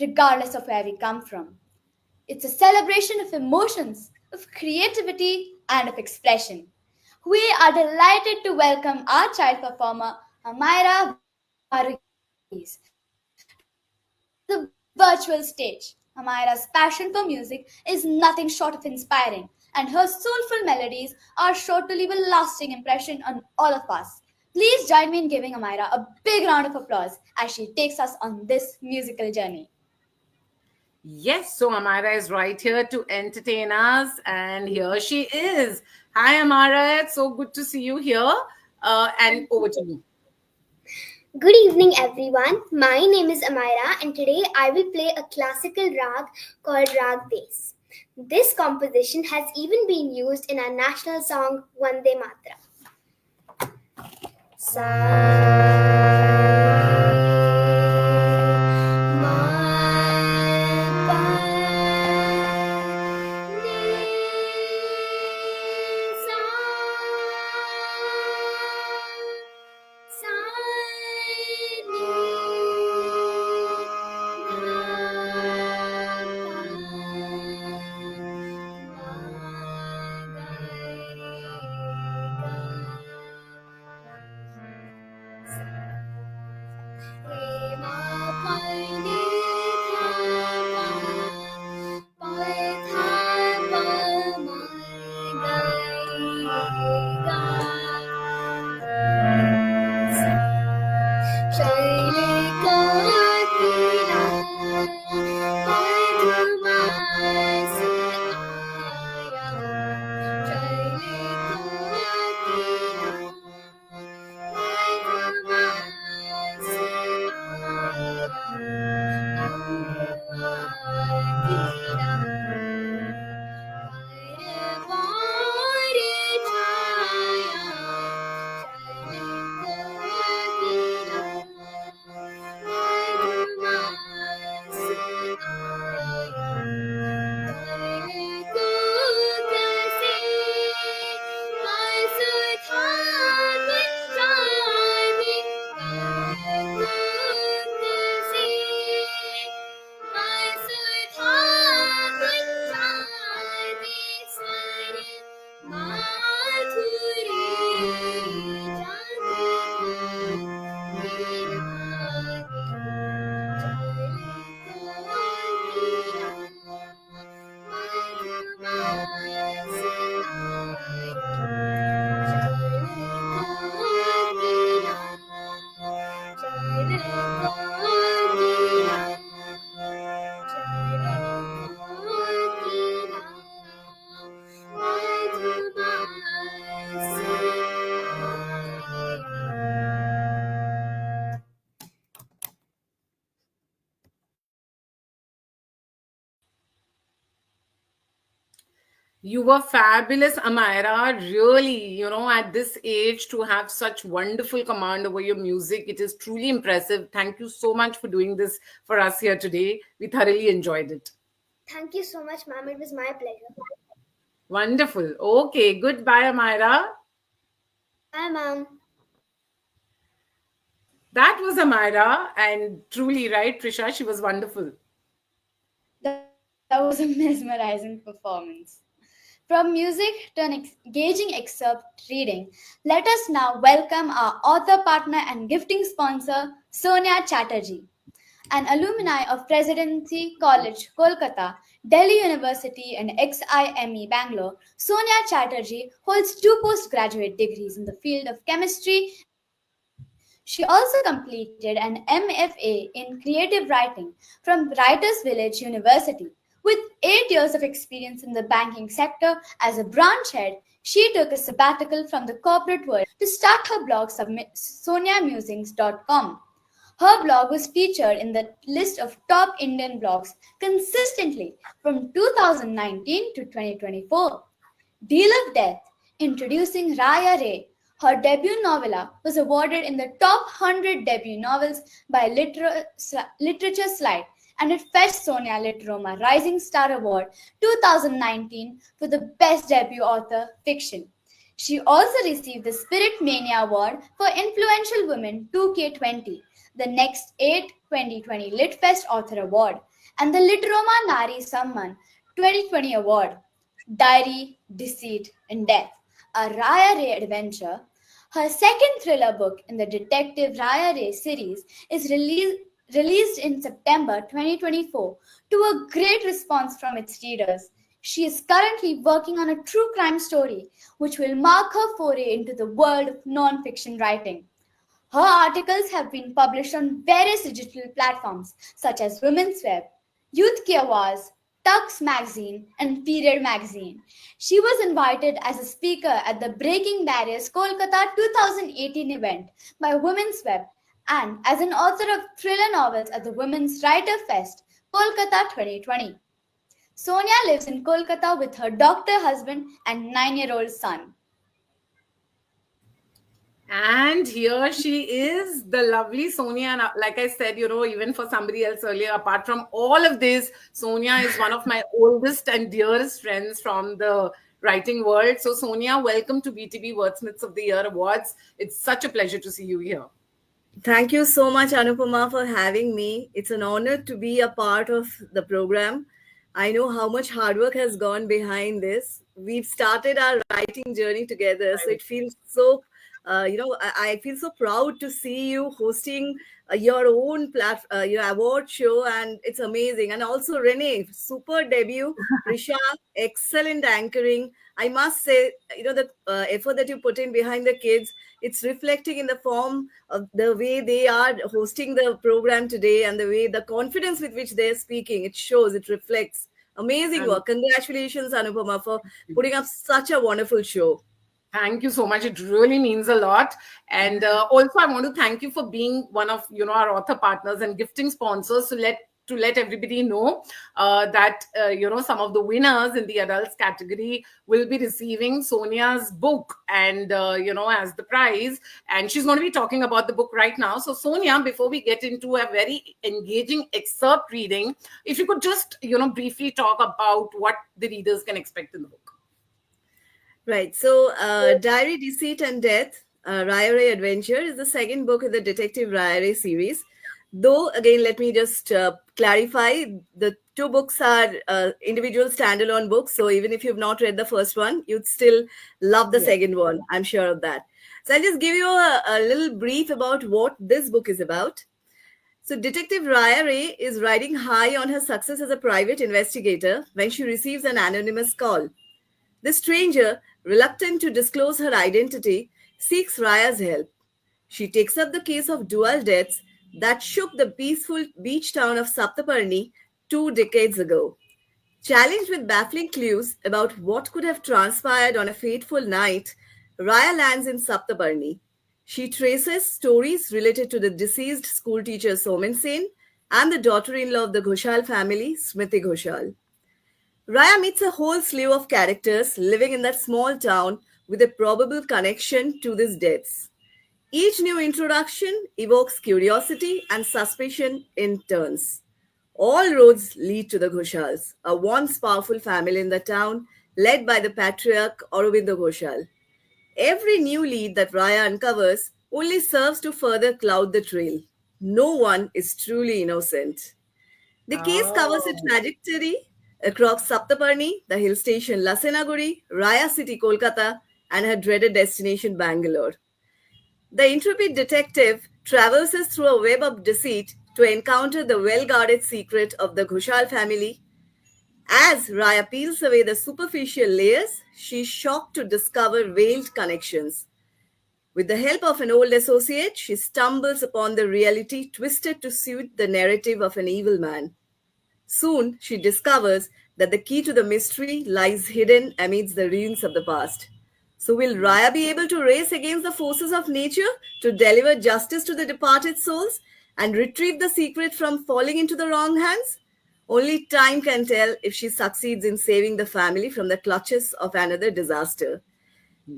regardless of where we come from. It's a celebration of emotions, of creativity, and of expression. We are delighted to welcome our child performer, Amira Varghese, to the virtual stage. Amira's passion for music is nothing short of inspiring, and her soulful melodies are sure to leave a lasting impression on all of us. Please join me in giving Amira a big round of applause as she takes us on this musical journey. Yes, so Amara is right here to entertain us, and here she is. Hi, Amara. It's so good to see you here. And over to you. Good evening, everyone. My name is Amira, and today I will play a classical rag called Rag Bass. This composition has even been used in our national song Vande Matra. You were fabulous, Amira. Really, at this age to have such wonderful command over your music, it is truly impressive. Thank you so much for doing this for us here today. We thoroughly enjoyed it. Thank you so much, ma'am. It was my pleasure. Wonderful. Okay, goodbye, Amira. Bye, ma'am. That was Amira, and truly, right, Trisha, she was wonderful. That was a mesmerizing performance. From music to an engaging excerpt reading, let us now welcome our author partner and gifting sponsor, Sonia Chatterjee. An alumni of Presidency College, Kolkata, Delhi University, and XIME Bangalore, Sonia Chatterjee holds 2 postgraduate degrees in the field of chemistry and physics. She also completed an MFA in creative writing from Writers Village University. With 8 years of experience in the banking sector as a branch head, she took a sabbatical from the corporate world to start her blog soniamusings.com. Her blog was featured in the list of top Indian blogs consistently from 2019 to 2024. Deal of Death, introducing Raya Ray. Her debut novella was awarded in the top 100 debut novels by Literature Slide, and it fetched Sonia Litroma Rising Star Award 2019 for the Best Debut Author Fiction. She also received the Spirit Mania Award for Influential Women 2K20 the next 8 2020 LitFest Author Award, and the Litroma Nari Samman 2020 Award. Diary, Deceit, and Death, a Raya Ray adventure. Her second thriller book in the Detective Raya Ray series is released in September 2024 to a great response from its readers. She is currently working on a true crime story which will mark her foray into the world of non-fiction writing. Her articles have been published on various digital platforms such as Women's Web, Youth Ki Awaaz, Tux Magazine, and Period Magazine. She was invited as a speaker at the Breaking Barriers Kolkata 2018 event by Women's Web and as an author of thriller novels at the Women's Writer Fest, Kolkata 2020. Sonia lives in Kolkata with her doctor husband and 9-year-old son. And here she is, the lovely Sonia. And like I said, even for somebody else earlier, apart from all of this, Sonia is one of my oldest and dearest friends from the writing world. So, Sonia, welcome to BTB Wordsmiths of the Year Awards. It's such a pleasure to see you here. Thank you so much, Anupama, for having me. It's an honor to be a part of the program. I know how much hard work has gone behind this. We've started our writing journey together, so it feels so, I feel so proud to see you hosting your own your award show, and it's amazing. And also, Renee, super debut. Risha, excellent anchoring. I must say, the effort that you put in behind the kids, it's reflecting in the form of the way they are hosting the program today and the way the confidence with which they're speaking. It shows, it reflects. Amazing work. Congratulations, Anupama, for putting up such a wonderful show. Thank you so much. It really means a lot. And also, I want to thank you for being one of our author partners and gifting sponsors to let everybody know that some of the winners in the adults category will be receiving Sonia's book and as the prize. And she's going to be talking about the book right now. So, Sonia, before we get into a very engaging excerpt reading, if you could just briefly talk about what the readers can expect in the book. Right. So, Diary, Deceit, and Death, Raya Ray Adventure is the second book in the Detective Raya Ray series. Though, again, let me just clarify, the two books are individual standalone books. So even if you've not read the first one, you'd still love the second one. I'm sure of that. So I'll just give you a little brief about what this book is about. So Detective Raya Ray is riding high on her success as a private investigator when she receives an anonymous call. The stranger, reluctant to disclose her identity, seeks Raya's help. She takes up the case of dual deaths that shook the peaceful beach town of Saptaparni 2 decades ago. Challenged with baffling clues about what could have transpired on a fateful night, Raya lands in Saptaparni. She traces stories related to the deceased schoolteacher Somen Sen and the daughter-in-law of the Ghoshal family, Smriti Ghoshal. Raya meets a whole slew of characters living in that small town with a probable connection to these deaths. Each new introduction evokes curiosity and suspicion in turns. All roads lead to the Ghoshals, a once powerful family in the town led by the patriarch Aurobindo Ghoshal. Every new lead that Raya uncovers only serves to further cloud the trail. No one is truly innocent. The case covers a trajectory across Saptaparni, the hill station Lasenaguri, Raya City, Kolkata, and her dreaded destination Bangalore. The intrepid detective traverses through a web of deceit to encounter the well-guarded secret of the Ghoshal family. As Raya peels away the superficial layers, she is shocked to discover veiled connections. With the help of an old associate, she stumbles upon the reality twisted to suit the narrative of an evil man. Soon, she discovers that the key to the mystery lies hidden amidst the ruins of the past. So, will Raya be able to race against the forces of nature to deliver justice to the departed souls and retrieve the secret from falling into the wrong hands? Only time can tell if she succeeds in saving the family from the clutches of another disaster.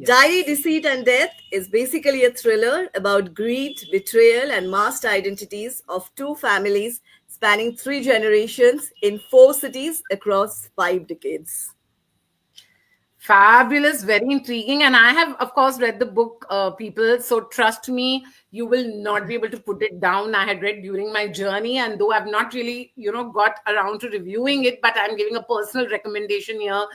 Diary, Deceit, and Death is basically a thriller about greed, betrayal, and masked identities of two families spanning 3 generations in 4 cities across 5 decades. Fabulous, very intriguing. And I have, of course, read the book, people. So trust me, you will not be able to put it down. I had read during my journey, and though I've not really, got around to reviewing it, but I'm giving a personal recommendation here.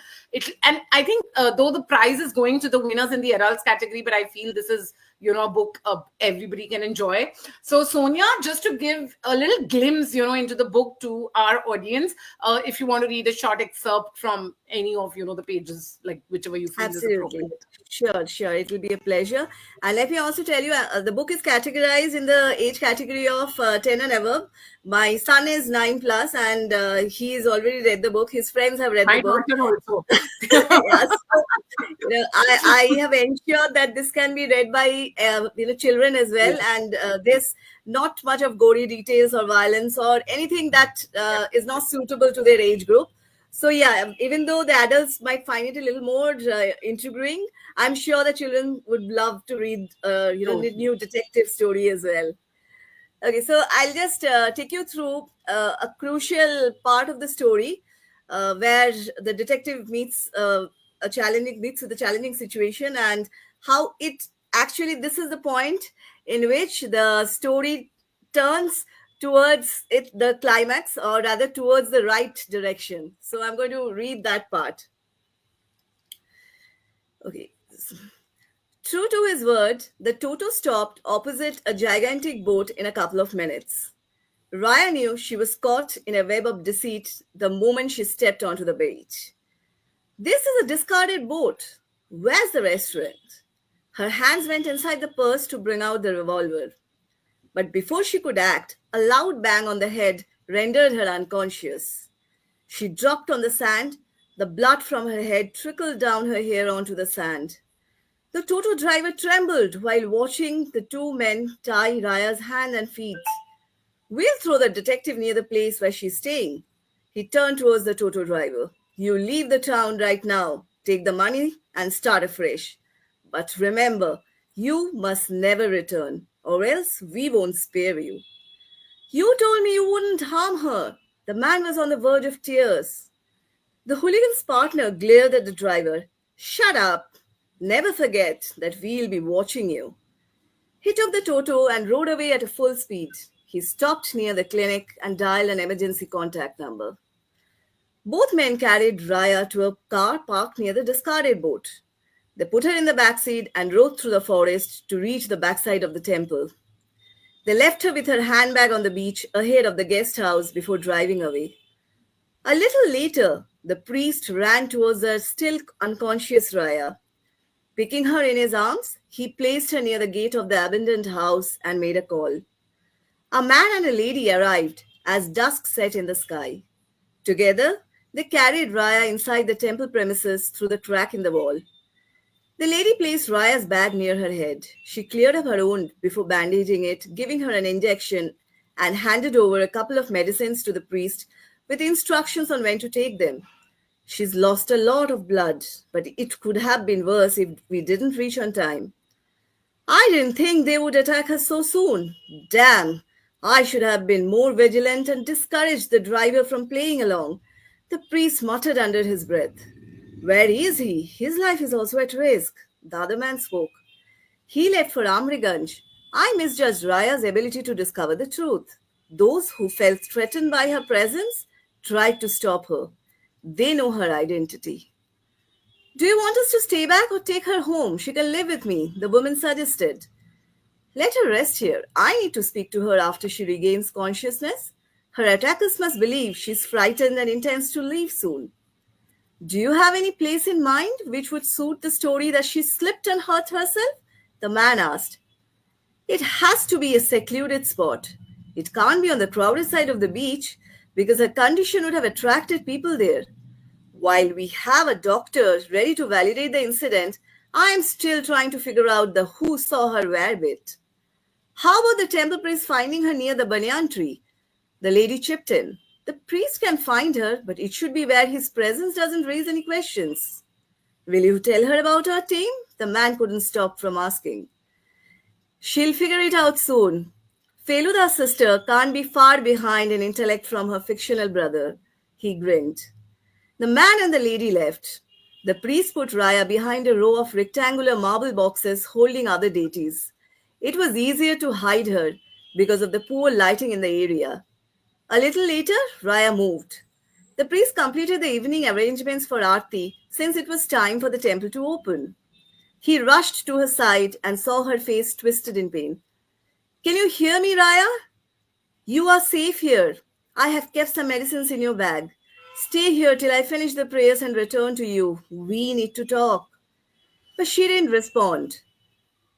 And I think, though the prize is going to the winners in the adults category, but I feel this is, a book everybody can enjoy. So, Sonia, just to give a little glimpse, into the book to our audience, if you want to read a short excerpt from any of the pages, like whichever you feel is Absolutely. appropriate. Sure, sure. It will be a pleasure. And let me also tell you, the book is categorized in the age category of 10 and above. My son is 9 plus, and he's already read the book. His friends have read the My book. daughter also. Yeah, so, I have ensured that this can be read by children as well, Yes. and there's not much of gory details or violence or anything that is not suitable to their age group. So yeah, even though the adults might find it a little more intriguing, I'm sure the children would love to read, the True. new detective story as well. Okay, so I'll just take you through a crucial part of the story where the detective meets with a challenging situation, and how it actually, this is the point in which the story turns towards the climax, or rather towards the right direction. So I'm going to read that part. Okay. True to his word, the Toto stopped opposite a gigantic boat in a couple of minutes. Raya knew she was caught in a web of deceit the moment she stepped onto the beach. This is a discarded boat. Where's the restaurant? Her hands went inside the purse to bring out the revolver. But before she could act, a loud bang on the head rendered her unconscious. She dropped on the sand. The blood from her head trickled down her hair onto the sand. The Toto driver trembled while watching the two men tie Raya's hand and feet. We'll throw the detective near the place where she's staying. He turned towards the Toto driver. You leave the town right now, take the money, and start afresh. But remember, you must never return, or else we won't spare you. You told me you wouldn't harm her. The man was on the verge of tears. The hooligan's partner glared at the driver. Shut up. Never forget that we'll be watching you. He took the Toto and rode away at a full speed. He stopped near the clinic and dialed an emergency contact number. Both men carried Raya to a car parked near the discarded boat. They put her in the back seat and rode through the forest to reach the backside of the temple. They left her with her handbag on the beach ahead of the guest house before driving away. A little later, the priest ran towards the still unconscious Raya. Picking her in his arms, he placed her near the gate of the abandoned house and made a call. A man and a lady arrived as dusk set in the sky. Together, they carried Raya inside the temple premises through the crack in the wall. The lady placed Raya's bag near her head. She cleared up her wound before bandaging it, giving her an injection, and handed over a couple of medicines to the priest with instructions on when to take them. She's lost a lot of blood, but it could have been worse if we didn't reach on time. I didn't think they would attack us so soon. Damn, I should have been more vigilant and discouraged the driver from playing along. The priest muttered under his breath. Where is he? His life is also at risk. The other man spoke. He left for Amriganj. I misjudged Raya's ability to discover the truth. Those who felt threatened by her presence tried to stop her. They know her identity. Do you want us to stay back or take her home? She can live with me, the woman suggested. Let her rest here. I need to speak to her after she regains consciousness. Her attackers must believe she's frightened and intends to leave soon. Do you have any place in mind which would suit the story that she slipped and hurt herself? The man asked. It has to be a secluded spot. It can't be on the crowded side of the beach because her condition would have attracted people there. While we have a doctor ready to validate the incident, I am still trying to figure out the who saw her wear bit. How about the temple priest finding her near the banyan tree? The lady chipped in. The priest can find her, but it should be where his presence doesn't raise any questions. Will you tell her about our team? The man couldn't stop from asking. She'll figure it out soon. Feluda's sister can't be far behind in intellect from her fictional brother. He grinned. The man and the lady left. The priest put Raya behind a row of rectangular marble boxes holding other deities. It was easier to hide her because of the poor lighting in the area. A little later, Raya moved. The priest completed the evening arrangements for Aarti since it was time for the temple to open. He rushed to her side and saw her face twisted in pain. Can you hear me, Raya? You are safe here. I have kept some medicines in your bag. Stay here till I finish the prayers and return to you. We need to talk. But she didn't respond.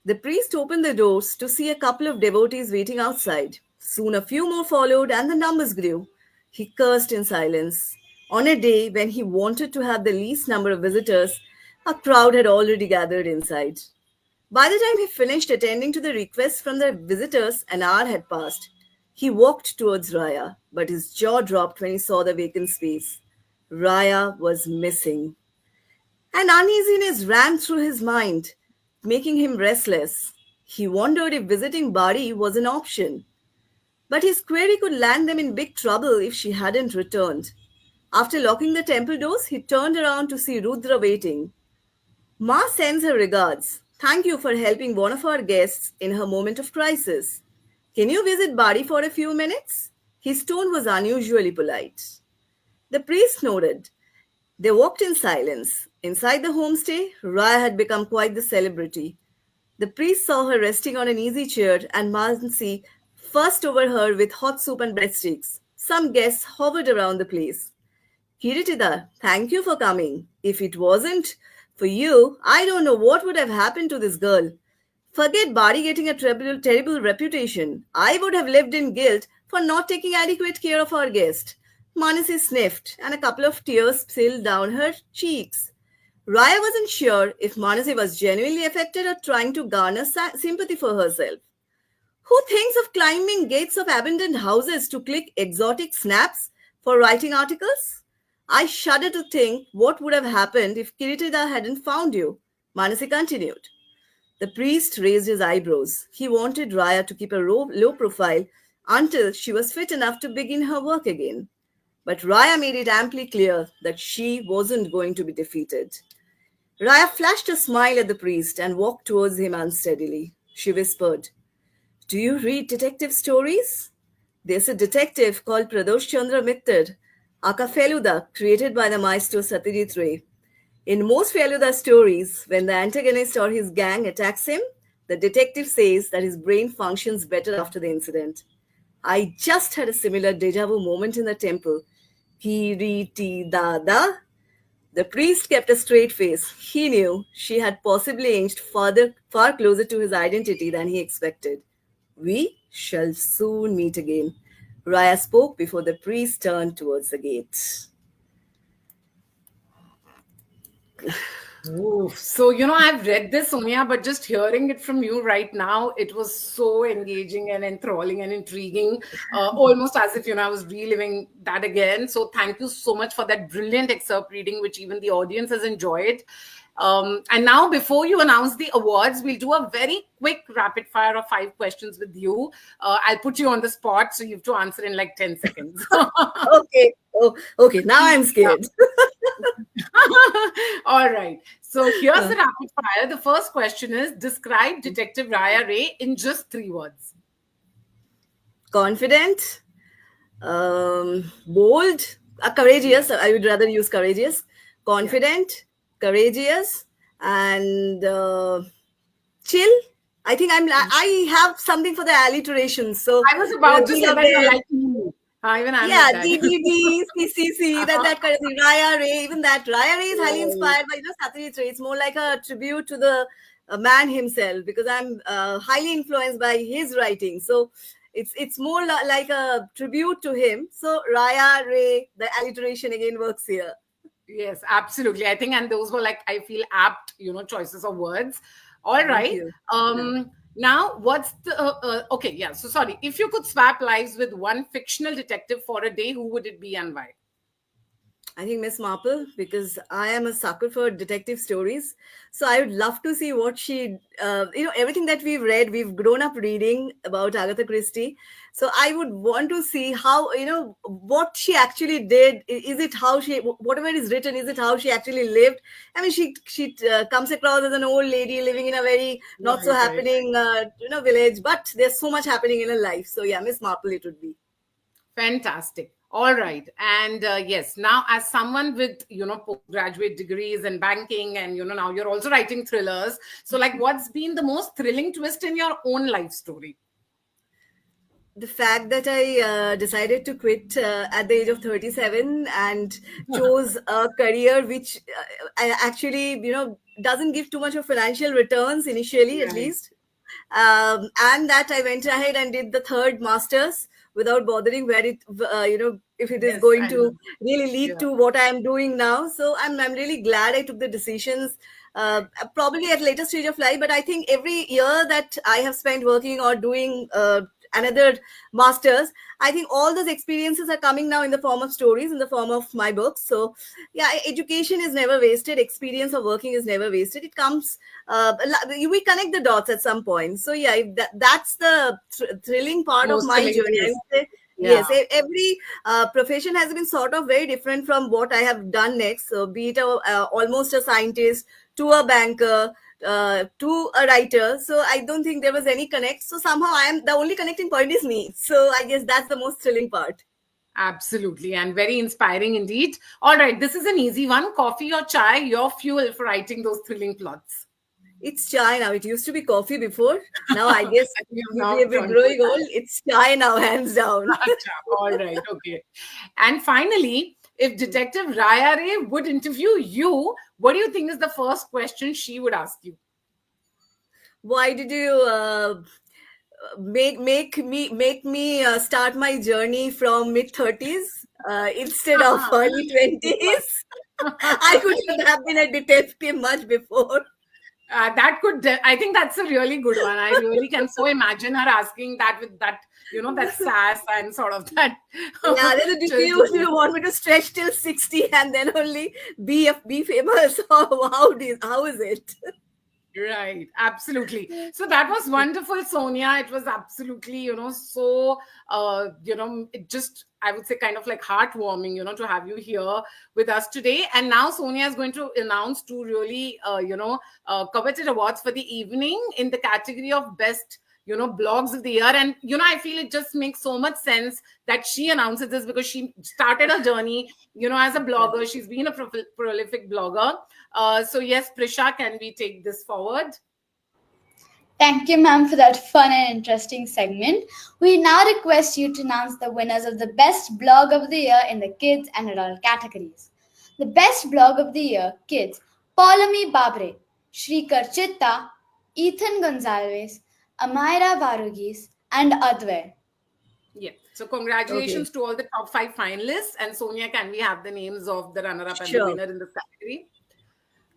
The priest opened the doors to see a couple of devotees waiting outside. Soon a few more followed and the numbers grew. He cursed in silence. On a day when he wanted to have the least number of visitors, a crowd had already gathered inside. By the time he finished attending to the requests from the visitors, an hour had passed. He walked towards Raya, but his jaw dropped when he saw the vacant space. Raya was missing. An uneasiness ran through his mind, making him restless. He wondered if visiting Bari was an option. But his query could land them in big trouble if she hadn't returned. After locking the temple doors, he turned around to see Rudra waiting. Ma sends her regards. Thank you for helping one of our guests in her moment of crisis. Can you visit Bari for a few minutes? His tone was unusually polite. The priest nodded. They walked in silence. Inside the homestay, Raya had become quite the celebrity. The priest saw her resting on an easy chair and Mansi fussed over her with hot soup and breadsticks. Some guests hovered around the place. Kiritida, thank you for coming. If it wasn't for you, I don't know what would have happened to this girl. Forget Bari getting a terrible reputation. I would have lived in guilt for not taking adequate care of our guest. Manasi sniffed, and a couple of tears spilled down her cheeks. Raya wasn't sure if Manasi was genuinely affected or trying to garner sympathy for herself. Who thinks of climbing gates of abandoned houses to click exotic snaps for writing articles? I shudder to think what would have happened if Kiritida hadn't found you. Manasi continued. The priest raised his eyebrows. He wanted Raya to keep a low profile until she was fit enough to begin her work again. But Raya made it amply clear that she wasn't going to be defeated. Raya flashed a smile at the priest and walked towards him unsteadily. She whispered, Do you read detective stories? There's a detective called Pradosh Chandra Mittar, Aka Feluda, created by the maestro Satyajit Ray. In most Feluda stories, when the antagonist or his gang attacks him, the detective says that his brain functions better after the incident. I just had a similar deja vu moment in the temple. Kiriti Dada. The priest kept a straight face. He knew she had possibly inched far closer to his identity than he expected. We shall soon meet again. Raya spoke before the priest turned towards the gate. Oof. So, I've read this, Sonia, but just hearing it from you right now, it was so engaging and enthralling and intriguing, almost as if, I was reliving that again. So, thank you so much for that brilliant excerpt reading, which even the audience has enjoyed. And now, before you announce the awards, we'll do a very quick rapid fire of 5 questions with you. I'll put you on the spot, so you have to answer in like 10 seconds. Okay. Oh, okay. Now I'm scared. All right. So here's the rapid fire. The first question is, describe Detective Raya Ray in just 3 words. Confident, bold, courageous. I would rather use courageous. Confident, courageous, and chill. I think I have something for the alliteration. So I was about to say that you like me. Even I yeah, like that. DDD, CCC, that kind of thing. Raya Ray, even that. Raya Ray is highly inspired by Satyajit Ray. It's more like a tribute to the man himself because I'm highly influenced by his writing. So it's more like a tribute to him. So Raya Ray, the alliteration again works here. Yes, absolutely. I think, and those were like, I feel apt, choices of words. All right. Now, what's the, okay, yeah. So sorry, if you could swap lives with one fictional detective for a day, who would it be and why? I think Miss Marple, because I am a sucker for detective stories. So I would love to see what she, everything that we've read, we've grown up reading about Agatha Christie. So I would want to see how, what she actually did. Is it how she, whatever is written, is it how she actually lived? I mean, she comes across as an old lady living in a very not so Right, right. happening, village, but there's so much happening in her life. So yeah, Miss Marple, it would be. Fantastic. All right. And yes, now as someone with, postgraduate degrees in banking and, now you're also writing thrillers. So, like, what's been the most thrilling twist in your own life story? The fact that I decided to quit at the age of 37 and chose a career which I actually, doesn't give too much of financial returns initially, at Right. least. And that I went ahead and did the third master's without bothering where it, if it is Yes, going I know. to really lead Yeah. to what I am doing now. So I'm really glad I took the decisions. Probably at later stage of life, but I think every year that I have spent working or doing another masters, I think all those experiences are coming now in the form of stories, in the form of my books. So yeah, education is never wasted, experience of working is never wasted. It comes, we connect the dots at some point. So yeah, if that's the thrilling part of Most my thrilling journey, I twist. would say. Yeah. Yes, every profession has been sort of very different from what I have done next. So, be it almost a scientist to a banker to a writer. So, I don't think there was any connect. So, somehow I am the only connecting point is me. So, I guess that's the most thrilling part. Absolutely. And very inspiring indeed. All right. This is an easy one. Coffee or chai, your fuel for writing those thrilling plots. It's chai now. It used to be coffee before. Now, I guess I think you've now we're turned to growing old. It's chai now, hands down. Acha, all right, okay. And finally, if Detective Raya Ray would interview you, what do you think is the first question she would ask you? Why did you make me start my journey from mid 30s instead of early Good one. 20s? I could have been a detective much before. I think that's a really good one. I really can so imagine her asking that with that, that sass and sort of that Yeah, then do chill you, do tone. you want me to stretch till 60 and then only be famous? Or how is it? Right, absolutely. So that was wonderful, Sonia. It was absolutely, so, it just, I would say, kind of like heartwarming, to have you here with us today. And now Sonia is going to announce two really, coveted awards for the evening in the category of best, blogs of the year. And, I feel it just makes so much sense that she announces this because she started her journey, as a blogger. She's been a prolific blogger. So yes, Prisha, can we take this forward? Thank you, ma'am, for that fun and interesting segment. We now request you to announce the winners of the Best Blog of the Year in the Kids and Adult categories. The Best Blog of the Year, Kids, Paulami Babre, Shrikar Chitta, Ethan Gonzalez, Amira Varugis, and Advay. Yeah. So Okay, congratulations to all the top five finalists. And Sonia, can we have the names of the runner-up and the sure. winner in this category?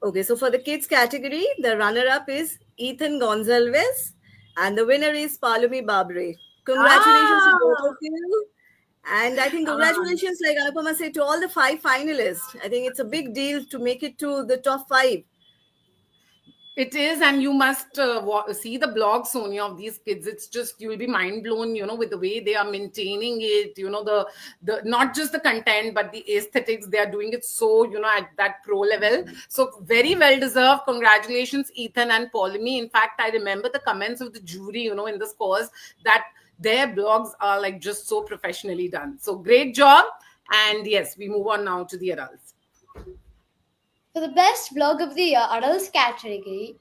Okay, so for the kids category, the runner-up is Ethan Gonzalez, and the winner is Palumi Babre. Congratulations to both Ah, of you. And I think ah. congratulations, like Anupama said, to all the five finalists. I think it's a big deal to make it to the top five. It is, and you must see the blog, Sonia, of these kids. It's just you'll be mind blown, with the way they are maintaining it. The not just the content, but the aesthetics. They are doing it so, at that pro level. So very well deserved. Congratulations, Ethan and Paulimi. In fact, I remember the comments of the jury, in the scores that their blogs are like just so professionally done. So great job. And yes, we move on now to the adults. For the Best Blog of the Year Adults category,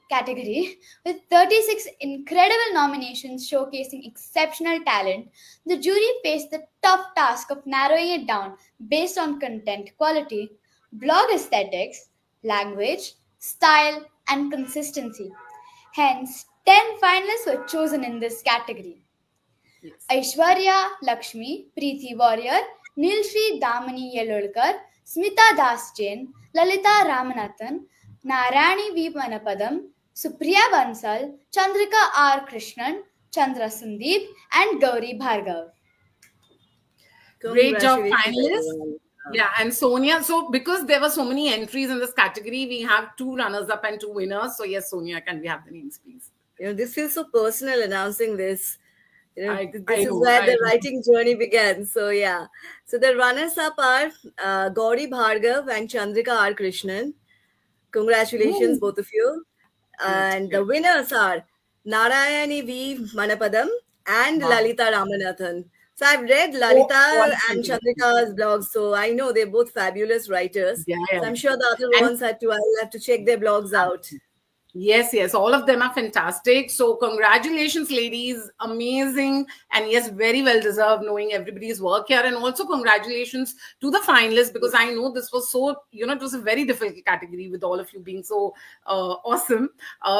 with 36 incredible nominations showcasing exceptional talent, the jury faced the tough task of narrowing it down based on content quality, blog aesthetics, language, style, and consistency. Hence, 10 finalists were chosen in this category. Yes. Aishwarya Lakshmi, Preeti Warrior, Nilshri Damani Yelolkar, Smita Das Jain, Lalita Ramanathan, Narani V. Manapadam, Supriya Bansal, Chandrika R. Krishnan, Chandra Sandeep, and Gauri Bhargav. Great job, Congratulations, finalists. everyone. Yeah, and Sonia. So because there were so many entries in this category, we have 2 runners-up and 2 winners. So yes, Sonia, can we have the names, please? This feels so personal announcing this. This I is know, where I the know. writing journey began. So yeah. So the runners-up are Gauri Bhargav and Chandrika R. Krishnan. Congratulations, Ooh, both of you. great, And the great. winners are Narayani V. Manapadam and Wow. Lalita Ramanathan. So I've read Oh, Lalita quality and writing. Chandrika's blogs, so I know they're both fabulous writers. Yeah, yeah, So I'm yeah. sure the other And ones had to. I'll have to check their blogs out. yes, yes, all of them are fantastic. So, congratulations, ladies. Amazing. And yes, very well deserved knowing everybody's work here. And also, congratulations to the finalists because I know this was so, it was a very difficult category with all of you being so awesome.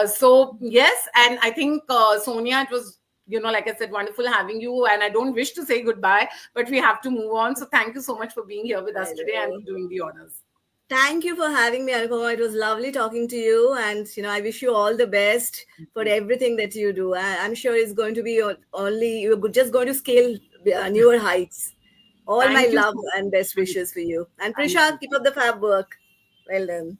So, yes. And I think, Sonia, it was, like I said, wonderful having you. And I don't wish to say goodbye, but we have to move on. So, thank you so much for being here with us I today and know. for doing the honors. Thank you for having me, Anupama. It was lovely talking to you, and I wish you all the best for everything that you do. I'm sure it's going to be only you're just going to scale newer heights. All my Thank you love so much. and best wishes for you. And Thank Prisha, you. keep up the fab work. Well done.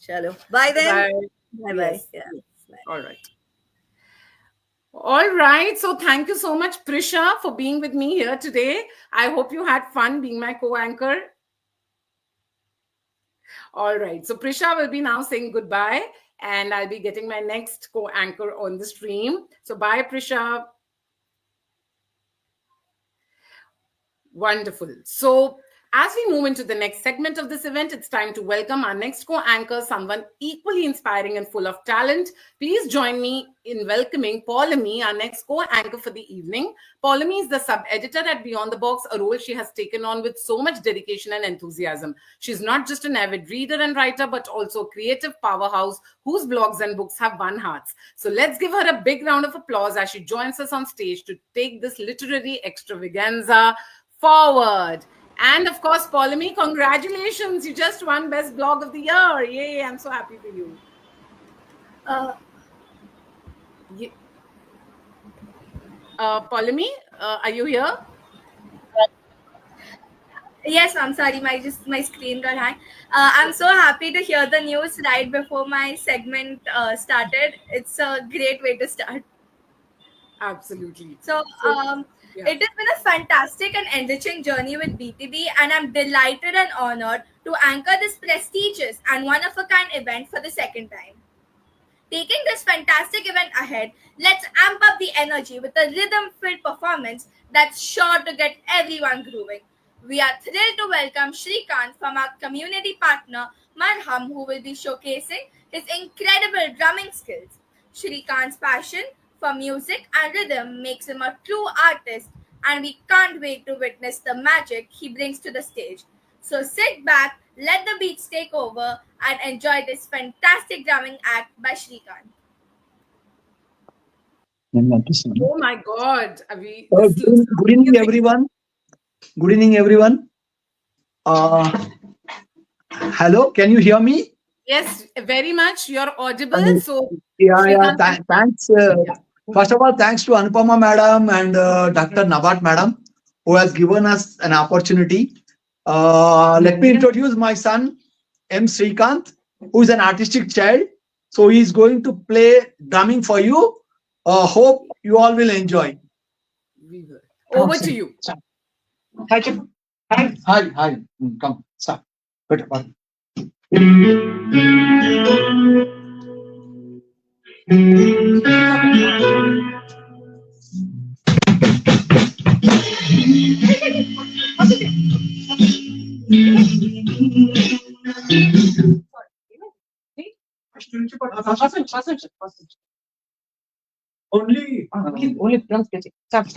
Chalo. Bye then. Bye. Bye bye. Yes. Yeah. Yes. Bye. All right. All right. So thank you so much, Prisha, for being with me here today. I hope you had fun being my co-anchor. All right. So Prisha will be now saying goodbye, and I'll be getting my next co-anchor on the stream. So bye, Prisha. Wonderful. So, as we move into the next segment of this event, it's time to welcome our next co anchor, someone equally inspiring and full of talent. Please join me in welcoming Paulamy, our next co anchor for the evening. Paulamy is the sub editor at Beyond the Box, a role she has taken on with so much dedication and enthusiasm. She's not just an avid reader and writer, but also a creative powerhouse whose blogs and books have won hearts. So, let's give her a big round of applause as she joins us on stage to take this literary extravaganza forward. And of course, Paulamy, congratulations. You just won Best Blog of the Year. Yay, I'm so happy for you. Paulamy, are you here? Yes, I'm sorry, my screen got hung. I'm so happy to hear the news right before my segment started. It's a great way to start. Absolutely. So, It has been a fantastic and enriching journey with BTB, and I'm delighted and honored to anchor this prestigious and one-of-a-kind event for the second time. Taking this fantastic event ahead, let's amp up the energy with a rhythm-filled performance that's sure to get everyone grooving. We are thrilled to welcome Shrikant from our community partner Marham, who will be showcasing his incredible drumming skills. Shrikant's passion for music and rhythm makes him a true artist, and we can't wait to witness the magic he brings to the stage. So sit back, let the beats take over, and enjoy this fantastic drumming act by Shrikant. Oh my God. Good evening, everyone. Good evening, everyone. Hello, can you hear me? Yes, very much. You're audible. So, Thanks. First of all, thanks to Anupama madam and Dr. Nabat madam, who has given us an opportunity. Let me introduce my son, M. Srikant, who is an artistic child. So he is going to play drumming for you. Hope you all will enjoy. Over to you. Hi. Come, start. Good. Only drums catching. Start.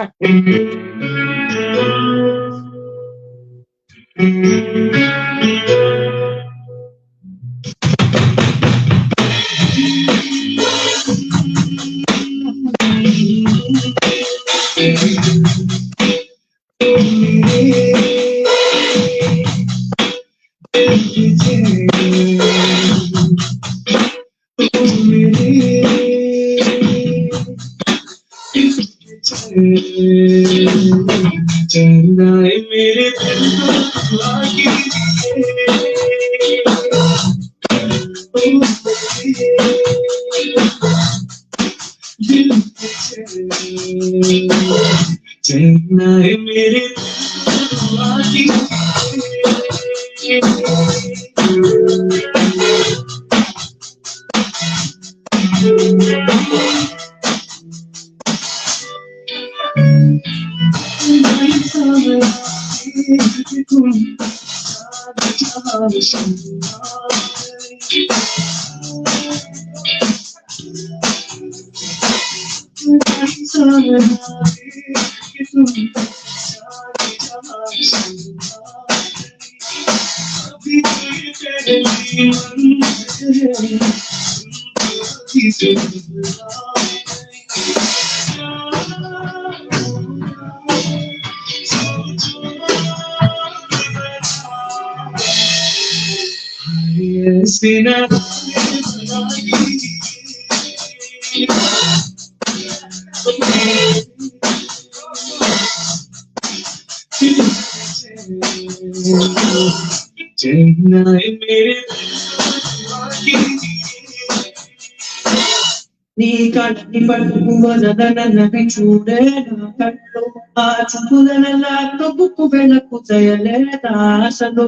నీ కంటి పట్టుకువదనవి చూడే నా కళ్ళు ఆ చూపులనలా తొక్కుకు వెళ్ళకు చేయలేదా అసలు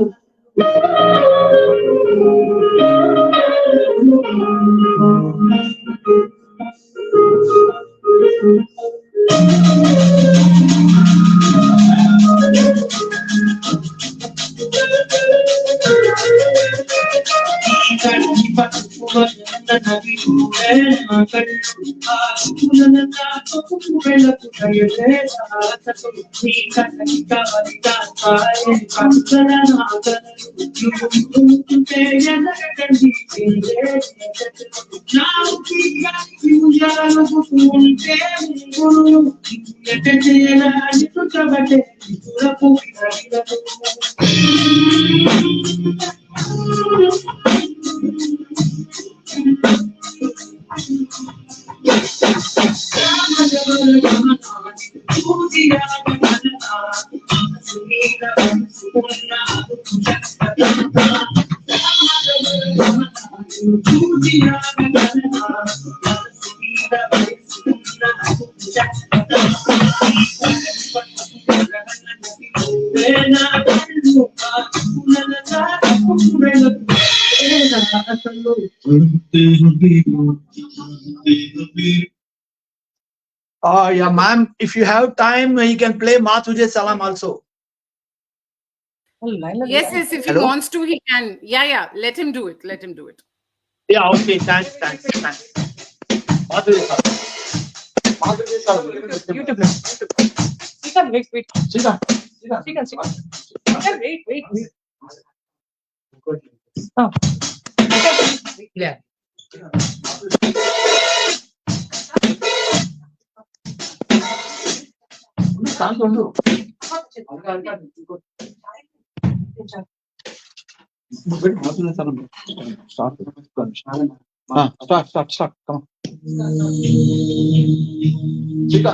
కంటి పట్టుకువదనవి చూడే నా కళ్ళు ఆ చూపులనలా తొక్కుకు వెళ్ళకు చేయలేదా అసలు నీ కంటి కావలిగా కాయే కంకర నాగలు నువ్వుంటే ఎనగండి Yeah, ma'am, if you have time, you can play Ma Tujhe Salam also. Yes, if he Hello? wants to, he can. Yeah, let him do it. Yeah, okay, thanks. Ma Tujhe Salam. Ma Tujhe Salam. YouTube. Wait. Sit down. Wait. Oh. Yeah. Start. Come on. Chika.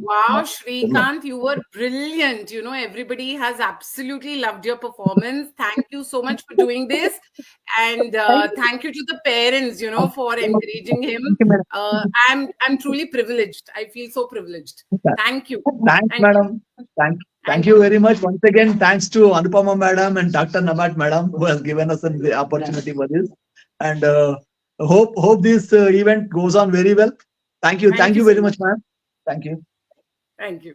Wow, Shrikant, you were brilliant. Everybody has absolutely loved your performance. Thank you so much for doing this. And thank you to the parents, for encouraging him. I'm truly privileged. I feel so privileged. Thank you. Thanks, Thank you. madam. Thank you very much. Once again, thanks to Anupama madam and Dr. Nabat madam who has given us the opportunity for this. And hope this event goes on very well. Thank you. Thank you so very much, ma'am. Thank you. Thank you.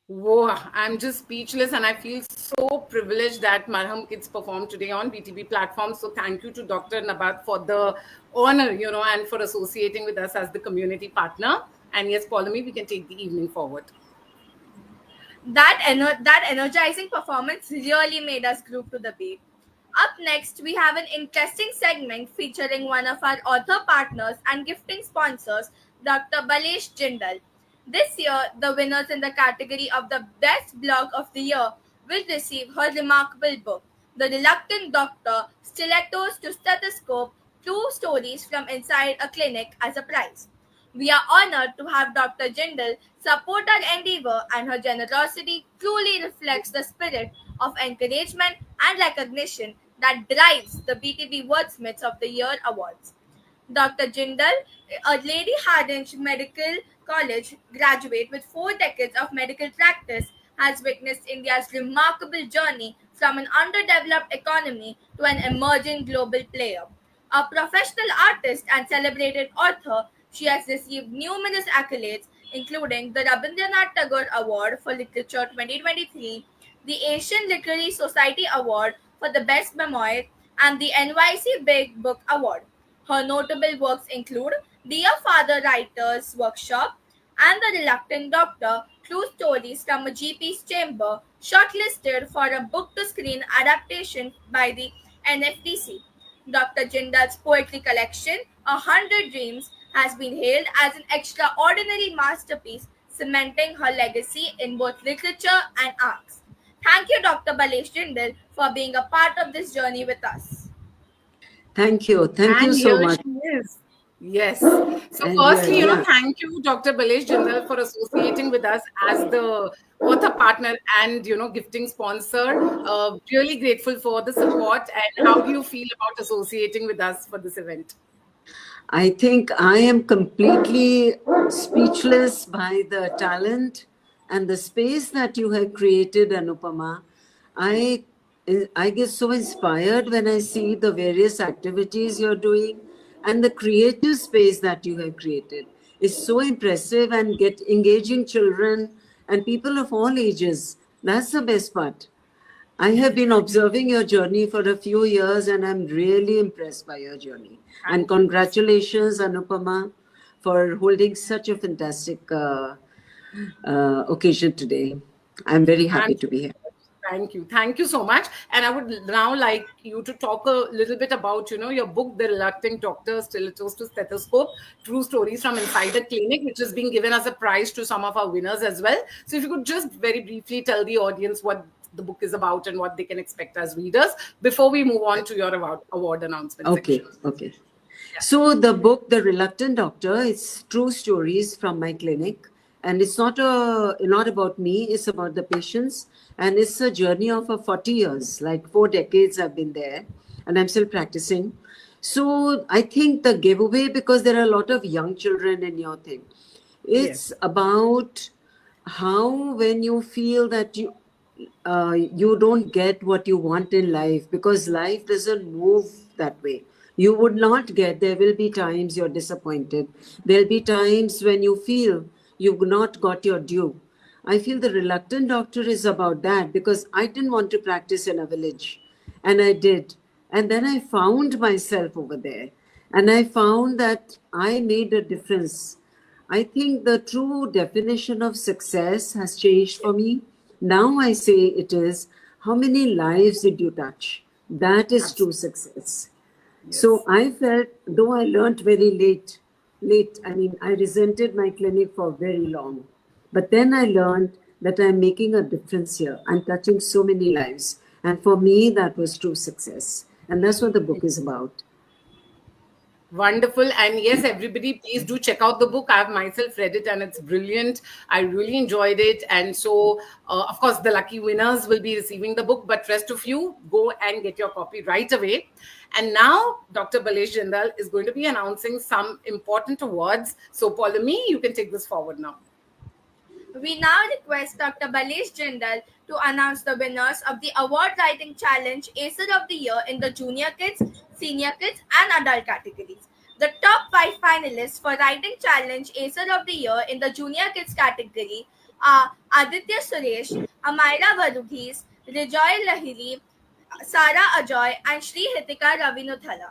Whoa, I'm just speechless and I feel so privileged that Marham Kids performed today on BTB platform. So thank you to Dr. Nabat for the honor, and for associating with us as the community partner. And yes, Paulomi, we can take the evening forward. That energizing performance really made us groove to the beat. Up next, we have an interesting segment featuring one of our author partners and gifting sponsors, Dr. Balesh Jindal. This year, the winners in the category of the Best Blog of the Year will receive her remarkable book, The Reluctant Doctor, Stilettos to Stethoscope, True Stories from Inside a Clinic as a prize. We are honored to have Dr. Jindal support our endeavor, and her generosity truly reflects the spirit of encouragement and recognition that drives the BTB Wordsmiths of the Year awards. Dr. Jindal, a Lady Hardinge Medical College graduate with 4 decades of medical practice, has witnessed India's remarkable journey from an underdeveloped economy to an emerging global player. A professional artist and celebrated author, she has received numerous accolades, including the Rabindranath Tagore Award for Literature 2023, the Asian Literary Society Award for the Best Memoir, and the NYC Big Book Award. Her notable works include Dear Father Writers Workshop and The Reluctant Doctor, True Stories from a GP's Chamber, shortlisted for a book to screen adaptation by the NFTC. Dr. Jindal's poetry collection, A Hundred Dreams, has been hailed as an extraordinary masterpiece, cementing her legacy in both literature and arts. Thank you, Dr. Balesh Jindal, for being a part of this journey with us. Thank you. Thank you And so here much. she is. Yes. So, And firstly, yeah. thank you, Dr. Balesh Jindal, for associating with us as the author partner and, gifting sponsor. Really grateful for the support. And how do you feel about associating with us for this event? I think I am completely speechless by the talent and the space that you have created, Anupama. I I get so inspired when I see the various activities you're doing and the creative space that you have created. It's so impressive and get engaging children and people of all ages. That's the best part. I have been observing your journey for a few years and I'm really impressed by your journey. And Thank you. congratulations, Anupama, for holding such a fantastic occasion today. I'm very happy Thank to you. be here. Thank you. Thank you so much. And I would now like you to talk a little bit about, your book, The Reluctant Doctor, Stilettos to Stethoscope, True Stories from Inside a Clinic, which is being given as a prize to some of our winners as well. So if you could just very briefly tell the audience what the book is about and what they can expect as readers before we move on to your award announcement Okay, section. okay. So the book, The Reluctant Doctor, it's true stories from my clinic. And it's not about me, it's about the patients. And it's a journey of 40 years, like 4 decades I've been there and I'm still practicing. So I think the giveaway, because there are a lot of young children in your thing, it's Yes. about how when you feel that you don't get what you want in life because life doesn't move that way. You would not get, there will be times you're disappointed. There'll be times when you feel you've not got your due. I feel The Reluctant Doctor is about that because I didn't want to practice in a village and I did. And then I found myself over there and I found that I made a difference. I think the true definition of success has changed for me. Now I say it is how many lives did you touch? That is true Absolutely. success. So Yes. I felt, though I learned very I mean, I resented my clinic for very long. But then I learned that I'm making a difference here. I'm touching so many lives. And for me, that was true success. And that's what the book is about. Wonderful. And yes, everybody, please do check out the book. I have myself read it and it's brilliant. I really enjoyed it. And so, of course, the lucky winners will be receiving the book, but rest of you, go and get your copy right away. And now, Dr. Balesh Jindal is going to be announcing some important awards. So, Paulami, you can take this forward now. We now request Dr. Balesh Jindal to announce the winners of the Award Writing Challenge Acer of the Year in the Junior Kids, Senior Kids, and Adult categories. The top 5 finalists for Writing Challenge Acer of the Year in the Junior Kids category are Aditya Suresh, Amira Varugis, Rejoy Lahiri, Sara Ajoy, and Sri Hitika Ravinuthala.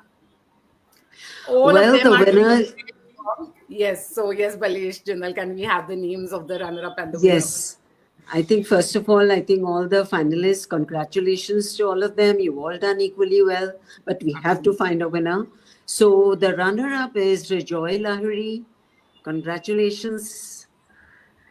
All of Well, them the are doing winner, very strong. Yes. So, yes, Balesh Jindal, can we have the names of the runner up and the winner, please? yes. I think, first of all, I think all the finalists, congratulations to all of them. You've all done equally well, but we have to find a winner. So the runner-up is Rejoy Lahiri. Congratulations.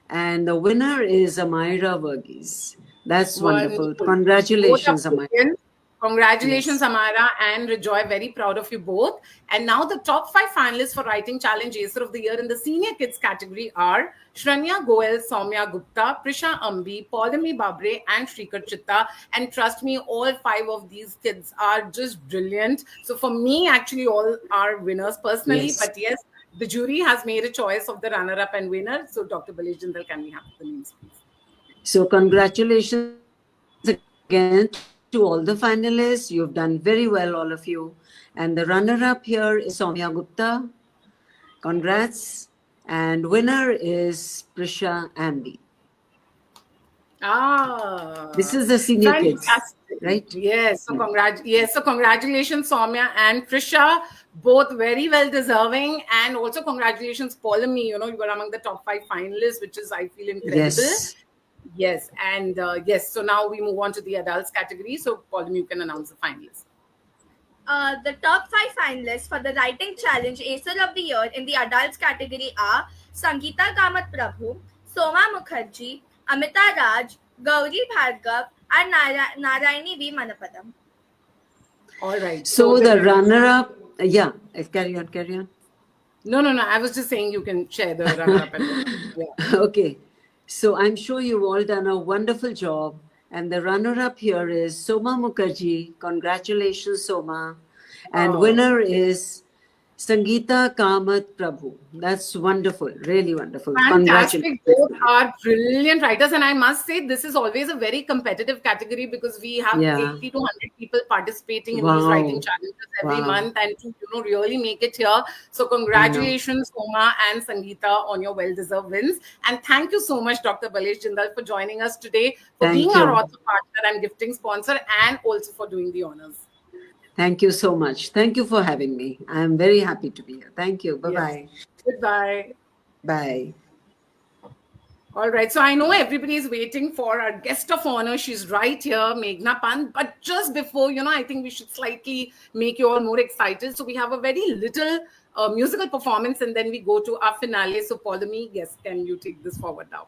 And the winner is Amira Verghese. That's wonderful. Wonderful. Both are Congratulations, Amira. brilliant. Congratulations, Yes. Amara and Rejoy. Very proud of you both. And now the top 5 finalists for Writing Challenge Acer of the Year in the Senior Kids category are Shranya Goel, Soumya Gupta, Prisha Ambi, Paulami Babre, and Shrikar Chitta. And trust me, all 5 of these kids are just brilliant. So for me, actually, all are winners personally. Yes. But yes, the jury has made a choice of the runner-up and winner. So Dr. Balesh Jindal, can we have the names, please? So congratulations again to all the finalists. You've done very well, all of you. And the runner-up here is Soumya Gupta. Congrats. And winner is Prisha Ambi. This is Ah, the senior kids, fantastic. right? Yes. So Yeah. congratulations, Soumya and Trisha, both very well deserving. And also congratulations, Paulami. You were among the top 5 finalists, which is, I feel, incredible. Yes. Yes. And yes, so now we move on to the adults category. So, Paulami, you can announce the finalists. The top 5 finalists for the Writing Challenge Acer of the Year in the Adults category are Sangeeta Kamath Prabhu, Soma Mukherjee, Amita Raj, Gauri Bhargav, and Narayani V. Manapadam. All right. So the runner-up, yeah, carry on, carry on. No. I was just saying you can share the runner-up. Okay. So I'm sure you've all done a wonderful job. And the runner-up here is Soma Mukherjee. Congratulations, Soma. And winner is Sangeeta Kamath Prabhu. That's wonderful. Really wonderful. Fantastic. Congratulations. Both are brilliant writers. And I must say, this is always a very competitive category because we have 80 to 100 people participating in these writing challenges every month and to really make it here. So congratulations, Soma and Sangeeta, on your well-deserved wins. And thank you so much, Dr. Balesh Jindal, for joining us today, for being our author partner and gifting sponsor, and also for doing the honors. Thank you so much. Thank you for having me. I am very happy to be here. Thank you. Bye-bye. Yes. Goodbye. Bye. All right. So I know everybody is waiting for our guest of honor. She's right here, Meghna Pant. But just before, I think we should slightly make you all more excited. So we have a very little musical performance and then we go to our finale. So Paulami, yes, can you take this forward now?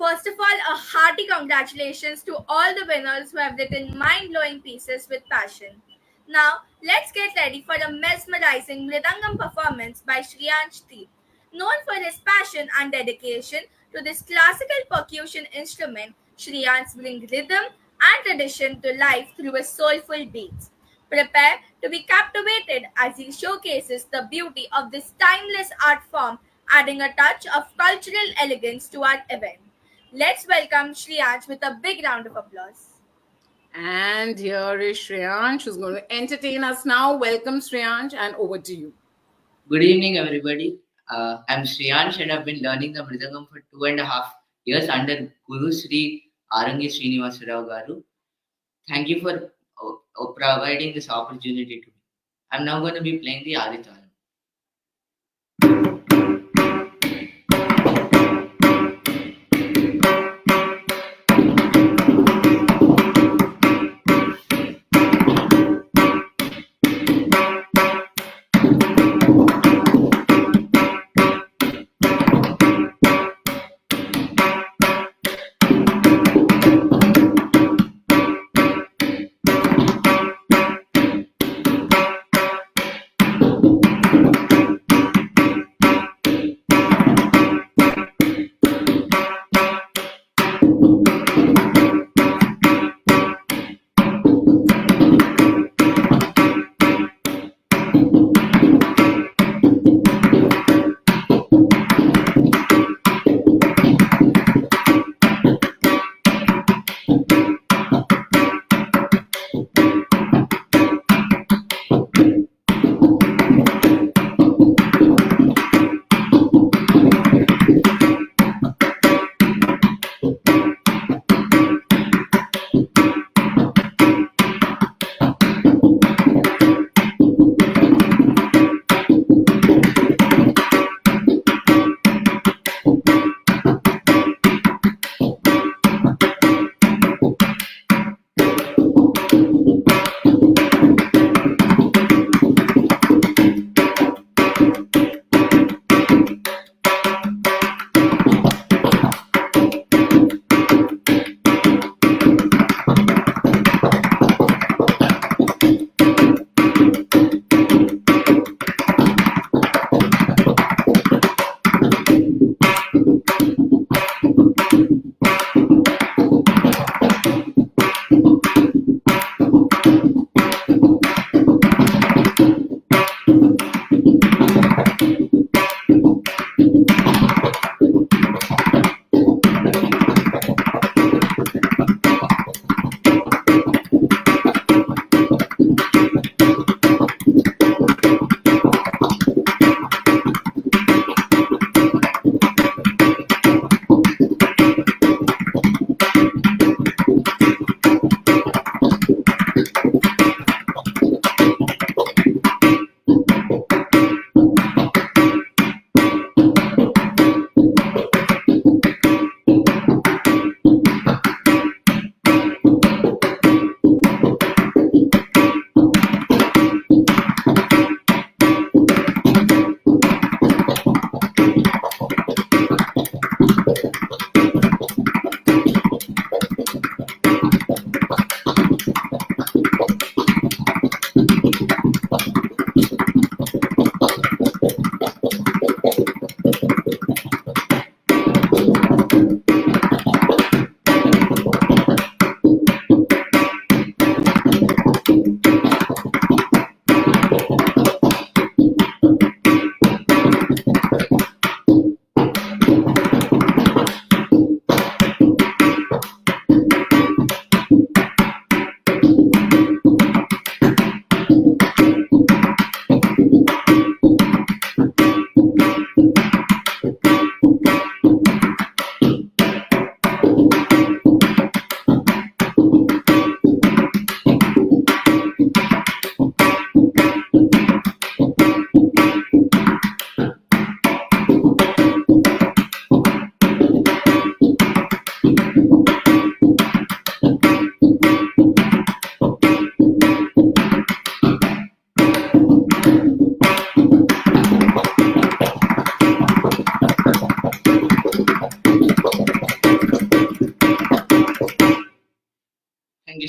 First of all, a hearty congratulations to all the winners who have written mind-blowing pieces with passion. Now, let's get ready for a mesmerizing Mridangam performance by Shriyansh T. Known for his passion and dedication to this classical percussion instrument, Shriyansh brings rhythm and tradition to life through his soulful beats. Prepare to be captivated as he showcases the beauty of this timeless art form, adding a touch of cultural elegance to our event. Let's welcome Shriyansh with a big round of applause. And here is Shriyansh, who's going to entertain us now. Welcome, Shriyansh, and over to you. Good evening, everybody. I'm Shriyansh, and I've been learning the Mridangam for 2.5 years under Guru Sri Arangi Srinivasa Rao Garu. Thank you for providing this opportunity to me. I'm now going to be playing the Aditalam.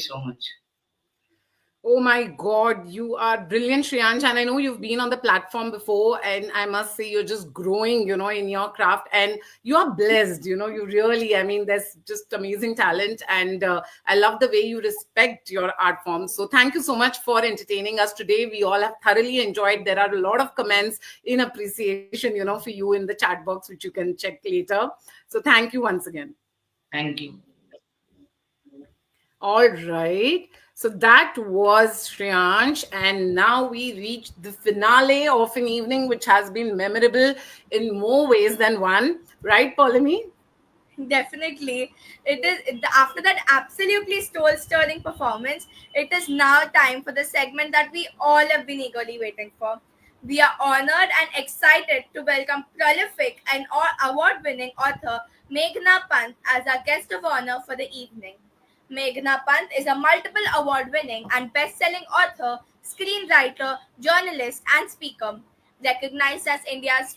so much. Oh my God, you are brilliant, Shriyansh. And I know you've been on the platform before, and I must say you're just growing, in your craft. And you are blessed, you really, I mean, there's just amazing talent. And I love the way you respect your art form. So thank you so much for entertaining us today. We all have thoroughly enjoyed. There are a lot of comments in appreciation, for you in the chat box, which you can check later. So thank you once again. Thank you. All right. So that was Shriyansh. And now we reached the finale of an evening which has been memorable in more ways than one. Right, Paulamy? Definitely. It is after that absolutely soul-stirring performance, it is now time for the segment that we all have been eagerly waiting for. We are honored and excited to welcome prolific and award-winning author Meghna Pant as our guest of honor for the evening. Meghna Pant is a multiple award-winning and best-selling author, screenwriter, journalist, and speaker. Recognized as India's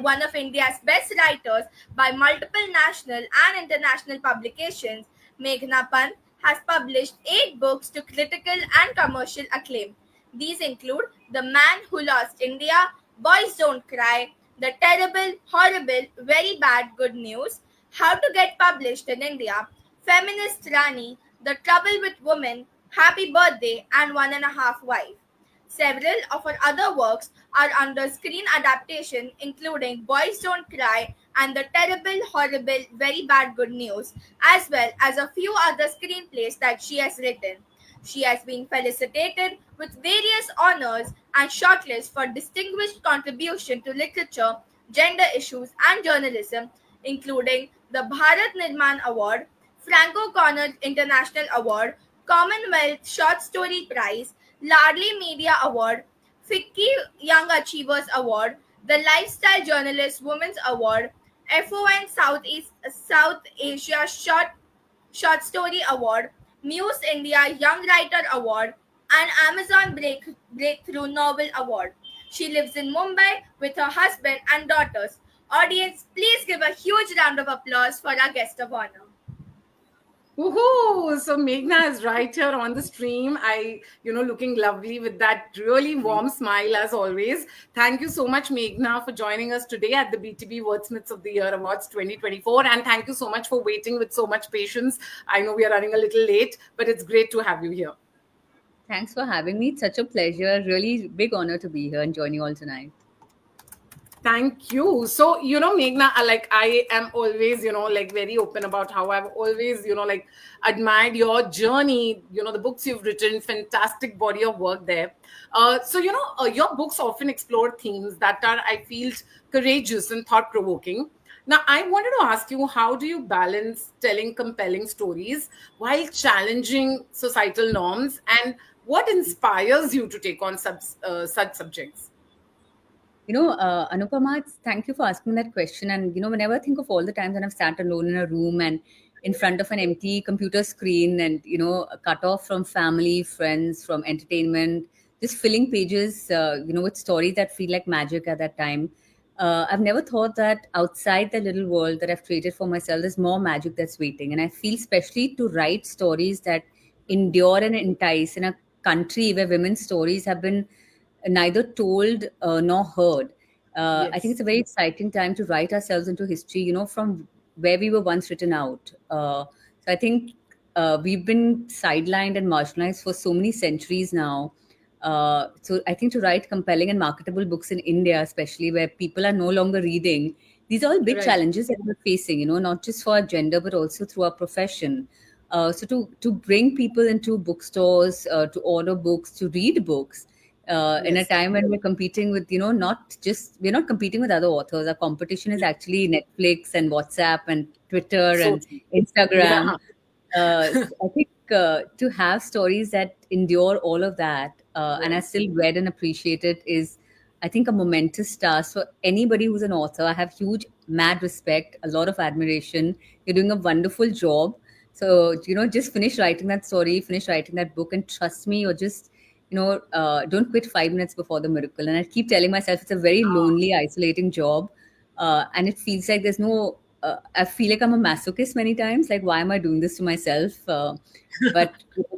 one of India's best writers by multiple national and international publications, Meghna Pant has published 8 books to critical and commercial acclaim. These include The Man Who Lost India, Boys Don't Cry, The Terrible, Horrible, Very Bad Good News, How to Get Published in India, Feminist Rani, The Trouble with Women, Happy Birthday, and One and a Half Wife. Several of her other works are under screen adaptation, including Boys Don't Cry and The Terrible, Horrible, Very Bad Good News, as well as a few other screenplays that she has written. She has been felicitated with various honors and shortlisted for distinguished contribution to literature, gender issues, and journalism, including the Bharat Nirman Award, Franco Connor International Award, Commonwealth Short Story Prize, Lardley Media Award, FICCI Young Achievers Award, the Lifestyle Journalist Women's Award, FON South Asia Short Story Award, Muse India Young Writer Award, and Amazon Breakthrough Novel Award. She lives in Mumbai with her husband and daughters. Audience, please give a huge round of applause for our guest of honor. Woohoo! So Meghna is right here on the stream. Looking lovely with that really warm smile as always. Thank you so much, Meghna, for joining us today at the BTB Wordsmiths of the Year Awards 2024. And thank you so much for waiting with so much patience. I know we are running a little late, but it's great to have you here. Thanks for having me. It's such a pleasure. Really big honor to be here and join you all tonight. Thank you. So, Meghna, I am always, very open about how I've always, admired your journey, the books you've written, fantastic body of work there. Your books often explore themes that are, I feel, courageous and thought provoking. Now, I wanted to ask you, how do you balance telling compelling stories while challenging societal norms, and what inspires you to take on such subjects? Anupama, thank you for asking that question. And, whenever I think of all the times when I've sat alone in a room and in front of an empty computer screen and, cut off from family, friends, from entertainment, just filling pages, with stories that feel like magic at that time. I've never thought that outside the little world that I've created for myself, there's more magic that's waiting. And I feel especially to write stories that endure and entice in a country where women's stories have been neither told nor heard. I think it's a very exciting time to write ourselves into history, from where we were once written out. So I think we've been sidelined and marginalized for so many centuries now. So I think to write compelling and marketable books in India, especially where people are no longer reading, these are all big challenges that we're facing, not just for our gender, but also through our profession. So to bring people into bookstores, to order books, to read books, in a time when we're competing with, we're not competing with other authors. Our competition is actually Netflix and WhatsApp and Twitter and Instagram. I think to have stories that endure all of that and are still read and appreciated is, I think, a momentous task for anybody who's an author. I have huge, mad respect, a lot of admiration. You're doing a wonderful job. So, just finish writing that story, finish writing that book, and trust me, you're just, don't quit 5 minutes before the miracle. And I keep telling myself it's a very lonely, isolating job. And it feels like there's no I feel like I'm a masochist many times. Like, why am I doing this to myself? But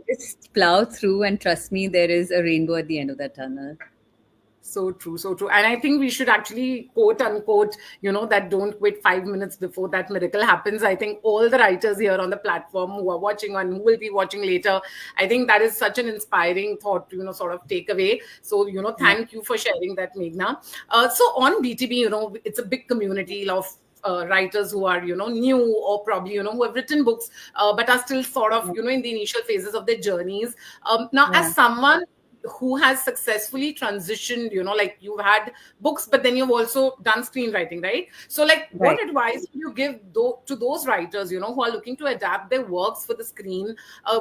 just plow through and trust me, there is a rainbow at the end of that tunnel. So true, so true. And I think we should actually quote unquote, that don't quit 5 minutes before that miracle happens. I think all the writers here on the platform who are watching and who will be watching later, I think that is such an inspiring thought to, sort of take away. So, thank you for sharing that, Meghna. So on BTB, it's a big community of writers who are new, or probably who have written books but are still sort of in the initial phases of their journeys. Now, Yeah. as someone who has successfully transitioned, like you've had books, but then you've also done screenwriting, right? So like, what Right. advice would you give to those writers, who are looking to adapt their works for the screen?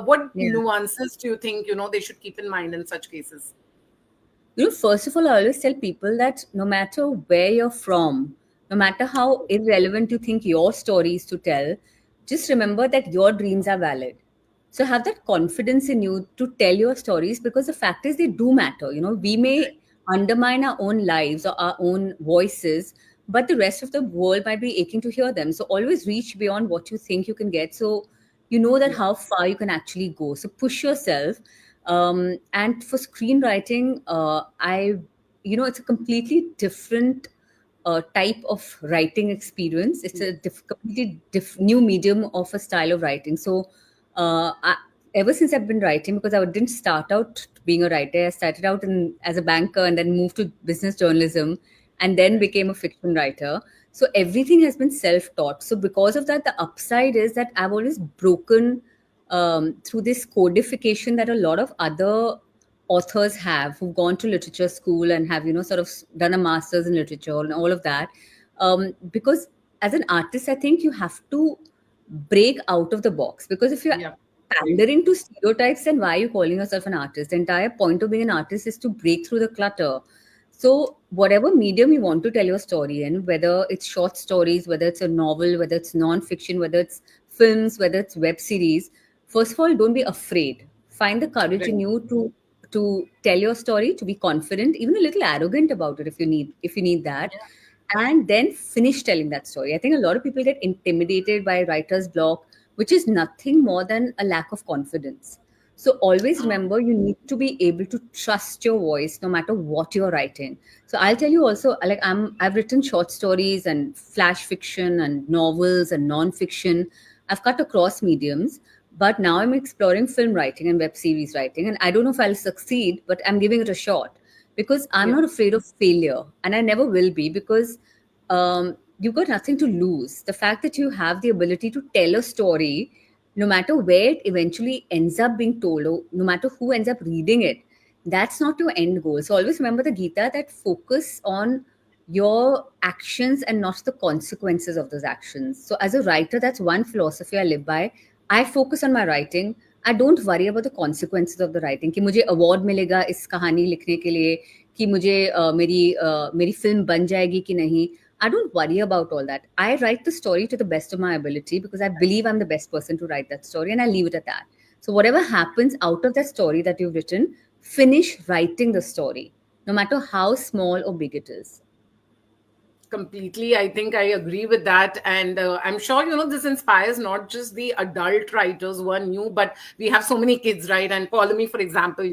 What Yeah. nuances do you think, they should keep in mind in such cases? First of all, I always tell people that no matter where you're from, no matter how irrelevant you think your story is to tell, just remember that your dreams are valid. So have that confidence in you to tell your stories, because the fact is they do matter. We may undermine our own lives or our own voices, but the rest of the world might be aching to hear them. So always reach beyond what you think you can get. So you know that how far you can actually go. So push yourself. And for screenwriting, it's a completely different type of writing experience. It's a completely new medium of a style of writing. So, ever since I've been writing, because I didn't start out being a writer, I started out as a banker and then moved to business journalism and then became a fiction writer. So everything has been self-taught. So because of that, the upside is that I've always broken through this codification that a lot of other authors have who've gone to literature school and have sort of done a master's in literature and all of that. Because as an artist, I think you have to break out of the box, because if you're pandering to stereotypes, then why are you calling yourself an artist? The entire point of being an artist is to break through the clutter. So whatever medium you want to tell your story in, whether it's short stories, whether it's a novel, whether it's non-fiction, whether it's films, whether it's web series, first of all, don't be afraid. Find the courage in you to tell your story, to be confident, even a little arrogant about it if you need that, and then finish telling that story. I think a lot of people get intimidated by writer's block, which is nothing more than a lack of confidence. So always remember, you need to be able to trust your voice no matter what you're writing. So I'll tell you also, like I've written short stories and flash fiction and novels and non-fiction. I've cut across mediums, but now I'm exploring film writing and web series writing. And I don't know if I'll succeed, but I'm giving it a shot because I'm not afraid of failure, and I never will be, because you've got nothing to lose. The fact that you have the ability to tell a story, no matter where it eventually ends up being told, or no matter who ends up reading it, that's not your end goal. So always remember the Gita, that focus on your actions and not the consequences of those actions. So as a writer, that's one philosophy I live by. I focus on my writing. I don't worry about the consequences of the writing, कि मुझे award मिलेगा इस कहानी लिखने के लिए, कि मुझे मेरी film बन जाएगी कि नहीं. I don't worry about all that. I write the story to the best of my ability because I believe I'm the best person to write that story, and I leave it at that. So whatever happens out of that story that you've written, finish writing the story, no matter how small or big it is. Completely. I think I agree with that. And I'm sure, this inspires not just the adult writers who are new, but we have so many kids, right? And Paulomi, for example,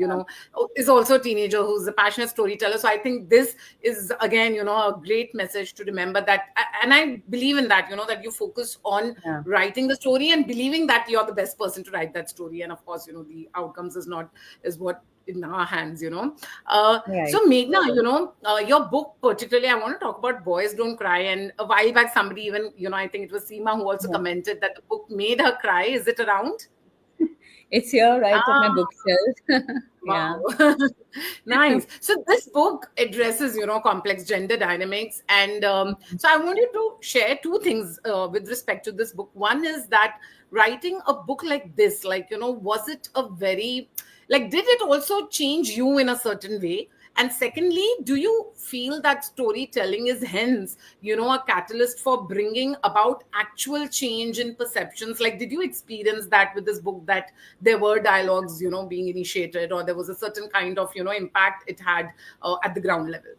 is also a teenager who's a passionate storyteller. So I think this is, again, a great message to remember that. And I believe in that, that you focus on writing the story and believing that you're the best person to write that story. And of course, the outcomes is what in our hands. Right. So Meghna, your book particularly, I want to talk about Boys Don't Cry. And a while back, somebody even, I think it was Seema who also commented that the book made her cry. Is it around? It's here, right at my bookshelf. Wow. Nice. So this book addresses, complex gender dynamics. And so I want you to share two things with respect to this book. One is that writing a book like this, was it a very, did it also change you in a certain way? And secondly, do you feel that storytelling is hence, a catalyst for bringing about actual change in perceptions? Like, did you experience that with this book, that there were dialogues, being initiated, or there was a certain kind of, impact it had at the ground level?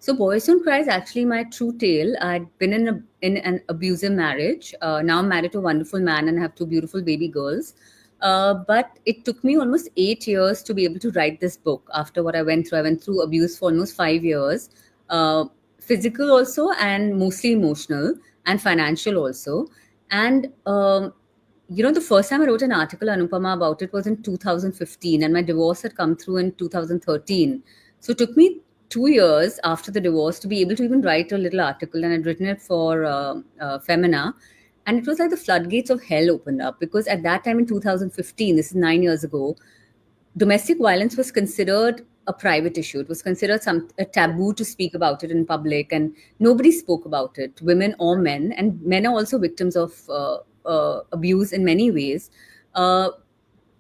So Boys Don't Cry is actually my true tale. I'd been in an abusive marriage. Now I'm married to a wonderful man and have two beautiful baby girls. But it took me almost 8 years to be able to write this book after what I went through. I went through abuse for almost 5 years, uh, physical also, and mostly emotional and financial also. And the first time I wrote an article, Anupama, about it was in 2015, and my divorce had come through in 2013. So it took me 2 years after the divorce to be able to even write a little article, and I'd written it for Femina. And it was like the floodgates of hell opened up because at that time in 2015, this is 9 years ago, domestic violence was considered a private issue. It was considered a taboo to speak about it in public, and nobody spoke about it, women or men. And men are also victims of abuse in many ways. Uh,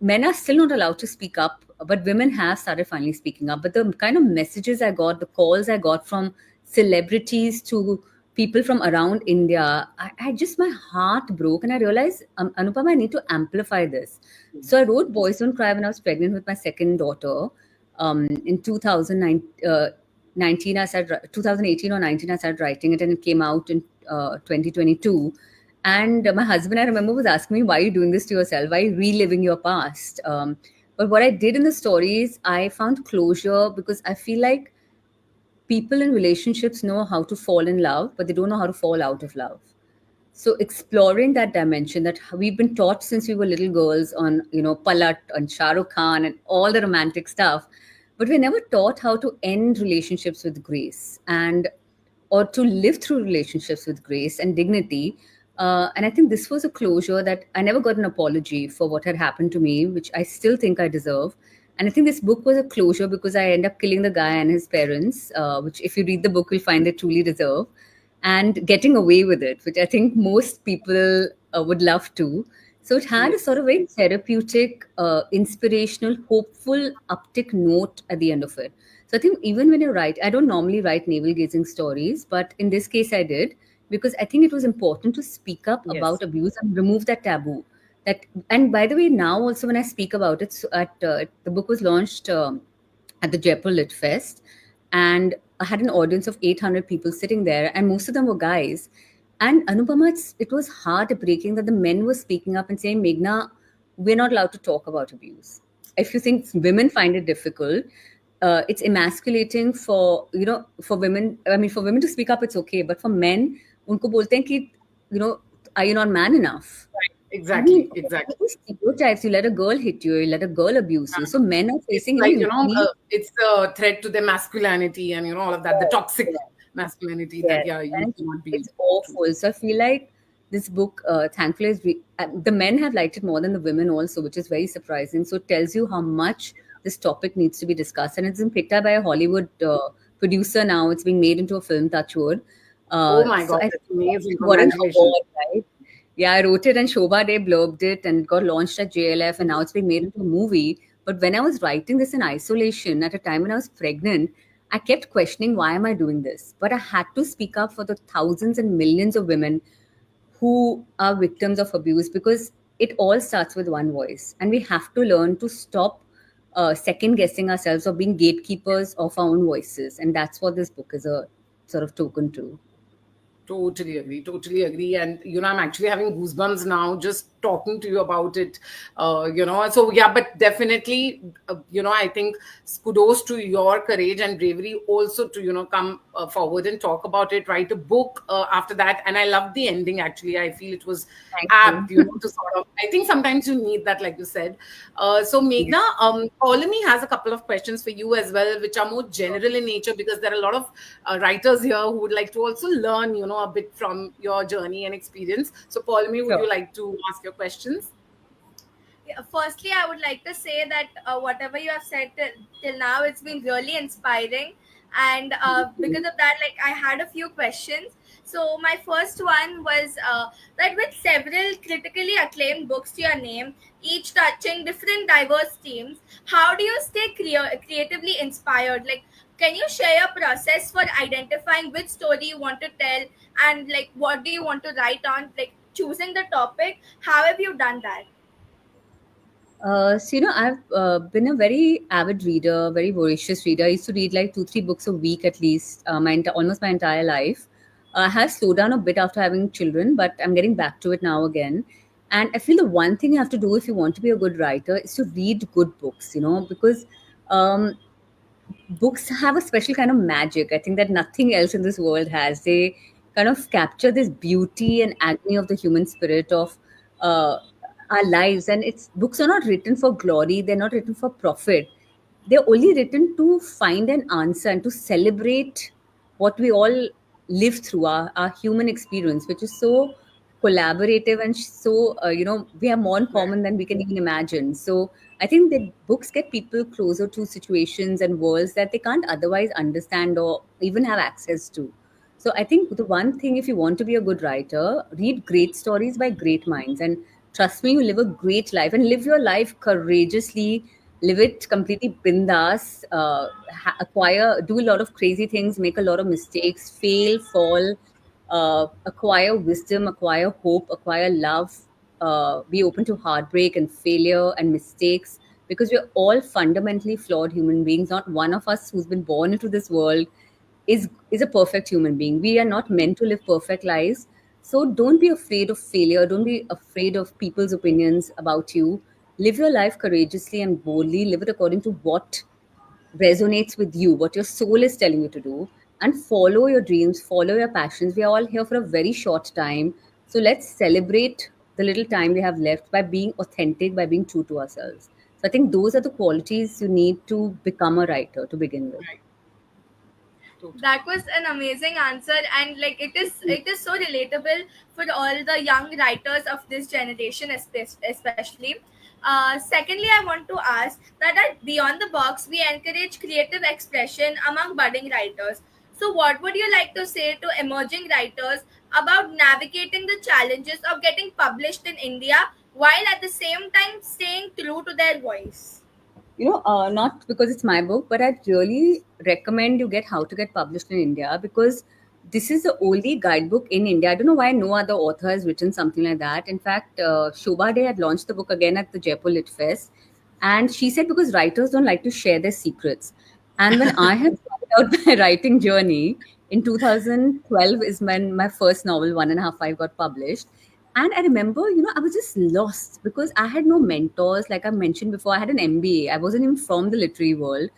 Men are still not allowed to speak up, but women have started finally speaking up. But the kind of messages I got, the calls I got from celebrities to people from around India, I just, my heart broke. And I realized, Anupama, I need to amplify this. So I wrote Boys Don't Cry when I was pregnant with my second daughter. In 2009, 19, I started, 2018 or 19, I started writing it, and it came out in 2022. And my husband, I remember, was asking me, why are you doing this to yourself? Why are you reliving your past? But what I did in the stories, I found closure because I feel like people in relationships know how to fall in love, but they don't know how to fall out of love. So exploring that dimension that we've been taught since we were little girls on, Palat and Shah Rukh Khan and all the romantic stuff, but we're never taught how to end relationships with grace and or to live through relationships with grace and dignity. And I think this was a closure that I never got an apology for what had happened to me, which I still think I deserve. And I think this book was a closure because I end up killing the guy and his parents, which, if you read the book, you'll find they truly deserve, and getting away with it, which I think most people would love to. So it had a sort of very therapeutic, inspirational, hopeful, uptick note at the end of it. So I think even when you write, I don't normally write navel gazing stories, but in this case I did because I think it was important to speak up about abuse and remove that taboo. That, and by the way, now also when I speak about it, so the book was launched at the Jaipur Lit Fest, and I had an audience of 800 people sitting there, and most of them were guys. And Anupama, it was heartbreaking that the men were speaking up and saying, Meghna, we're not allowed to talk about abuse. If you think women find it difficult, it's emasculating for women. I mean, for women to speak up, it's okay, but for men, unko bolte hain ki, are you not man enough? Exactly, exactly. Stereotypes. You let a girl hit you, you let a girl abuse you. So men are It's facing, like, it's a threat to their masculinity and, all of that, the toxic masculinity that, yes, you and cannot be. it's awful. So I feel like this book, thankfully, the men have liked it more than the women also, which is very surprising. So it tells you how much this topic needs to be discussed, and it's been picked up by a Hollywood producer now. It's being made into a film, Touchwood. Oh my So God, I that's amazing. got an Congratulations. award, right? Yeah, I wrote it and Shobha Day blurbed it and it got launched at JLF, and now it's being made into a movie. But when I was writing this in isolation at a time when I was pregnant, I kept questioning, why am I doing this? But I had to speak up for the thousands and millions of women who are victims of abuse, because it all starts with one voice. And we have to learn to stop second guessing ourselves or being gatekeepers of our own voices. And that's what this book is a sort of token to. Totally agree. Totally agree. And, I'm actually having goosebumps now just talking to you about it. So yeah, but definitely, I think kudos to your courage and bravery also to, come forward and talk about it, write a book after that. And I love the ending, actually. I feel it was Thank apt, you. to sort of, I think sometimes you need that, like you said. So Meghna, Polemy has a couple of questions for you as well, which are more general in nature, because there are a lot of writers here who would like to also learn, a bit from your journey and experience. So Polemy, would you like to ask your questions? Yeah, firstly, I would like to say that whatever you have said till now, it's been really inspiring. And because of that, like, I had a few questions. So my first one was that with several critically acclaimed books to your name, each touching different diverse themes, how do you stay creatively inspired? Like, can you share your process for identifying which story you want to tell, and like what do you want to write on? Like choosing the topic, how have you done that? I've been a very avid reader, very voracious reader. I used to read like 2, 3 books a week at least, almost my entire life. I have slowed down a bit after having children, but I'm getting back to it now again. And I feel the one thing you have to do if you want to be a good writer is to read good books, because um, books have a special kind of magic. I think that nothing else in this world has. They kind of capture this beauty and agony of the human spirit of uh, our lives. And it's books are not written for glory. They're not written for profit. They're only written to find an answer and to celebrate what we all live through, our human experience, which is so collaborative and so we have more in common than we can even imagine. So I think that books get people closer to situations and worlds that they can't otherwise understand or even have access to. So I think the one thing, if you want to be a good writer, read great stories by great minds, and trust me, you live a great life and live your life courageously. Live it completely bindas. Acquire, do a lot of crazy things, make a lot of mistakes, fail, fall, acquire wisdom, acquire hope, acquire love, be open to heartbreak and failure and mistakes, because we're all fundamentally flawed human beings. Not one of us who's been born into this world is a perfect human being. We are not meant to live perfect lives. So don't be afraid of failure. Don't be afraid of people's opinions about you. Live your life courageously and boldly. Live it according to what resonates with you, what your soul is telling you to do, and follow your dreams, follow your passions. We are all here for a very short time. So let's celebrate the little time we have left by being authentic, by being true to ourselves. So I think those are the qualities you need to become a writer to begin with. That was an amazing answer, and like it is so relatable for all the young writers of this generation, especially. Secondly, I want to ask that at Beyond the Box we encourage creative expression among budding writers. So what would you like to say to emerging writers about navigating the challenges of getting published in India while at the same time staying true to their voice? Not because it's my book, but I'd really recommend you get How to Get Published in India, because this is the only guidebook in India. I don't know why no other author has written something like that. In fact, Shobha Day had launched the book again at the Jaipur Lit Fest. And she said because writers don't like to share their secrets. And when I had started out my writing journey in 2012 is when my first novel, One and a Half Five, got published. And I remember, I was just lost because I had no mentors. Like I mentioned before, I had an MBA. I wasn't even from the literary world.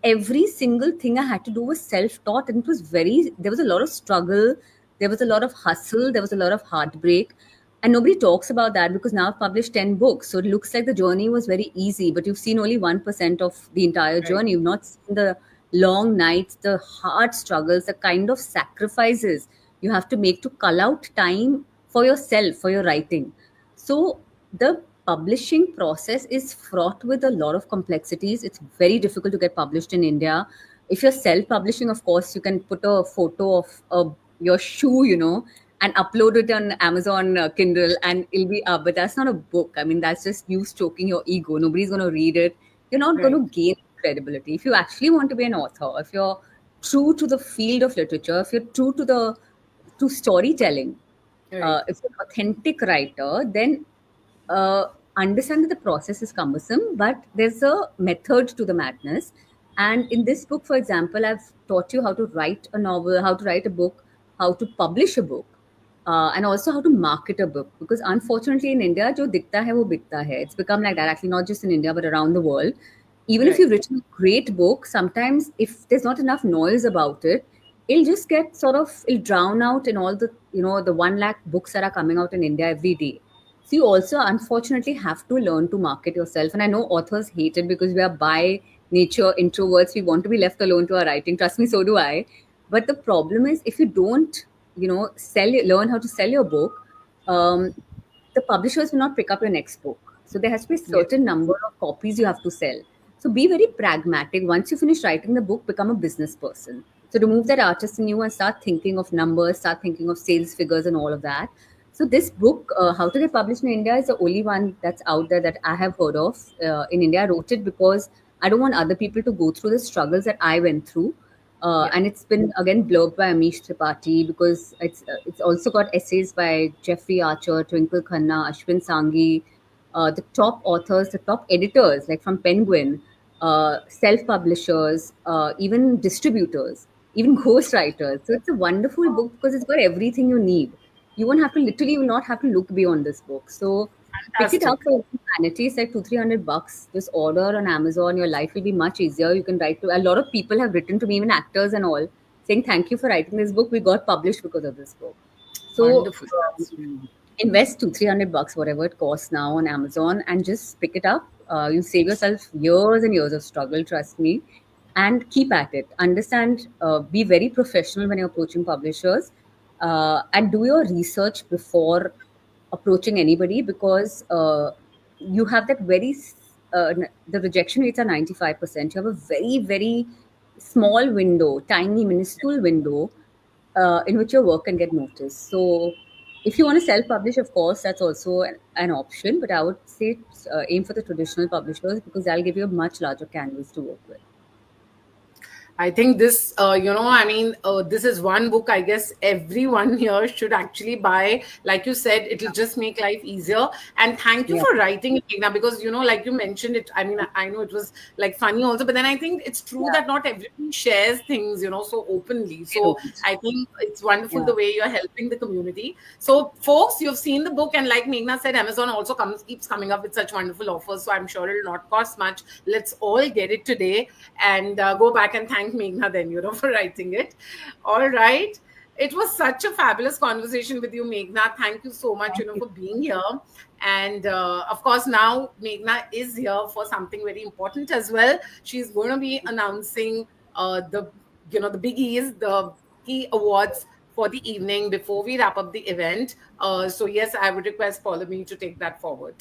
Every single thing I had to do was self-taught, and there was a lot of struggle, there was a lot of hustle, there was a lot of heartbreak. And nobody talks about that because now I've published 10 books. So it looks like the journey was very easy, but you've seen only 1% of the entire journey. You've not seen the long nights, the hard struggles, the kind of sacrifices you have to make to cull out time for yourself, for your writing. So the publishing process is fraught with a lot of complexities. It's very difficult to get published in India. If you're self-publishing, of course, you can put a photo of your shoe, and upload it on Amazon Kindle and it'll be up. But that's not a book. I mean, that's just you stroking your ego. Nobody's going to read it. You're not going to gain credibility. If you actually want to be an author, if you're true to the field of literature, if you're true to storytelling, if you're an authentic writer, then understand that the process is cumbersome, but there's a method to the madness. And in this book, for example, I've taught you how to write a novel, how to write a book, how to publish a book, and also how to market a book. Because unfortunately, in India, jo dikta hai, wo bikta hai. It's become like that, actually, not just in India, but around the world. Even if you've written a great book, sometimes if there's not enough noise about it, it'll drown out in all the, the 1 lakh books that are coming out in India every day. So you also unfortunately have to learn to market yourself. And I know authors hate it because we are by nature introverts. We want to be left alone to our writing. Trust me, so do I. But the problem is if you don't, learn how to sell your book, the publishers will not pick up your next book. So there has to be a certain number of copies you have to sell. So be very pragmatic. Once you finish writing the book, become a business person. So remove that artist in you and start thinking of numbers, start thinking of sales figures and all of that. So this book, How to Get Published in India, is the only one that's out there that I have heard of in India. I wrote it because I don't want other people to go through the struggles that I went through. And it's been again blurbed by Amish Tripathi because it's also got essays by Jeffrey Archer, Twinkle Khanna, Ashwin Sanghi, the top authors, the top editors, like from Penguin, self-publishers, even distributors, even ghostwriters. So it's a wonderful book because it's got everything you need. You won't have to literally, you will not have to look beyond this book. So pick it up Fantastic. for humanity. It's like 200-300 bucks. Just order on Amazon. Your life will be much easier. You can write to a lot of people have written to me, even actors and all, saying thank you for writing this book. We got published because of this book. So Wonderful. invest 200-300 bucks, whatever it costs now on Amazon, and just pick it up. You save yourself years and years of struggle, trust me, and keep at it. Understand, be very professional when you're approaching publishers, and do your research before approaching anybody because you have that the rejection rates are 95%. You have a very, very small window, tiny, minuscule window in which your work can get noticed. So, if you want to self-publish, of course, that's also an option. But I would say aim for the traditional publishers because they'll give you a much larger canvas to work with. I think this, this is one book I guess everyone here should actually buy. Like you said, it'll just make life easier. And thank you Yeah. for writing it, Meghna, because, like you mentioned it, I know it was like funny also, but then I think it's true that not everybody shares things, so openly. They So don't. I think it's wonderful Yeah. the way you're helping the community. So folks, you've seen the book, and like Meghna said, Amazon also keeps coming up with such wonderful offers. So I'm sure it'll not cost much. Let's all get it today and go back and thank Meghna then, for writing it. All right. It was such a fabulous conversation with you, Meghna. Thank you so much, Thank you. for being here. And of course, now Meghna is here for something very important as well. She's going to be announcing the biggies, the key awards for the evening before we wrap up the event. So yes, I would request Pauline to take that forward.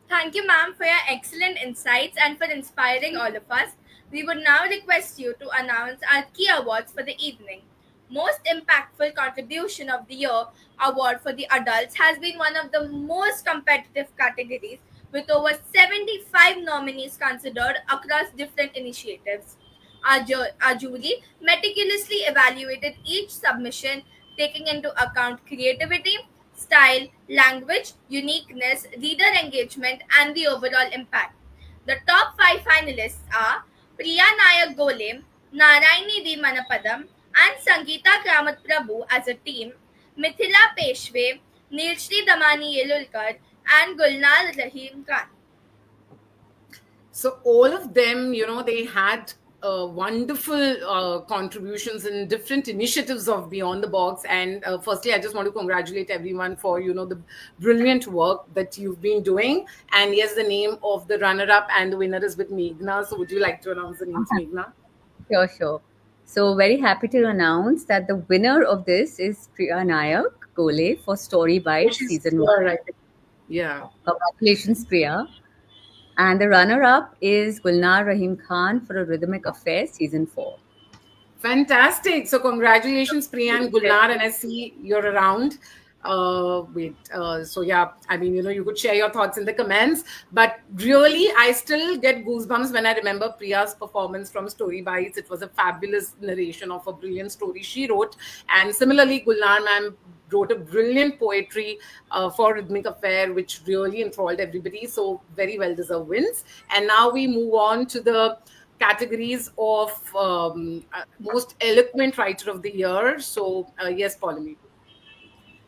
Thank you, ma'am, for your excellent insights and for inspiring all of us. We would now request you to announce our key awards for the evening. Most Impactful Contribution of the Year award for the adults has been one of the most competitive categories, with over 75 nominees considered across different initiatives. Our jury meticulously evaluated each submission, taking into account creativity, style, language, uniqueness, reader engagement, and the overall impact. The top 5 finalists are Priya Nayak Gole, Narayani D. Manapadam, and Sangeeta Kramat Prabhu as a team, Mithila Peshwe, Nilshri Damani Yelulkar, and Gulnar Rahim Khan. So all of them, they had wonderful contributions in different initiatives of Beyond the Box. And firstly, I just want to congratulate everyone for, the brilliant work that you've been doing. And yes, the name of the runner-up and the winner is with Meghna. So would you like to announce the names, Meghna? Sure, sure. So very happy to announce that the winner of this is Priya Nayak Gole for Story Bites She's Season here, 1. right? Yeah. Congratulations, Priya. And the runner-up is Gulnar Rahim Khan for A Rhythmic Affair Season 4. Fantastic. So congratulations, Priya and Gulnar, and I see you're around. So yeah, you could share your thoughts in the comments, but really, I still get goosebumps when I remember Priya's performance from Story Bites. It was a fabulous narration of a brilliant story she wrote. And similarly, Gulnar ma'am wrote a brilliant poetry for Rhythmic Affair, which really enthralled everybody. So very well-deserved wins. And now we move on to the categories of most eloquent writer of the year. So yes, Pauline.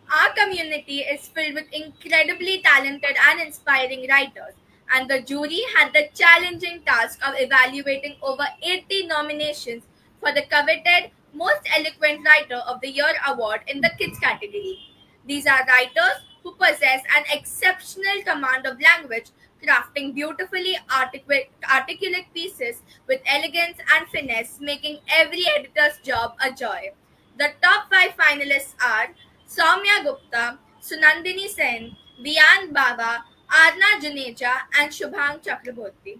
Our community is filled with incredibly talented and inspiring writers, and the jury had the challenging task of evaluating over 80 nominations for the coveted Most Eloquent Writer of the Year award in the Kids category. These are writers who possess an exceptional command of language, crafting beautifully articulate pieces with elegance and finesse, making every editor's job a joy. The top 5 finalists are Soumya Gupta, Sunandini Sen, Vian Baba, Arna Juneja, and Shubhang Chakraborty.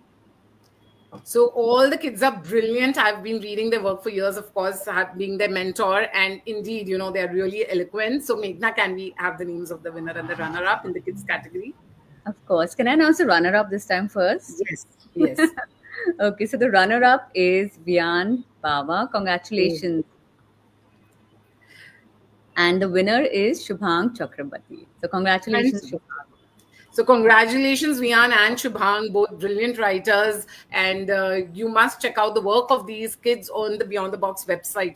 So all the kids are brilliant. I've been reading their work for years, of course, being their mentor. And indeed, they're really eloquent. So Meghna, can we have the names of the winner and the runner-up in the kids category? Of course. Can I announce the runner-up this time first? Yes. Yes. Okay, so the runner-up is Vian Baba. Congratulations. And the winner is Shubhang Chakrabarti. So congratulations, Shubhang. So congratulations, Vian and Shubhang, both brilliant writers. And you must check out the work of these kids on the Beyond the Box website.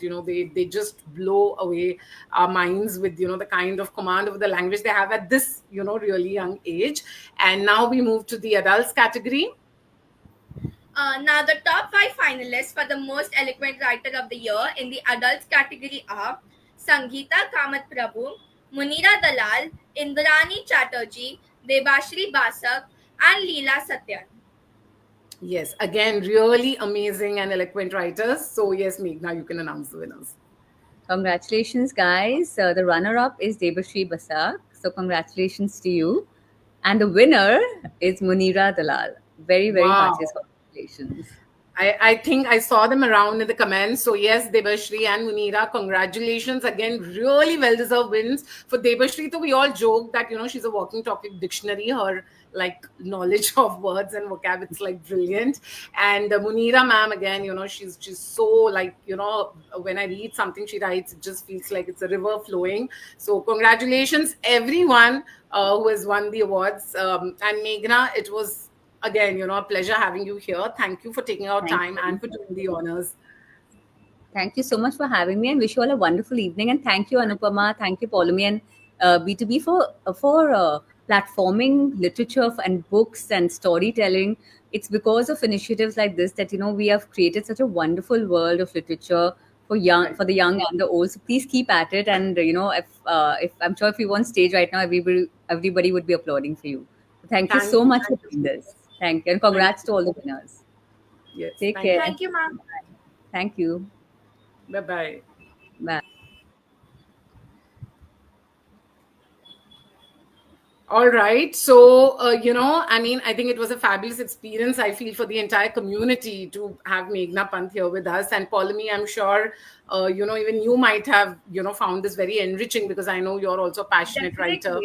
They just blow away our minds with, the kind of command over the language they have at this, really young age. And now we move to the adults category. Now, the top 5 finalists for the most eloquent writer of the year in the adults category are Sangeeta Kamath Prabhu, Munira Dalal, Indrani Chatterjee, Debashri Basak, and Leela Satyan. Yes, again, really amazing and eloquent writers. So yes, Meghna, you can announce the winners. Congratulations, guys. The runner-up is Debashri Basak. So congratulations to you. And the winner is Munira Dalal. Very, very Wow. heartiest congratulations. I think I saw them around in the comments. So yes, Debashri and Munira, congratulations again. Really well-deserved wins for Debashri. So we all joke that she's a walking talking dictionary. Her knowledge of words and vocab, it's brilliant. And Munira ma'am, again, she's so when I read something she writes, it just feels like it's a river flowing. So congratulations everyone who has won the awards. And Meghna, it was again, a pleasure having you here. Thank you for taking out time and for doing the honors. Thank you so much for having me, and wish you all a wonderful evening. And thank you, Anupama. Thank you, Paulomi and BTB for platforming literature and books and storytelling. It's because of initiatives like this that we have created such a wonderful world of literature for the young and the old. So please keep at it. And if I'm sure if you were on stage right now, everybody would be applauding for you. So thank you so much for doing this. Thank you, and congrats to all the winners. Yes, take care. Thank you, ma'am. Thank you. Bye-bye. Bye. All right. So, I think it was a fabulous experience, I feel, for the entire community to have Meghna Pant here with us. And Paulomi, I'm sure, even you might have, found this very enriching, because I know you're also a passionate writer.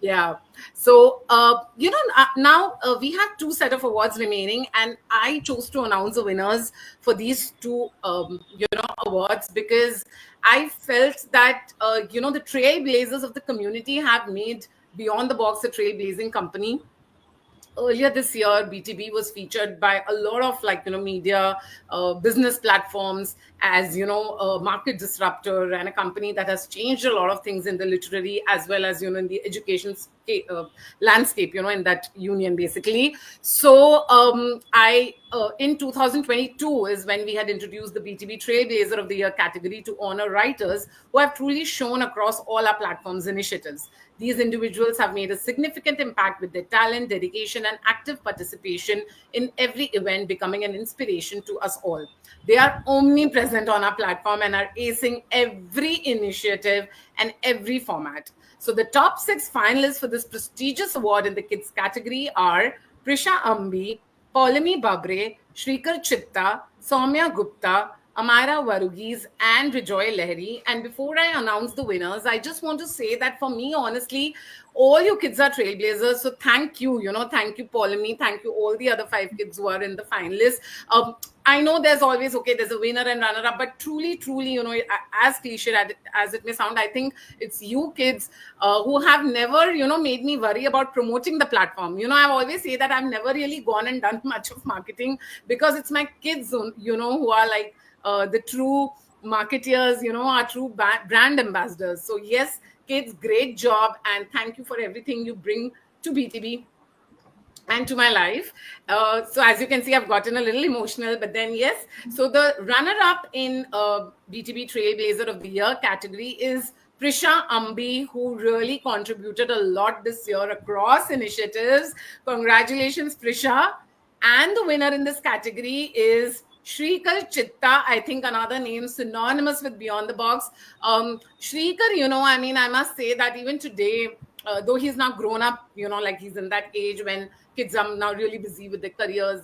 Yeah. So, now we have 2 sets of awards remaining, and I chose to announce the winners for these 2, awards, because I felt that, the trailblazers of the community have made Beyond the Box a trailblazing company. Earlier this year, BTB was featured by a lot of media, business platforms as, a market disruptor and a company that has changed a lot of things in the literary as well as, in the education landscape, in that union basically. So in 2022 is when we had introduced the BTB Trailblazer of the Year category to honor writers who have truly shown across all our platforms initiatives. These individuals have made a significant impact with their talent, dedication, and active participation in every event, becoming an inspiration to us all. They are omnipresent on our platform and are acing every initiative and every format. So the top 6 finalists for this prestigious award in the kids category are Prisha Ambi, Paulomi Babre, Shrikar Chitta, Soumya Gupta, Amara Varugis, and Rijoy Lahiri. And before I announce the winners, I just want to say that for me, honestly, all you kids are trailblazers. So thank you, thank you, Paulomi. Thank you, all the other 5 kids who are in the finalists. I know there's always, there's a winner and runner-up, but truly, as cliche as it may sound, I think it's you kids who have never, made me worry about promoting the platform. I always say that I've never really gone and done much of marketing, because it's my kids, who are the true marketeers, our true brand ambassadors. So yes, kids, great job, and thank you for everything you bring to BTB and to my life. So as you can see, I've gotten a little emotional, but then yes. So the runner-up in BTB Trailblazer of the Year category is Prisha Ambi, who really contributed a lot this year across initiatives. Congratulations, Prisha. And the winner in this category is Shrikar Chitta, I think another name synonymous with Beyond the Box. Shrikar, I must say that even today, though he's now grown up, he's in that age when kids are now really busy with their careers,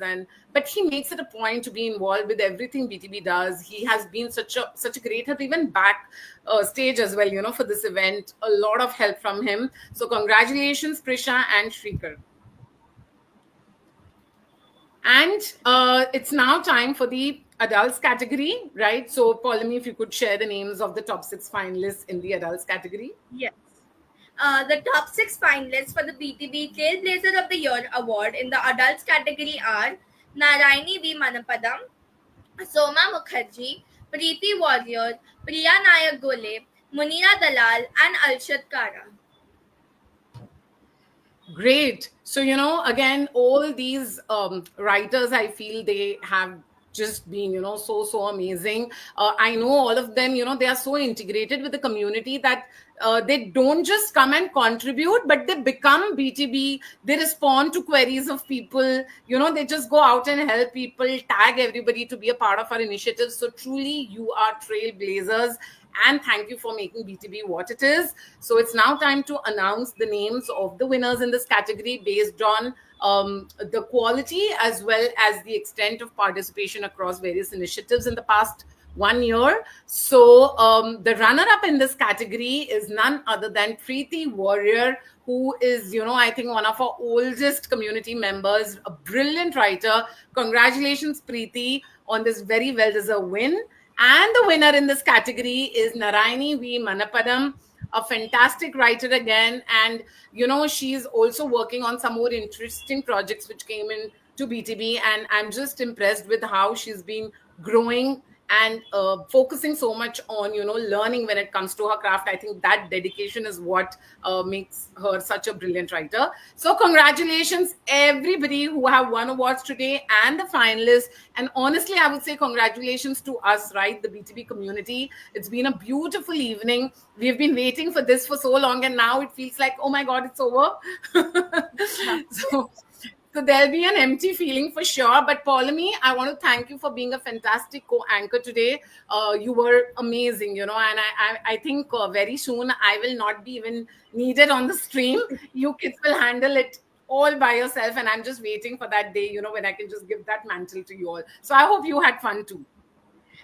but he makes it a point to be involved with everything BTB does. He has been such a great help, even back stage as well, for this event. A lot of help from him. So congratulations, Prisha and Shrikar. And it's now time for the adults category, right? So, Paulomi, if you could share the names of the top 6 finalists in the adults category. Yes. The top 6 finalists for the BTB Trailblazer of the Year award in the adults category are Narayani V. Manapadam, Soma Mukherjee, Preeti Warrior, Priya Nayak Gole, Munira Dalal, and Alshad Kara. Great. So, again, all these writers, I feel they have just been, so amazing. I know all of them, they are so integrated with the community that they don't just come and contribute, but they become BTB. They respond to queries of people, they just go out and help people, tag everybody to be a part of our initiative. So, truly, you are trailblazers. And thank you for making BTB what it is. So it's now time to announce the names of the winners in this category based on the quality as well as the extent of participation across various initiatives in the past 1 year. So the runner-up in this category is none other than Preeti Warrior, who is, I think one of our oldest community members, a brilliant writer. Congratulations, Preeti, on this very well-deserved win. And the winner in this category is Narayani V. Manapadam, a fantastic writer again. And, she's also working on some more interesting projects which came in to BTB. And I'm just impressed with how she's been growing and focusing so much on, learning when it comes to her craft. I think that dedication is what makes her such a brilliant writer. So congratulations, everybody who have won awards today and the finalists. And honestly, I would say congratulations to us, right? The BTB community. It's been a beautiful evening. We've been waiting for this for so long, and now it feels like, oh my God, it's over. So there'll be an empty feeling for sure. But Paulamy, I want to thank you for being a fantastic co-anchor today. You were amazing, and I think very soon I will not be even needed on the stream. You kids will handle it all by yourself, and I'm just waiting for that day, when I can just give that mantle to you all. So I hope you had fun too.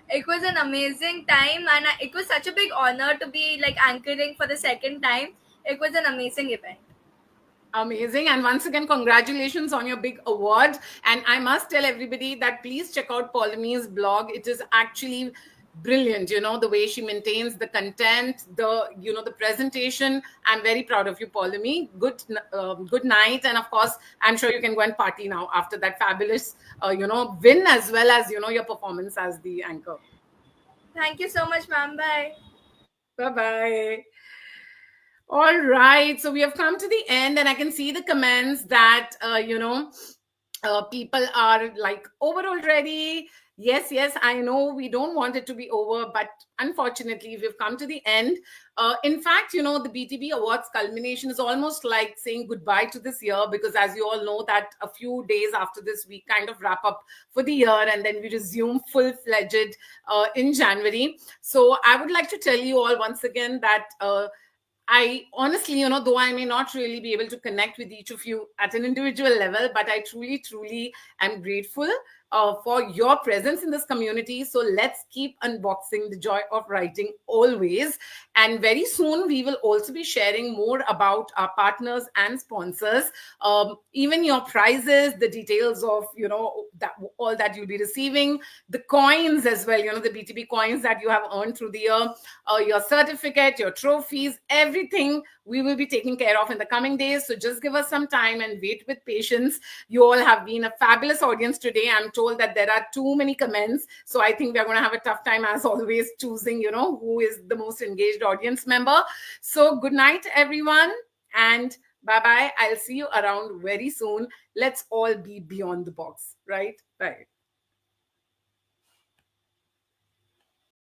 It was an amazing time, and it was such a big honor to be like anchoring for the second time. It was an amazing event. Amazing. And once again, congratulations on your big award. And I must tell everybody that please check out Paulamy's blog. It is actually brilliant, the way she maintains the content, the presentation. I'm very proud of you, Paulamy. Good night. And of course, I'm sure you can go and party now after that fabulous, win, as well as, your performance as the anchor. Thank you so much, ma'am. Bye. Bye-bye. All right. So we have come to the end, and I can see the comments that, people are like, over already. Yes, I know we don't want it to be over, but unfortunately, we've come to the end. In fact, the BTB Awards culmination is almost like saying goodbye to this year, because as you all know that a few days after this, we kind of wrap up for the year, and then we resume full-fledged in January. So I would like to tell you all once again that I honestly, though I may not really be able to connect with each of you at an individual level, but I truly am grateful for your presence in this community. So let's keep unboxing the joy of writing always. And very soon, we will also be sharing more about our partners and sponsors, even your prizes, the details of, that all that you'll be receiving, the coins as well, the BTB coins that you have earned through the year, your certificate, your trophies, everything we will be taking care of in the coming days. So just give us some time and wait with patience. You all have been a fabulous audience today. I'm told that there are too many comments. So I think we're going to have a tough time, as always, choosing, who is the most engaged audience member. So good night, everyone. And bye-bye. I'll see you around very soon. Let's all be beyond the box, right? Bye.